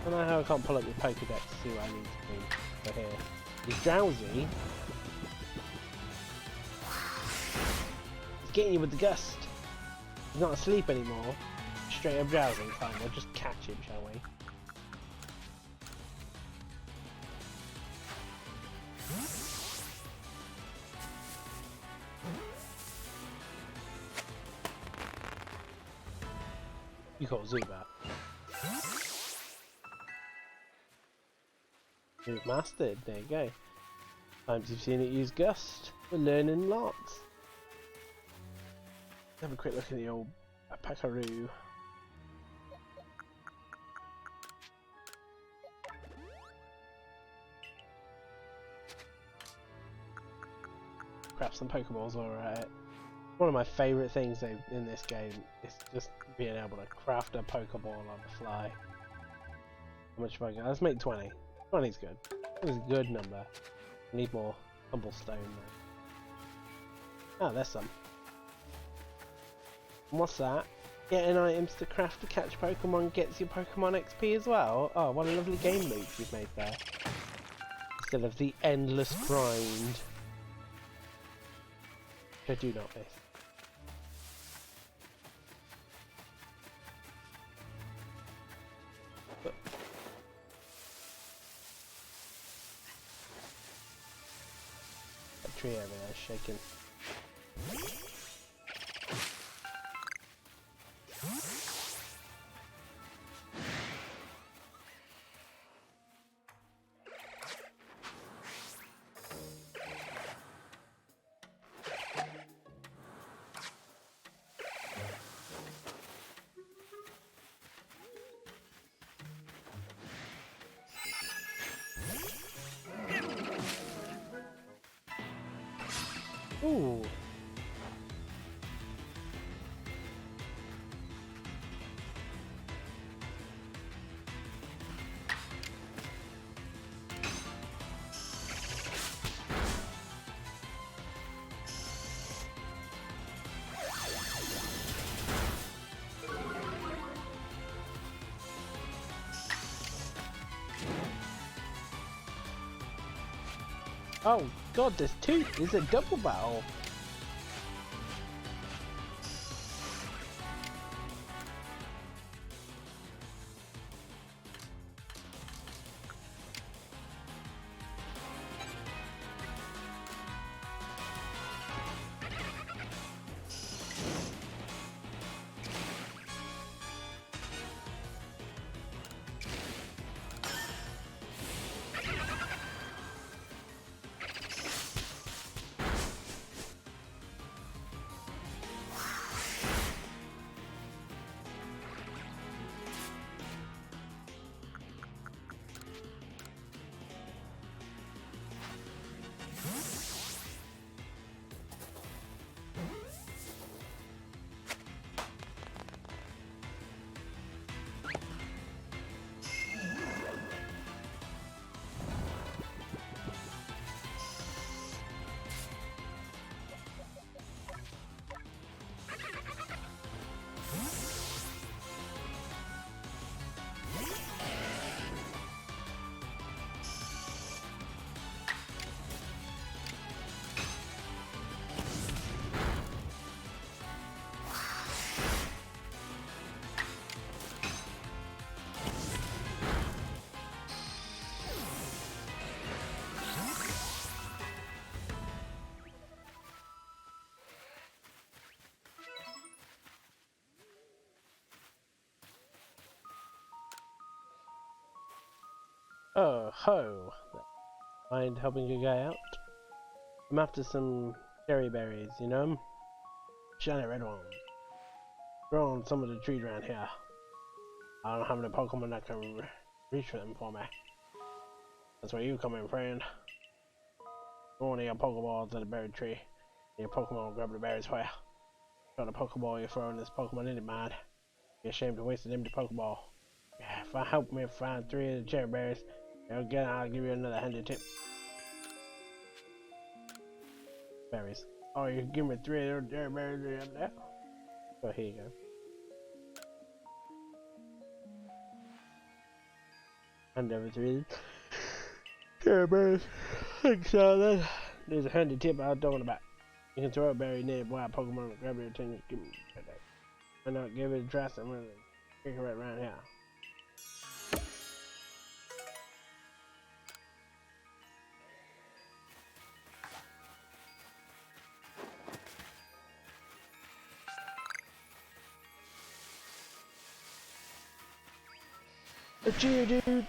I don't know how I can't pull up your Pokedex to see what I need to do over here. He's drowsy. He's getting you with the gust. He's not asleep anymore. Straight up drowsing. Fine, we'll just catch him, shall we? You caught Zubat. You've mastered, there you go. Times you've seen it use Gust. We're learning lots. Have a quick look at the old Packaroo. Craft some Pokeballs alright. One of my favourite things in this game is just being able to craft a Pokeball on the fly. How much have I got? Let's make 20. 20's good. 20's a good number. I need more cobblestone though. Ah, there's some. And what's that? Getting items to craft to catch Pokemon gets your Pokemon XP as well. Oh, what a lovely game loop you've made there. Instead of the endless grind. Which I do not miss. That tree over there is shaking. Ooh. Oh god, there's two! There's a double battle! Oh, ho. Mind helping a guy out? I'm after some cherry berries, you know? Shiny red ones. Grow on some of the trees around here. I don't have any Pokemon that can reach for them for me. That's where you come in, friend. Throw one of your Pokeballs at the berry tree. Your Pokemon will grab the berries for you. Got a Pokeball you're throwing this Pokemon in it, man. Be ashamed to waste an empty Pokeball. Yeah, if I help me find 3 of the cherry berries, again I'll give you another handy tip. Berries. Oh, you give me 3 of those cherry berries up there? So here you go. Hand over 3 cherry berries. Thanks, then. There's a handy tip I don't know about. You can throw a berry near a wild Pokemon and grab your attention. Give me that. Why not give it a try? I'm gonna kick it right around here. A Geodude!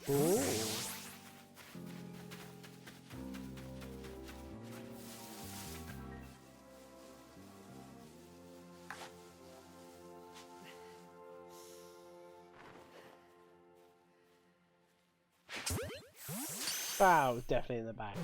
Ooh. Wow, definitely in the back.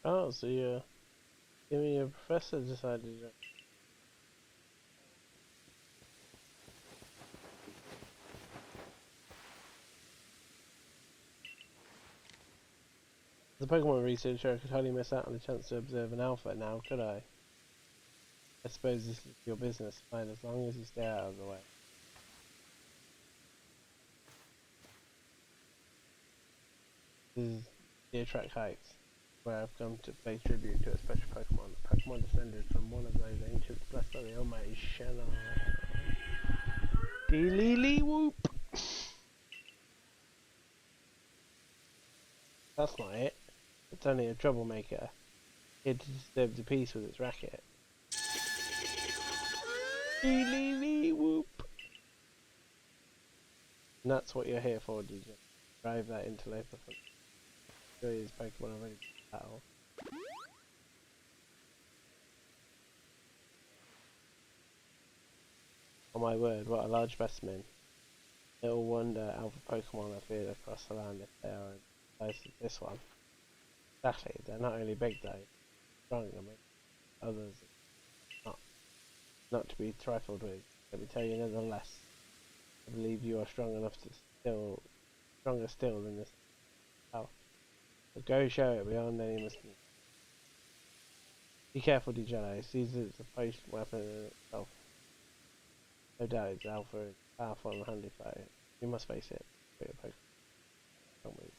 Oh, so you're giving your professor decided to. As a Pokemon researcher, I could hardly miss out on the chance to observe an alpha now, could I? I suppose this is your business, fine, as long as you stay out of the way. This is Deer Track Heights, where I've come to pay tribute to a special Pokemon. A Pokemon descended from one of those ancients blessed by the almighty Shannon. Dee whoop! That's not it. It's only a troublemaker, here to disturb the peace with its racket. Dee whoop! And that's what you're here for, DJ. Drive that interloper from his Pokemon are ready for battle. Oh my word, what a large specimen. Little wonder alpha Pokemon are feared across the land if they are in the size of this one. Exactly, they're not only big though, strong, I mean, others not to be trifled with. Let me tell you nonetheless, I believe you are strong enough to stronger still than this. Oh. So go show it beyond any mistake. Be careful, Degeneres. Seize it as a post weapon in itself. No doubt its alpha is powerful and handy foe. You must face it. For your Pokemon.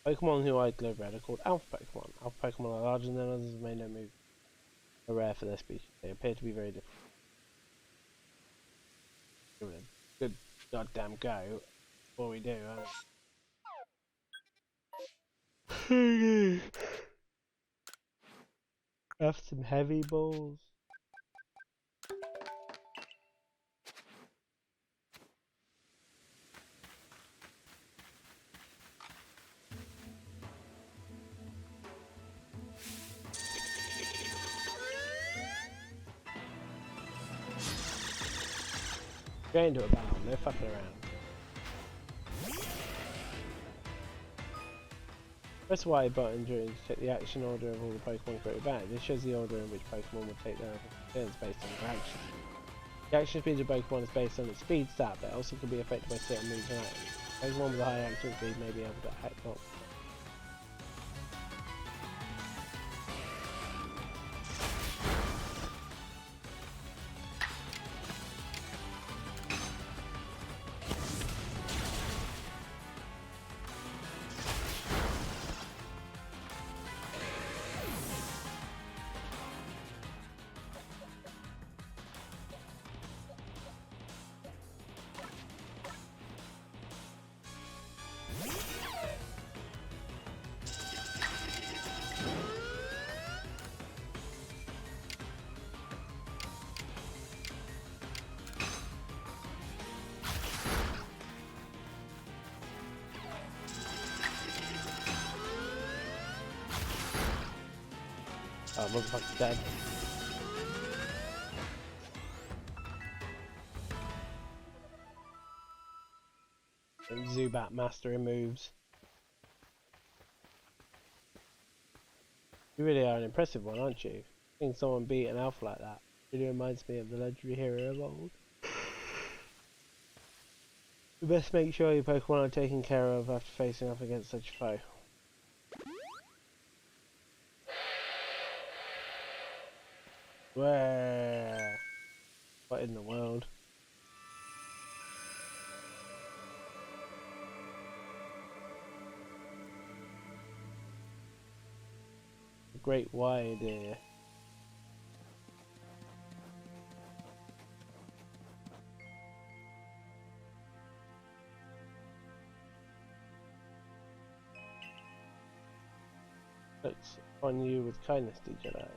Pokemon who I delivered are called Alpha Pokemon. Alpha Pokemon are larger than others and may not move. Are rare for their species. They appear to be very different. Give it a good goddamn go before we do, have some heavy balls. Go into a battle, no fucking around. Press Y button during to check the action order of all the Pokemon created back. This shows the order in which Pokemon will take their turns based on their action. The action speed of Pokemon is based on its speed stat, but also can be affected by certain moves and items. Pokemon with a high action speed may be able to act on. Oh, motherfucker's dead. And Zubat mastering moves. You really are an impressive one, aren't you? Seeing someone beat an elf like that really reminds me of the legendary hero of old. You best make sure your Pokemon are taken care of after facing off against such a foe. Where? What in the world? A great wide area. looks on you with kindness, Jedi.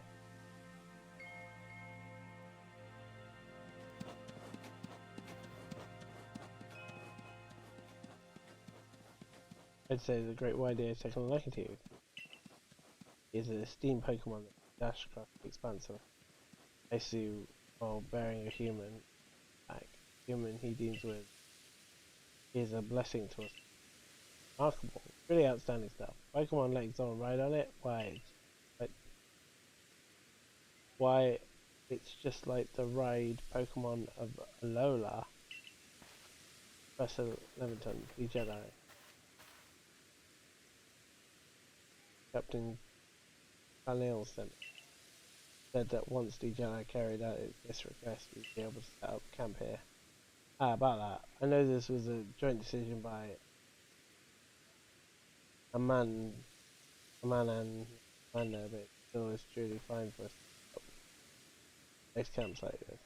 I'd say the great wide ear taken a liking to you. He is an esteemed Pokemon that dash across the expanse of ice while bearing a human back. Human he deems with. He is a blessing to us. Remarkable. Really outstanding stuff. Pokemon legs on, ride on it? Why it's just like the ride Pokemon of Alola. Professor Leviton, the Jedi. Captain Khalil said that once the Jedi carried out this request, we'd be able to set up camp here. About that. I know this was a joint decision by a man and Amanda, but it still is truly fine for us to set up base camps like this.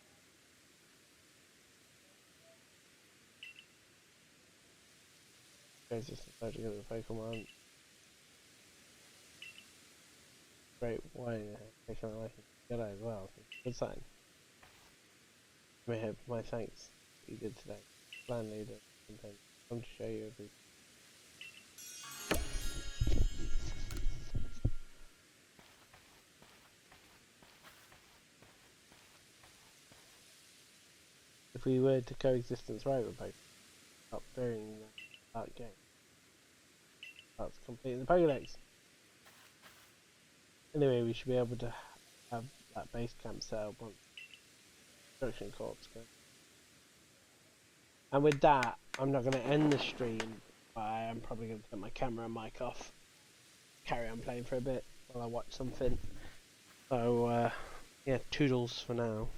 Goes just to together the Pokemon. Great wine, taking a liking to Jedi as well. Good sign. May have my thanks that you did today. Plan leader, and then come to show you everything. If we were to coexistence right with Pokemon, up fearing that game. That's completing the Pokédex. Anyway, we should be able to have that base camp set up once Construction Corps go. And with that, I'm not going to end the stream, but I am probably going to turn my camera and mic off. Carry on playing for a bit while I watch something. So, yeah, toodles for now.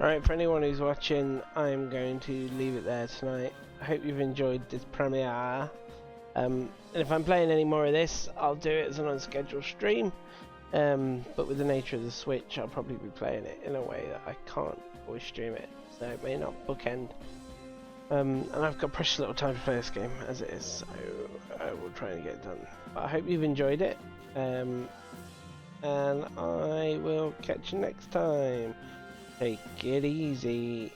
Alright, for anyone who's watching, I'm going to leave it there tonight. I hope you've enjoyed this premiere. And if I'm playing any more of this, I'll do it as an unscheduled stream. But with the nature of the Switch, I'll probably be playing it in a way that I can't always stream it, so it may not bookend. And I've got precious little time to play this game as it is, so I will try and get it done. But I hope you've enjoyed it, and I will catch you next time. Take it easy.